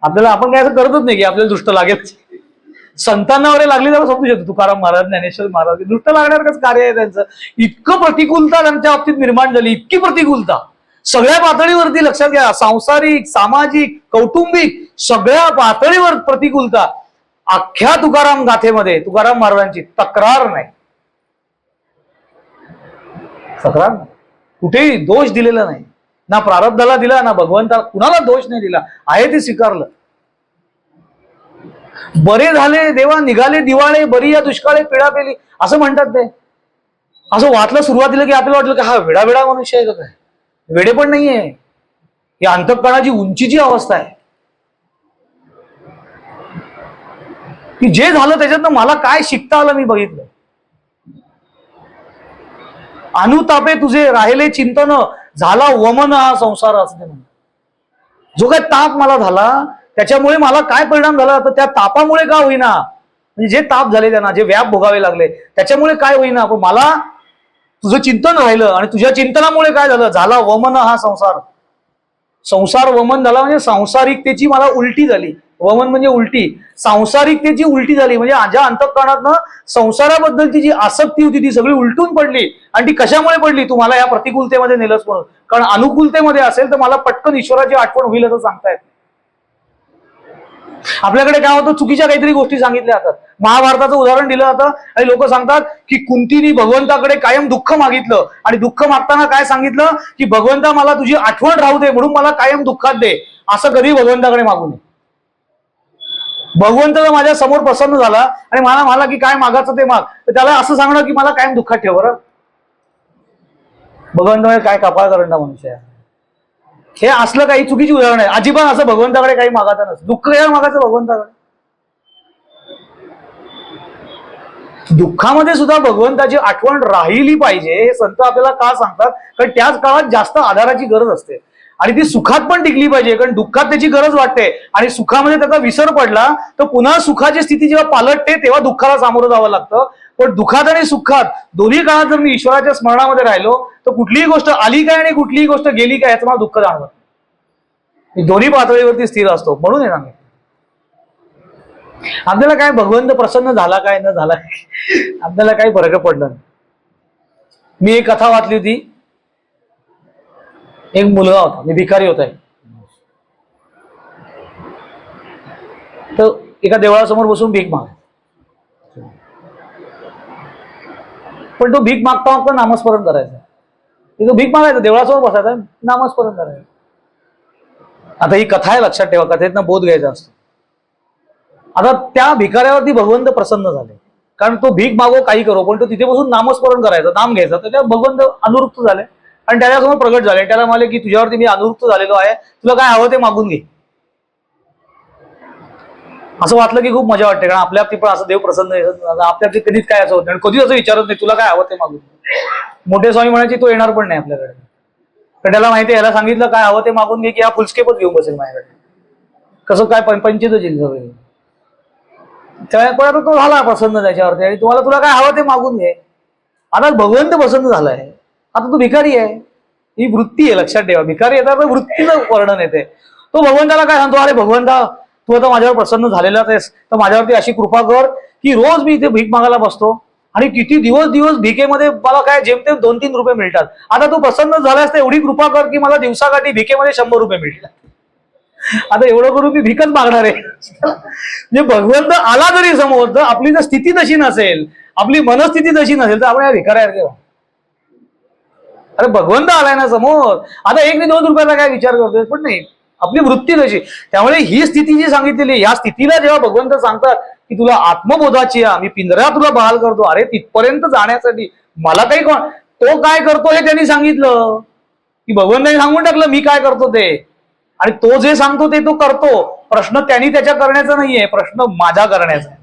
आपण काय असं करतच नाही की आपल्याला दृष्ट लागेल. संतांना वगैरे लागली तर समजू शकतो, तुकाराम महाराज, ज्ञानेश्वर महाराज, दृष्ट लागण्यासारखंच कार्य आहे त्यांचं. इतकं प्रतिकूलता त्यांच्या बाबतीत निर्माण झाली, इतकी प्रतिकूलता सगळ्या पातळीवरती. लक्षात घ्या, सांसारिक, सामाजिक, कौटुंबिक सगळ्या पातळीवर प्रतिकूलता. अख्ख्या तुकाराम गाथेमध्ये तुकाराम महाराजांची तक्रार नाही, तक्रार नाही, कुठेही दोष दिलेला नाही, ना प्रारब्धाला दिला ना भगवंताला, कुणाला दोष नाही दिला, आहे ते स्वीकारलं. बरे झाले देवा निघाले दिवाळे, बरी या दुष्काळे पिढा पेली असं म्हणतात ते. असं वाटलं सुरुवातीला की आपल्याला वाटलं की हा वेडा वेडा मनुष्य आहे का काय? वेडे पण नाहीये, ही अंतःकरणाची उंचीची अवस्था आहे की जे झालं त्याच्यातनं मला काय शिकता आलं मी बघितलं. अनुतापे तुझे राहिले चिंतन, झाला वमन हा संसार असते म्हणून. जो काय ताप मला झाला त्याच्यामुळे मला काय परिणाम झाला, तर त्या तापामुळे का होईना, म्हणजे जे ताप झाले त्यांना, जे व्याप भोगावे लागले त्याच्यामुळे काय होईना, पण मला तुझं चिंतन राहिलं आणि तुझ्या चिंतनामुळे काय झालं, झाला वमन हा संसार. संसार वमन झाला म्हणजे सांसारिकतेची मला उलटी झाली. वमन म्हणजे उलटी, सांसारिकतेची उलटी झाली म्हणजे माझ्या अंतःकरणातनं संसाराबद्दलची जी आसक्ती होती ती सगळी उलटून पडली. आणि ती कशामुळे पडली, तुम्हाला या प्रतिकूलतेमध्ये नेलंच म्हणून. कारण अनुकूलतेमध्ये असेल तर मला पटकन ईश्वराची आठवण होईल असं सांगता येत. आपल्याकडे काय होतं, चुकीच्या काहीतरी गोष्टी सांगितल्या जातात. महाभारताचं उदाहरण दिलं जातं आणि लोक सांगतात की कुंतीने भगवंताकडे कायम दुःख मागितलं आणि दुःख मागताना काय सांगितलं की भगवंता मला तुझी आठवण राहू दे म्हणून मला कायम दुःखात दे. असं कधी भगवंताकडे मागू नये. भगवंत जर माझ्या समोर प्रसन्न झाला आणि मला की काय मागायचं ते माग, तर त्याला असं सांगणं की मला कायम दुःखात ठेव. बरं, भगवंत काय कपाळ करंडा मनुष्य आहे. हे असलं काही चुकीची उदाहरण आहे. अजिबात असं भगवंताकडे काही मागायचं नसतं. दुःख काय मागायचं भगवंताकडे? दुःखामध्ये सुद्धा भगवंताची आठवण राहिली पाहिजे हे संत आपल्याला का सांगतात, कारण त्याच काळात जास्त आधाराची गरज असते आणि ती सुखात पण टिकली पाहिजे, कारण दुःखात त्याची गरज वाटते आणि सुखामध्ये त्याचा विसर पडला तर पुन्हा सुखाची स्थिती जेव्हा पालटते तेव्हा दुःखाला सामोरं जावं लागतं. पण दुःखात आणि सुखात दोन्ही काळात जर मी ईश्वराच्या स्मरणामध्ये राहिलो तर कुठलीही गोष्ट आली काय आणि कुठलीही गोष्ट गेली काय याचं मला दुःख जाणवत. मी दोन्ही पातळीवरती स्थिर असतो. म्हणून हे सांगितलं आपल्याला काय भगवंत प्रसन्न झाला काय न झाला आपल्याला काही फरक पडला नाही. मी एक कथा वाचली होती. एक मुलगा होता, मी भिकारी होता, तर एका देवळासमोर बसून भीक माग. पण तो भीक मागता मागता नामस्मरण करायचा. तो भीक मागायचा, देवळासमोर बसायचा, नामस्मरण करायचं. आता ही कथा आहे, लक्षात ठेवा, कथेतनं बोध घ्यायचा असतो. आता त्या भिकाऱ्यावरती भगवंत प्रसन्न झाले, कारण तो भीक मागो काही करो पण तो तिथे बसून नामस्मरण करायचं, नाम घ्यायचं. तर त्या भगवंत अनुरुक्त झाले आणि त्याच्यासमोर प्रगट झाले. त्याला म्हणाले की तुझ्यावरती मी अनुरुक्त झालेलो आहे, तुला काय हवं ते मागून घे. असं वाटलं की खूप मजा वाटते, कारण आपल्या पण असं देव प्रसन्न आहे. आपल्या कधीच काय असं होत आणि कधीच असं विचारत नाही तुला काय हवं ते मागून. मोठे स्वामी म्हणायचे तो येणार पण नाही आपल्याकडे, पण त्याला माहिती आहे, याला सांगितलं काय हवं ते मागून घे की हा फुलस्केपच घेऊन बसेल माझ्याकडे. कसं काय पंचित जिल्हा त्यावेळेस तो झाला प्रसन्न त्याच्यावरती आणि तुला काय हवं ते मागून घे. आता भगवंत प्रसन्न झालाय, आता तू भिकारी आहे. ही वृत्ती आहे, लक्षात ठेवा. भिकारी येतात वृत्तीचं वर्णन येते. तो भगवंताला काय सांगतो, अरे भगवंता तू आता माझ्यावर प्रसन्न झालेला आहेस तर माझ्यावरती अशी कृपा कर की रोज मी इथे भीक मागायला बसतो आणि किती दिवस भिकेमध्ये मला काय जेमतेम 2-3 रुपये मिळतात. आता तू प्रसन्न झालास तर एवढी कृपा कर की मला दिवसाकाठी भिकेमध्ये 100 रुपये मिळतात. आता एवढं करून मी भीकच मागणार आहे. म्हणजे भगवंत आला जरी समोर तर आपली जर स्थिती तशी नसेल, आपली मनस्थिती तशी नसेल तर आपण या भिकाऱ्यासारखे राहू. अरे भगवंत आलाय ना समोर, आता 1-2 रुपयाचा काय विचार करतोय, पण नाही, आपली वृत्ती तशी. त्यामुळे ही स्थिती जी सांगितलेली, या स्थितीला जेव्हा भगवंत सांगतात की तुला आत्मबोधाची मी पिंजऱ्यात तुला बहाल करतो, अरे तिथपर्यंत जाण्यासाठी मला काही कोण तो काय करतो हे त्यांनी सांगितलं की भगवंतांनी सांगून टाकलं मी काय करतो ते, आणि तो जे सांगतो ते तो करतो. प्रश्न त्यांनी त्याच्या करण्याचा नाहीये, प्रश्न माझा करण्याचा आहे.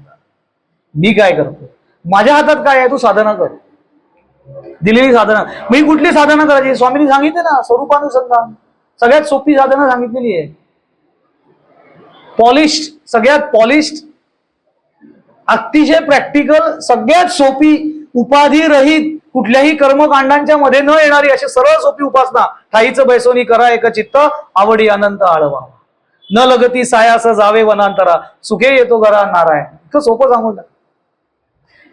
मी काय करतो, माझ्या हातात काय आहे, तू साधना कर. दिलेली साधना. मी कुठली साधना करायची? स्वामींनी सांगितले ना, स्वरूपानुसंधान. सगळ्यात सोपी साधना सांगितलेली आहे. पॉलिश्ड, सगळ्यात पॉलिश्ड, अतिशय प्रॅक्टिकल, सगळ्यात सोपी, उपाधी रहित, कुठल्याही कर्मकांडांच्या मध्ये न येणारी अशी सरळ सोपी उपासना. ठाईचं बैसोनी करा एक चित्त, आवडी अनंत आळवा. न लगती सायास जावे वनांतरा, सुखे येतो घरा नारायण. इतकं सोपं सांगून.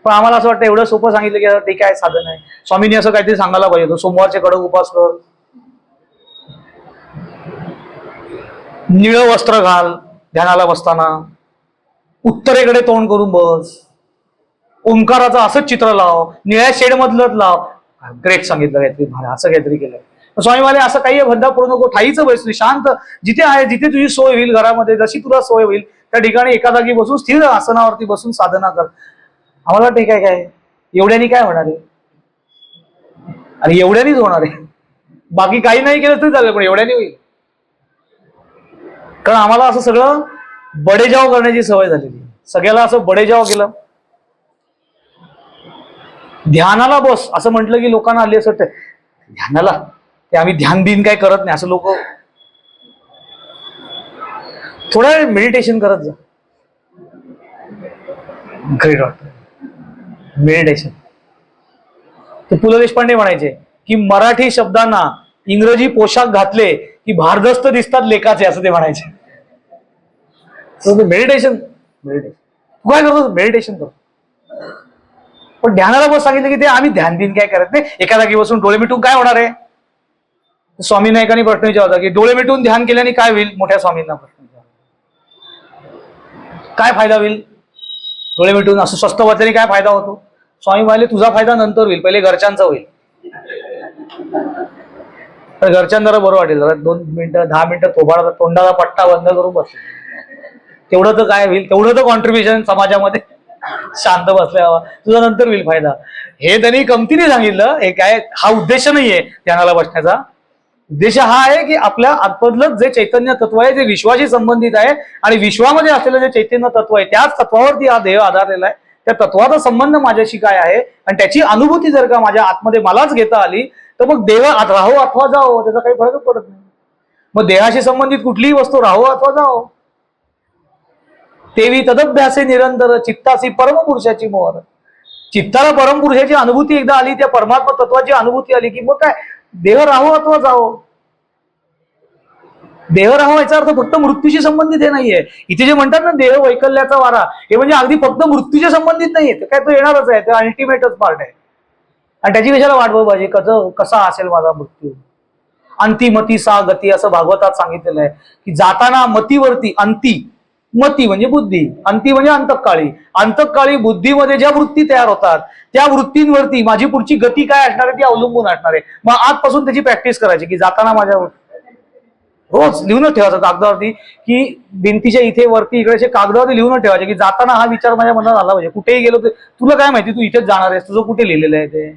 पण आम्हाला असं वाटतं एवढं सोपं सांगितलं की ते काय साधन आहे. स्वामींनी असं काहीतरी सांगायला पाहिजे होतं, सोमवारचे कडक उपास कर, निळं वस्त्र घाल ध्यानाला बसताना, उत्तरेकडे तोंड करून बस, ओंकाराचं असंच चित्र लाव, निळ्या शेड मधलंच लाव. ग्रेट सांगितलं काहीतरी, असं काहीतरी केलंय. स्वामी मला असं काही भद्दा पडू नको, ठाईचं बस, शांत जिथे आहे, जिथे तुझी सोय होईल घरामध्ये, जशी तुला सोय होईल त्या ठिकाणी एका जागी बसून स्थिर आसनावरती बसून साधना कर. आम्हाला ठीक आहे, काय एवढ्यानी काय होणार आहे? आणि एवढ्यानीच होणार आहे, बाकी काही नाही केलं तरी चालेल, पण एवढ्यानी होईल. कारण आम्हाला असं सगळं बडेजाव करण्याची सवय झालेली. सगळ्याला असं बडेजाव केलं. ध्यानाला बस असं म्हटलं की लोकांना हल्ली असं वाटतं ध्यानाला, ते आम्ही ध्यान बिन काय करत नाही असं लोक. थोडा वेळ मेडिटेशन करत जा, ग्रेट वाटत. मेडिटेशन. ते पु ल देशपांडे म्हणायचे की मराठी शब्दांना इंग्रजी पोशाख घातले की भारदस्त दिसतात लेखाचे, असं ते म्हणायचे. मेडिटेशन, मेडिटेशन तू काय करतो? मेडिटेशन करतो. पण ध्यानाला बस सांगितलं की ते आम्ही ध्यान बिन काय करत नाही, एका जागी बसून डोळे मिटून काय होणार आहे? स्वामी नायकांनी प्रश्न विचारला की डोळे मिटून ध्यान केल्याने काय होईल? मोठ्या स्वामींना प्रश्न विचारला, काय फायदा होईल डोळे मिटून? असं स्वस्त वाचल्याने काय फायदा होतो? स्वामी म्हणाले तुझा फायदा नंतर होईल, पहिले घरच्यांचा होईल. तर घरच्यांना जरा बरं वाटेल, जरा 2 मिनिटं 10 मिनिटं थोबाडा तोंडाला पट्टा बंद करून बस, तेवढं तर काय होईल, तेवढं तर कॉन्ट्रीब्युशन समाजामध्ये शांत बसल्या, तुझा नंतर होईल फायदा. हे त्यांनी कमतीने सांगितलं. हे काय, हा उद्देश नाहीये ध्यानाला बसण्याचा. उद्देश हा आहे की आपल्या आतमधलं जे चैतन्य तत्व आहे जे विश्वाशी संबंधित आहे आणि विश्वामध्ये असलेलं जे चैतन्य तत्व आहे त्याच तत्वावरती हा देह आधारलेला आहे. त्या तत्वाचा संबंध माझ्याशी काय आहे आणि त्याची अनुभूती जर का माझ्या आतमध्ये मलाच घेता आली तर मग देह राहो अथवा जाओ त्याचा काही फरक पडत नाही. मग देहाशी संबंधित कुठलीही वस्तू राहो अथवा जाओ. तेवी तदभ्यासे निरंतर चित्तासी परमपुरुषाची मोहर. चित्ताला परमपुरुषाची अनुभूती एकदा आली, त्या परमात्मा तत्वाची अनुभूती आली की मग काय, देह राहो अथवा जाओ. देह राहो याचा अर्थ फक्त मृत्यूशी संबंधित हे नाहीये. इथे जे म्हणतात ना देह वैकल्याचा वारा, हे म्हणजे अगदी फक्त मृत्यूच्या संबंधित नाहीये. ते काय तो येणारच आहे, ते अल्टिमेटच पार्ट आहे. आणि त्याची कशाला वाट बघ पाहिजे, कसा असेल माझा मृत्यू. अंतिमती सा गती असं भागवतात सांगितलेलं आहे की जाताना मतीवरती, अंती मती म्हणजे बुद्धी, अंती म्हणजे अंतकाळी, अंतकाळी बुद्धीमध्ये ज्या वृत्ती तयार होतात त्या वृत्तींवरती माझी पुढची गती काय असणार आहे ती अवलंबून असणार आहे. मग आजपासून त्याची प्रॅक्टिस करायची की जाताना माझ्या रोज लिहूनच ठेवायचं कागदावरती, की भिंतीच्या इथे वरती इकडे कागदावरती लिहूनच ठेवायचे की जाताना हा विचार माझ्या मनात आला पाहिजे. कुठेही गेलो तर तुला काय माहिती, तू इथेच जाणार आहेस, तुझं कुठे लिहिलेलं आहे ते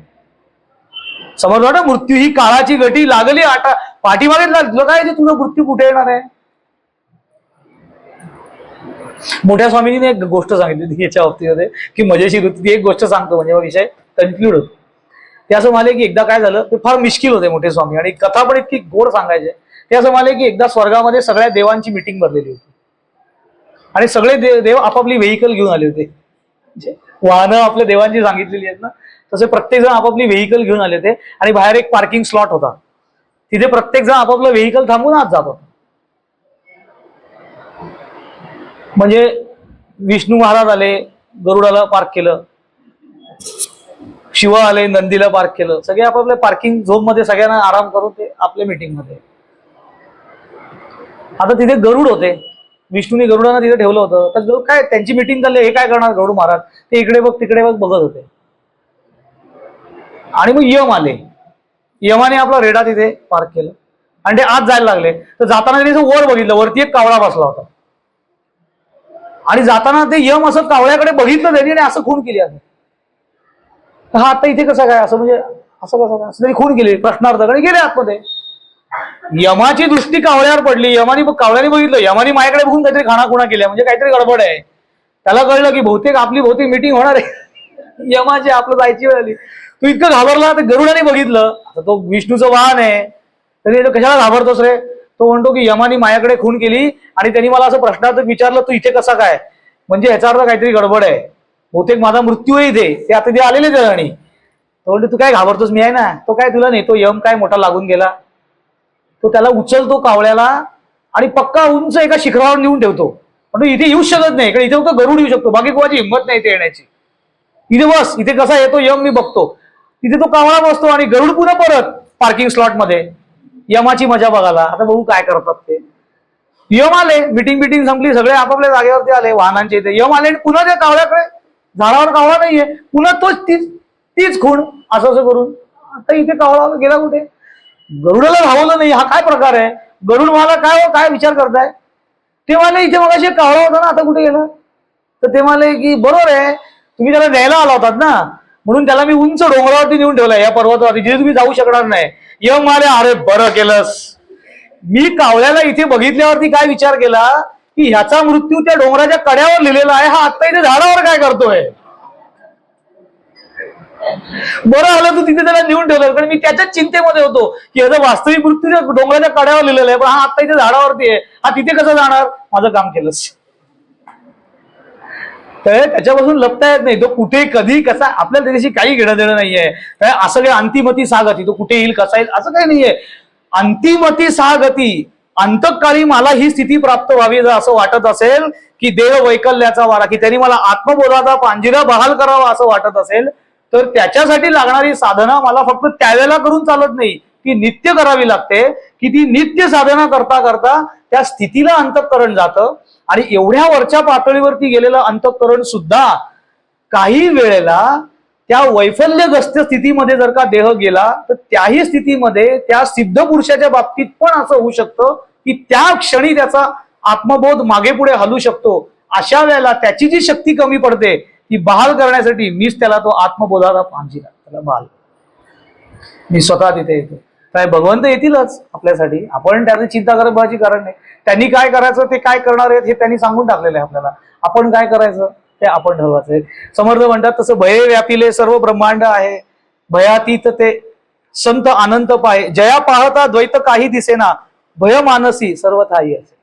समजलं ना. मृत्यू ही काळाची गटी लागली आटा पाठीमागेच लागली, तुला काय तुझं मृत्यू कुठे येणार आहे. मोठ्या स्वामींनी एक गोष्ट सांगितली याच्या बाबतीमध्ये की मजेशीर होती. ती एक गोष्ट सांगतो म्हणजे विषय कन्क्लूड होतो. ते असं म्हणाले की एकदा काय झालं, ते फार मिश्किल होते मोठे स्वामी आणि कथा पण इतकी गोड सांगायचे. ते असं म्हणाले की एकदा स्वर्गामध्ये सगळ्या देवांची मिटिंग भरलेली होती आणि सगळे देव आपापली व्हेकल घेऊन आले होते. वाहनं आपल्या देवांची सांगितलेली आहेत ना, तसे प्रत्येक जण आपापली व्हेकल घेऊन आले होते आणि बाहेर एक पार्किंग स्लॉट होता, तिथे प्रत्येक जण आपापलं व्हेकल थांबून आत जात होता. म्हणजे विष्णू महाराज आले, गरुडाला पार्क केलं, शिव आले, नंदीला पार्क केलं, सगळे आपापल्या पार्किंग झोन मध्ये सगळ्यांना आराम करून ते आपल्या मीटिंग मध्ये. आता तिथे गरुड होते, विष्णूने गरुडांना तिथे ठेवलं होतं. तर काय त्यांची मीटिंग चालली, हे काय करणार गरुड महाराज, ते इकडे बघ तिकडे बघ बघत होते. आणि मग यम आले, यमाने आपला रेडा तिथे पार्क केलं आणि ते आत जायला लागले. तर जाताना त्यांनी वर बघितलं, वरती एक कावळा बसला होता आणि जाताना ते यम असं कावळ्याकडे बघितलं त्यांनी आणि असं खून केली आहे. हा आता इथे कसं काय, असं म्हणजे असं कसं काय, असं तरी खून केली प्रश्नार्थकडे गेले आतमध्ये. यमाची दृष्टी कावळ्यावर पडली, यमानी कावळ्याने बघितलं, यमानी माझ्याकडे बघून काहीतरी खाणाखुणा केल्या, म्हणजे काहीतरी गडबड आहे. त्याला कळलं की बहुतेक आपली मीटिंग होणार आहे. यमाची आपलं जायची वेळ आली. तू इतकं घाबरला तर गरुडाने बघितलं, आता तो विष्णूचं वाहन आहे, तरी तो कशाला घाबरतोस रे? तो म्हणतो की यमानी माझ्याकडे खून केली आणि त्यांनी मला असं प्रश्नार्थक विचारलं, तू इथे कसा काय? म्हणजे याचा अर्थ काहीतरी गडबड आहे, बहुतेक माझा मृत्यू आहे इथे. ते आता ते आलेले आणि तो म्हणतो तू काय घाबरतोस, मी आहे ना. तो काय तुला नेतो, यम काय मोठा लागून गेला. तो त्याला उचलतो कावळ्याला आणि पक्का उंच एका शिखरावर नेऊन ठेवतो. पण तो इथे येऊच शकत नाही, कारण इथे फक्त गरुड येऊ शकतो, बाकी कोणाची हिंमत नाही इथे येण्याची. इथे बस, इथे कसा येतो यम मी बघतो. तिथे तो कावळा बसतो आणि गरुड पुन्हा परत पार्किंग स्लॉट मध्ये यमाची मजा बघायला. आता बघू काय करतात ते. यम आले, मिटिंग संपली, सगळे आपापल्या जागेवरती आले वाहनांचे इथे. यम आले आणि पुन्हा त्या कावळ्याकडे, झाडावर कावळा नाहीये, पुन्हा तोच तीच खूण असं असं करून. आता इथे कावळा गेला कुठे? गरुडाला धावलं नाही. हा काय प्रकार आहे? गरुड मला काय विचार करताय? ते म्हणाले इथे मग अशी कावळा होता ना, आता कुठे गेला? तर ते म्हणाले की बरोबर आहे, तुम्ही त्याला न्यायला आला होतात ना, म्हणून त्याला मी उंच डोंगरावरती नेऊन ठेवलाय, या पर्वतावरती, जिथे तुम्ही जाऊ शकणार नाही. यम म्हणाले अरे बरं केलंस. मी कावळ्याला इथे बघितल्यावरती काय विचार केला की ह्याचा मृत्यू त्या डोंगराच्या कड्यावर लिहिलेला आहे, हा आत्ता इथे झाडावर काय करतोय? बरं आलं तू तिथे त्याला नेऊन ठेवलं, कारण मी त्याच्याच चिंतेमध्ये होतो की याचा वास्तविक मृत्यू डोंगराच्या कड्यावर लिहिलेला आहे, पण हा आत्ता इथे झाडावरती आहे, हा तिथे कसं जाणार? माझं काम केलंस. तर त्याच्यापासून लपता येत नाही. तो कुठे कधी कसा, आपल्याला त्याच्याशी काही घेणं देणं नाहीये. असं काही अंतिमती सागती, तो कुठे येईल कसा येईल असं काही नाहीये. अंतिमती सागती, अंतकाळी मला ही स्थिती प्राप्त व्हावी जर असं वाटत असेल की देह वैकल्याचा वारा, की त्यांनी मला आत्मबोधाचा पांजिरा बहाल करावा असं वाटत असेल, तर त्याच्यासाठी लागणारी साधना मला फक्त त्यावेळेला करून चालत नाही, ती नित्य करावी लागते. की ती नित्य साधना करता करता त्या स्थितीला अंतःकरण जातं आणि एवढ्या वरच्या पातळीवरती गेलेलं अंतःकरण सुद्धा काही वेळेला त्या वैफल्यग्रस्त स्थितीमध्ये जर का देह गेला, तर त्याही स्थितीमध्ये त्या सिद्ध पुरुषाच्या बाबतीत पण असं होऊ शकतं की त्या क्षणी त्याचा आत्मबोध मागे पुढे हलू शकतो. अशा वेळेला त्याची जी शक्ती कमी पडते ती बहाल करण्यासाठी मीच त्याला तो आत्मबोधाचा पांजिरा, त्याला बहाल, मी स्वतः तिथे येतो. काय भगवंत येतीलच आपल्यासाठी, आपण त्याची चिंता करायची कारण नाही. त्यांनी काय करायचं ते काय करणार आहेत हे त्यांनी सांगून टाकलेलं आहे आपल्याला. आपण काय करायचं ते आपण ठरवायचंय. समर्थ म्हणतात तसं भये व्यापिले सर्व ब्रह्मांड आहे, भयातीत ते संत अनंत पाहे, जया पाहता द्वैत काही दिसेना, भय मानसी सर्वथाही असे.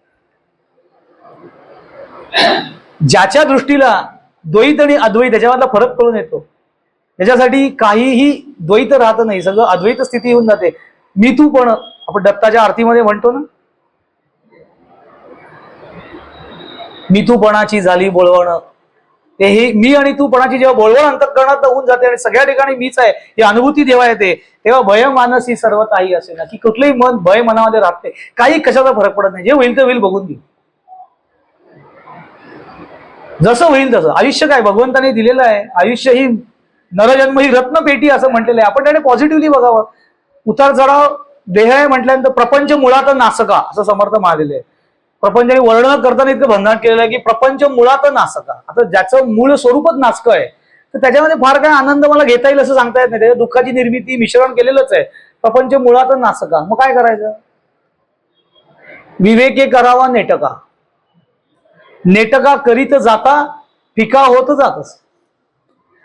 ज्याच्या दृष्टीला द्वैत आणि अद्वैत त्याच्यामधला फरक कळून येतो, त्याच्यासाठी काहीही द्वैत राहत नाही, सगळं अद्वैत स्थिती येऊन जाते. मी तू पण, आपण दत्ताच्या आरतीमध्ये म्हणतो ना, मी तू पणाची झाली बोलवण. ते हे मी आणि तू पणाची जेव्हा बोलवण अंतःकरणात होऊन जाते आणि सगळ्या ठिकाणी मीच आहे ही अनुभूती जेव्हा येते, तेव्हा भय मानसी सर्वताही असे ना, की कुठलंही मन भय मनामध्ये राहते, काही कशाचा फरक पडत नाही. जे होईल ते होईल, बघून घे, जसं होईल तसं. आयुष्य काय भगवंताने दिलेलं आहे. आयुष्य ही नरजन्म ही रत्नपेटी असं म्हटलेलं आहे. आपण त्याने पॉझिटिव्हली बघावं. उतार चढाव देह आहे म्हटल्यानंतर प्रपंच मुळात नासका असं समर्थ मानलेलं आहे. प्रपंचाने वर्णन करताना इतकं भन्नाट केलेलं आहे की प्रपंच मुळात नासका. आता ज्याचं मूळ स्वरूपच नासक आहे तर त्याच्यामध्ये फार काय आनंद मला घेता येईल असं सांगता येत नाही. त्याच्या दुःखाची निर्मिती मिश्रण केलेलंच आहे. प्रपंच मुळात नासका. मग काय करायचं? विवेके करावा नेटका, नेटका करीत जाता फिका होत जातच.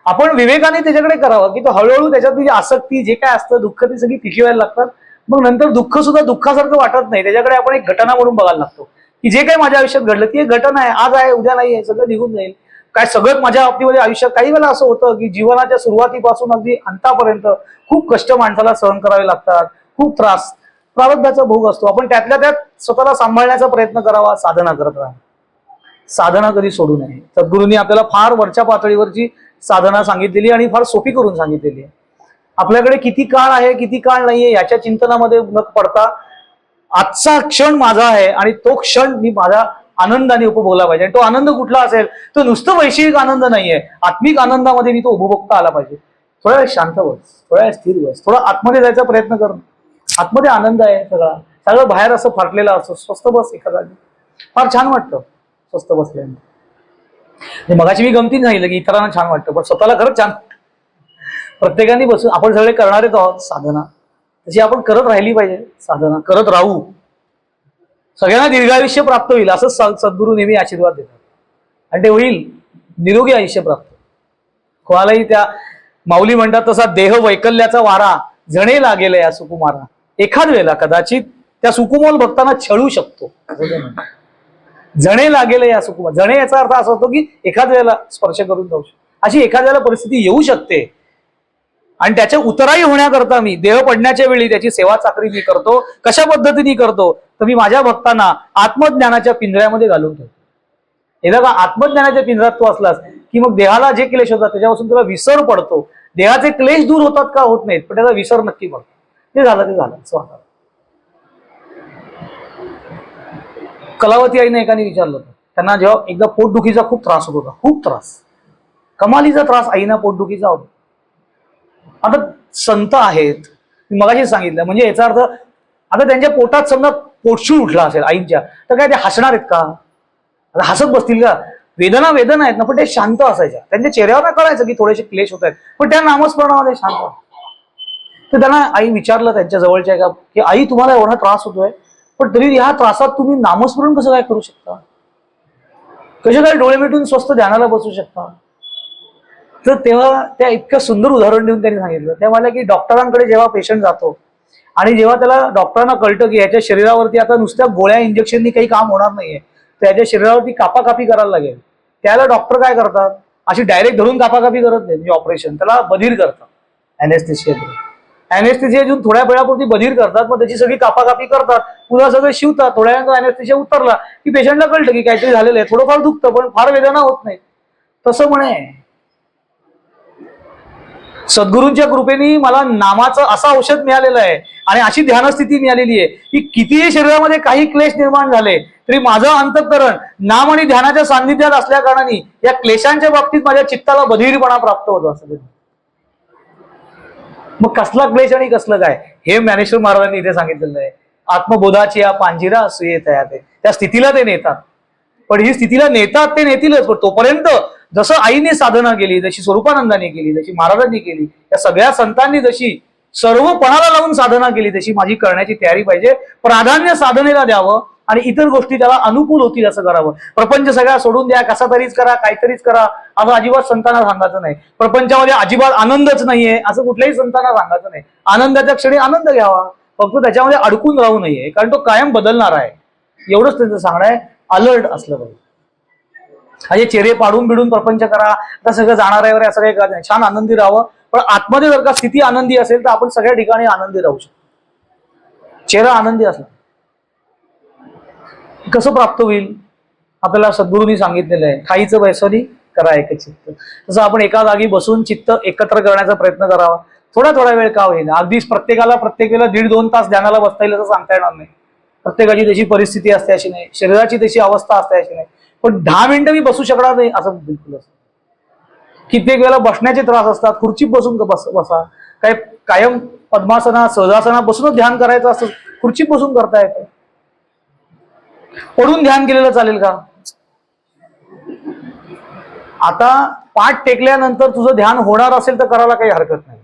आपण विवेकाने त्याच्याकडे करावं की तो हळूहळू त्याच्यातली जी आसक्ती जे काय असतं दुःख ती सगळी फिकी व्हायला लागतात. मग नंतर दुःख सुद्धा दुःखासारखं वाटत नाही. त्याच्याकडे आपण एक घटना म्हणून बघायला लागतो की जे काही माझ्या आयुष्यात घडलं ती एक घटना आहे, आज आहे उद्या नाही आहे, सगळं निघून जाईल. काय सगळं माझ्या बाबतीमध्ये आयुष्यात काही वेळा असं होतं की जीवनाच्या सुरुवातीपासून अगदी अंतापर्यंत खूप कष्ट माणसाला सहन करावे लागतात, खूप त्रास, प्रारब्धाचा भोग असतो. आपण त्यातल्या त्यात स्वतःला सांभाळण्याचा प्रयत्न करावा, साधना करत राहा. साधना कधी सोडू नये. सद्गुरूंनी आपल्याला फार वरच्या पातळीवरची साधना सांगितलेली आणि फार सोपी करून सांगितलेली आहे. आपल्याकडे किती काळ आहे किती काळ नाहीये याच्या चिंतनामध्ये न पडता आजचा क्षण माझा आहे आणि तो क्षण मी माझ्या आनंदाने उपभोगला पाहिजे. आणि तो आनंद कुठला असेल? तो नुसतं वैश्विक आनंद नाहीये, आत्मिक आनंदामध्ये मी तो उपभोगता आला पाहिजे. थोड्या वेळ शांत बस, थोड्या वेळ स्थिर बस, थोडा आतमध्ये जायचा प्रयत्न कर. आतमध्ये आनंद आहे सगळा, सगळं बाहेर असं फाटलेलं असं. स्वस्त बस एका जागी, फार छान वाटतं स्वस्त बसल्याने. मगाशी मी गमतीने सांगितलं की इतरांना छान वाटतं, पण स्वतःला खरंच छान. प्रत्येकाने बसून आपण सगळे करणारेच आहोत साधना, तशी आपण करत राहिली पाहिजे. साधना करत राहू, सगळ्यांना दीर्घायुष्य प्राप्त होईल असं सद्गुरू नेहमी आशीर्वाद देतात आणि ते होईल. निरोगी आयुष्य प्राप्त. कोणालाही त्या माऊली म्हणतात तसा देह वैकल्याचा वारा जणे लागेल या सुकुमारा, एखाद वेळेला कदाचित त्या सुकुमोल भक्तांना छळू शकतो. जणे लागेल या सुकुमार, जणे याचा अर्थ असा होतो की एखाद वेळेला स्पर्श करून जाऊ शकतो. अशी एखाद्याला परिस्थिती येऊ शकते आणि त्याच्या उतराई होण्याकरता मी देह पडण्याच्या वेळी त्याची सेवा चाकरी मी करतो. कशा पद्धतीने करतो तर मी माझ्या भक्तांना आत्मज्ञानाच्या पिंजऱ्यामध्ये घालून ठेवतो. एकदा का आत्मज्ञानाच्या पिंजऱ्यात तू असलास की मग देहाला जे क्लेश होतात त्याच्यापासून तुला विसर पडतो. देहाचे क्लेश दूर होतात का? होत नाहीत, पण त्याचा विसर नक्की पडतो. ते झालं स्वतः. कलावती आईने एकाने विचारलं होतं, त्यांना जेव्हा एकदा पोटदुखीचा खूप त्रास होत होता, खूप त्रास, कमालीचा त्रास आईना पोटदुखीचा होता. आता संत आहेत, मी मगाशी सांगितलं, म्हणजे याचा अर्थ आता त्यांच्या पोटात समजा पोटशूळ उठला असेल आईंच्या, तर काय ते हसणार आहेत का? आता हसत बसतील का? वेदना आहेत ना, पण ते शांत असायच्या. त्यांच्या चेहऱ्यावर कळायचं की थोडेसे क्लेश होत आहेत, पण त्या नामस्मरणामध्ये शांत. तर त्यांना आई विचारलं त्यांच्या जवळच्या का की आई तुम्हाला एवढा त्रास होतोय, पण तरी ह्या त्रासात तुम्ही नामस्मरण कसं काय करू शकता? कसे काय डोळे मिटून स्वस्त ध्यानाला बसू शकता? तर तेव्हा त्या इतकं सुंदर उदाहरण देऊन त्यांनी सांगितलं. त्या मला की डॉक्टरांकडे जेव्हा पेशंट जातो आणि जेव्हा त्याला डॉक्टरांना कळतं की याच्या शरीरावरती आता नुसत्या गोळ्या इंजेक्शननी काही काम होणार नाहीये, त्याच्या शरीरावरती कापाकापी करायला लागेल, त्याला डॉक्टर काय करतात, अशी डायरेक्ट धरून कापाकापी करत नाही, म्हणजे ऑपरेशन त्याला बधीर करतात. अॅनेस्थेशिया देऊन थोड्या वेळापुरती बधीर करतात, मग त्याची सगळी कापाकापी करतात, पुन्हा सगळं शिवतात. थोड्या वेळानं अॅनेस्थेशिया उतरला की पेशंटला कळतं की काहीतरी झालेलं आहे, थोडंफार दुखतं पण फार वेदना होत नाही. तसं म्हणे सद्गुरूंच्या कृपेने मला नामाचं असं औषध मिळालेलं आहे आणि अशी ध्यानस्थिती मिळालेली आहे की कितीही शरीरामध्ये काही क्लेश निर्माण झाले तरी माझं अंतःकरण नाम आणि ध्यानाच्या सान्निध्यात असल्या कारणाने या क्लेशांच्या बाबतीत माझ्या चित्ताला बधीरपणा प्राप्त होतो. असं मग कसला क्लेश आणि कसलं काय हे ज्ञानेश्वर महाराजांनी इथे सांगितलेलं आहे. आत्मबोधाची या पांजिरा असूये तया ते, त्या स्थितीला ते नेतात. पण ही स्थितीला नेतात ते नेतीलच, पण तोपर्यंत जसं आईने साधना केली, जशी स्वरूपानंदाने केली, जशी महाराजांनी केली, या सगळ्या संतांनी जशी सर्व पणाला लावून साधना केली तशी माझी करण्याची तयारी पाहिजे. प्राधान्य साधनेला द्यावं आणि इतर गोष्टी त्याला अनुकूल होतील असं करावं. प्रपंच सगळ्या सोडून द्या, कसा तरीच करा, काहीतरीच करा, असं अजिबात संतांना सांगायचं नाही. प्रपंचामध्ये अजिबात आनंदच नाहीये असं कुठल्याही संतांना सांगायचं नाही. आनंदाच्या क्षणी आनंद घ्यावा, फक्त त्याच्यामध्ये अडकून राहू नये, कारण तो कायम बदलणार आहे. एवढंच त्यांचं सांगणं आहे. अलर्ट असलं पाहिजे. म्हणजे चेहरे पाडून बिडून प्रपंच करा, आता सगळं जाणार आहे वगैरे असं काही करत नाही. छान आनंदी राहावं, पण आतमध्ये जर का स्थिती आनंदी असेल तर आपण सगळ्या ठिकाणी आनंदी राहू शकतो. चेहरा आनंदी असला कसं प्राप्त होईल? आपल्याला सद्गुरूंनी सांगितलेलं आहे, खाईचं बैसोनी करा एक चित्त. तसं आपण एका जागी बसून चित्त एकत्र करण्याचा प्रयत्न करावा. थोडा वेळ का होईना, अगदीच प्रत्येकाला प्रत्येक वेळेला 1.5-2 तास ध्यानाला बसता येईल असं सांगता येणार नाही. प्रत्येकाची तशी परिस्थिती असते अशी नाही, शरीराची तशी अवस्था असते अशी नाही. पण 10 मिनिटं मी बसू शकणार नाही असं बिलकुल असतं. कित्येक वेळेला बसण्याचे त्रास असतात, खुर्चीत बसून बसा, काय कायम पद्मासना सहजासना बसूनच ध्यान करायचं असतं, खुर्चीत बसून करता येतं. पडून ध्यान केलेलं चालेल का? आता पाठ टेकल्यानंतर तुझं ध्यान होणार असेल तर करायला काही हरकत नाही,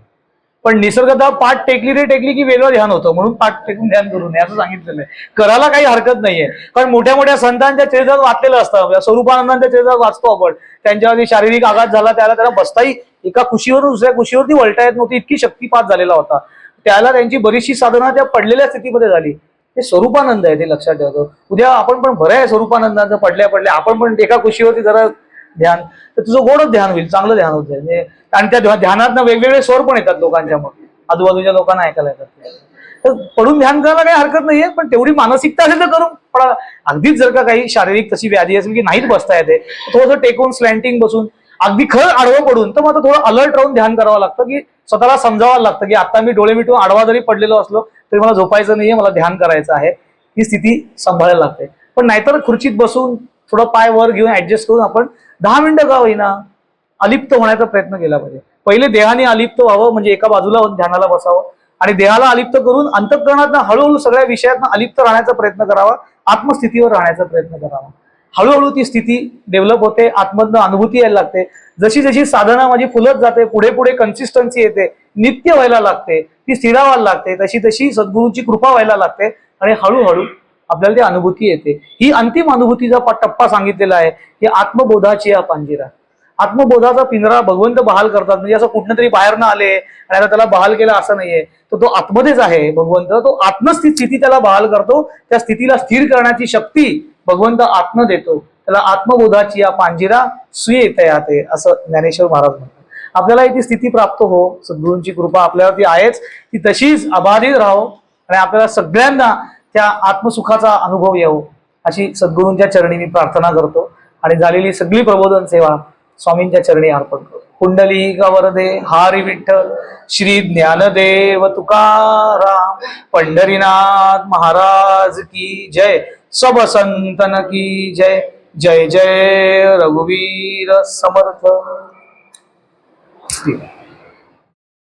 पण निसर्गतः पाठ टेकली की वेगळं ध्यान होतं, म्हणून पाठ टेकून ध्यान करू नये असं सांगितलेलं आहे. करायला काही हरकत नाहीये, कारण मोठ्या मोठ्या संतांच्या चरित्रात वाचलेलं असतं. स्वरूपानंदांच्या चरित्रात वाचतो आपण, त्यांच्यावरती शारीरिक आघात झाला, त्याला बसताही एका कुशीवरून दुसऱ्या कुशीवरती वळता येत नव्हती, इतकी शक्तिपात झालेला होता. त्याला त्यांची बरीचशी साधना त्या पडलेल्या स्थितीमध्ये झाली. ते स्वरूपानंद आहे, ते लक्षात ठेवतो. उद्या आपण पण बरं आहे स्वरूपानंदाचं पडल्या आपण पण एका कुशीवरती जरा ध्यान, तर तुझं गोडच ध्यान होईल, चांगलं ध्यान होत जाईल. आणि त्या ध्यानात वेगवेगळे स्वर पण येतात लोकांच्या, मग आजूबाजूच्या लोकांना ऐकायला येतात. तर पडून ध्यान करायला काही हरकत नाहीये, पण तेवढी मानसिकता असेल तर करून पडा. अगदीच जर का काही शारीरिक तशी व्याधी असेल की नाहीच बसता येते, थोडंसं टेकून स्लँटिंग बसून अगदी खरं आडवं पडून, तर मग थोडं अलर्ट राहून ध्यान करावं लागतं, की स्वतःला समजावं लागतं की आता मी डोळे मिटून आडवा जरी पडलेलो असलो तरी मला झोपायचं नाहीये, मला ध्यान करायचं आहे. ही स्थिती सांभाळायला लागते. पण नाहीतर खुर्चीत बसून थोडं पाय वर घेऊन ऍडजस्ट करून आपण 10 मिनिटं का होईना अलिप्त होण्याचा प्रयत्न केला पाहिजे. पहिले देहाने अलिप्त व्हावं, म्हणजे एका बाजूला ध्यानाला बसावं आणि देहाला अलिप्त करून अंतःकरणातनं हळूहळू सगळ्या विषयातनं अलिप्त राहण्याचा प्रयत्न करावा, आत्मस्थितीवर राहण्याचा प्रयत्न करावा. हळूहळू ती स्थिती डेव्हलप होते, आतमधनं अनुभूती यायला लागते. जशी जशी साधना माझी फुलत जाते, पुढे पुढे कन्सिस्टन्सी येते, नित्य व्हायला लागते, ती स्थिरावायला लागते, तशी तशी सद्गुरूंची कृपा व्हायला लागते आणि हळूहळू आपल्याला ती अनुभूती येते. ही अंतिम अनुभूतीचा टप्पा सांगितलेला आहे की आत्मबोधाची या पांजिरा. आत्मबोधाचा पिंजरा भगवंत बहाल करतात. म्हणजे असं कुठनं तरी बाहेर न आले आणि आता त्याला बहाल केलं असं नाहीये. तर तो आतमध्येच आहे भगवंत. तो आत्मस्थित स्थिती त्याला बहाल करतो. त्या स्थितीला स्थिर करण्याची शक्ती भगवंत आत्म देतो. त्याला आत्मबोधाची या पांजिरा सुये येते असं ज्ञानेश्वर महाराज म्हणतात. आपल्याला ती स्थिती प्राप्त हो. सद्गुरूंची कृपा आपल्यावरती आहेच, ती तशीच अबाधित राहो आणि आपल्याला सगळ्यांना त्या आत्मसुखाचा अनुभव येऊ अशी सद्गुरूंच्या चरणी मी प्रार्थना करतो. आणि झालेली सगळी प्रबोधन सेवा स्वामींच्या चरणी अर्पण करतो. कुंडलिक वरदे हरी विठ्ठल श्री ज्ञानदेव तुकाराम पंढरीनाथ महाराज की जय. सब संतन की जय. जय जय रघुवीर समर्थ.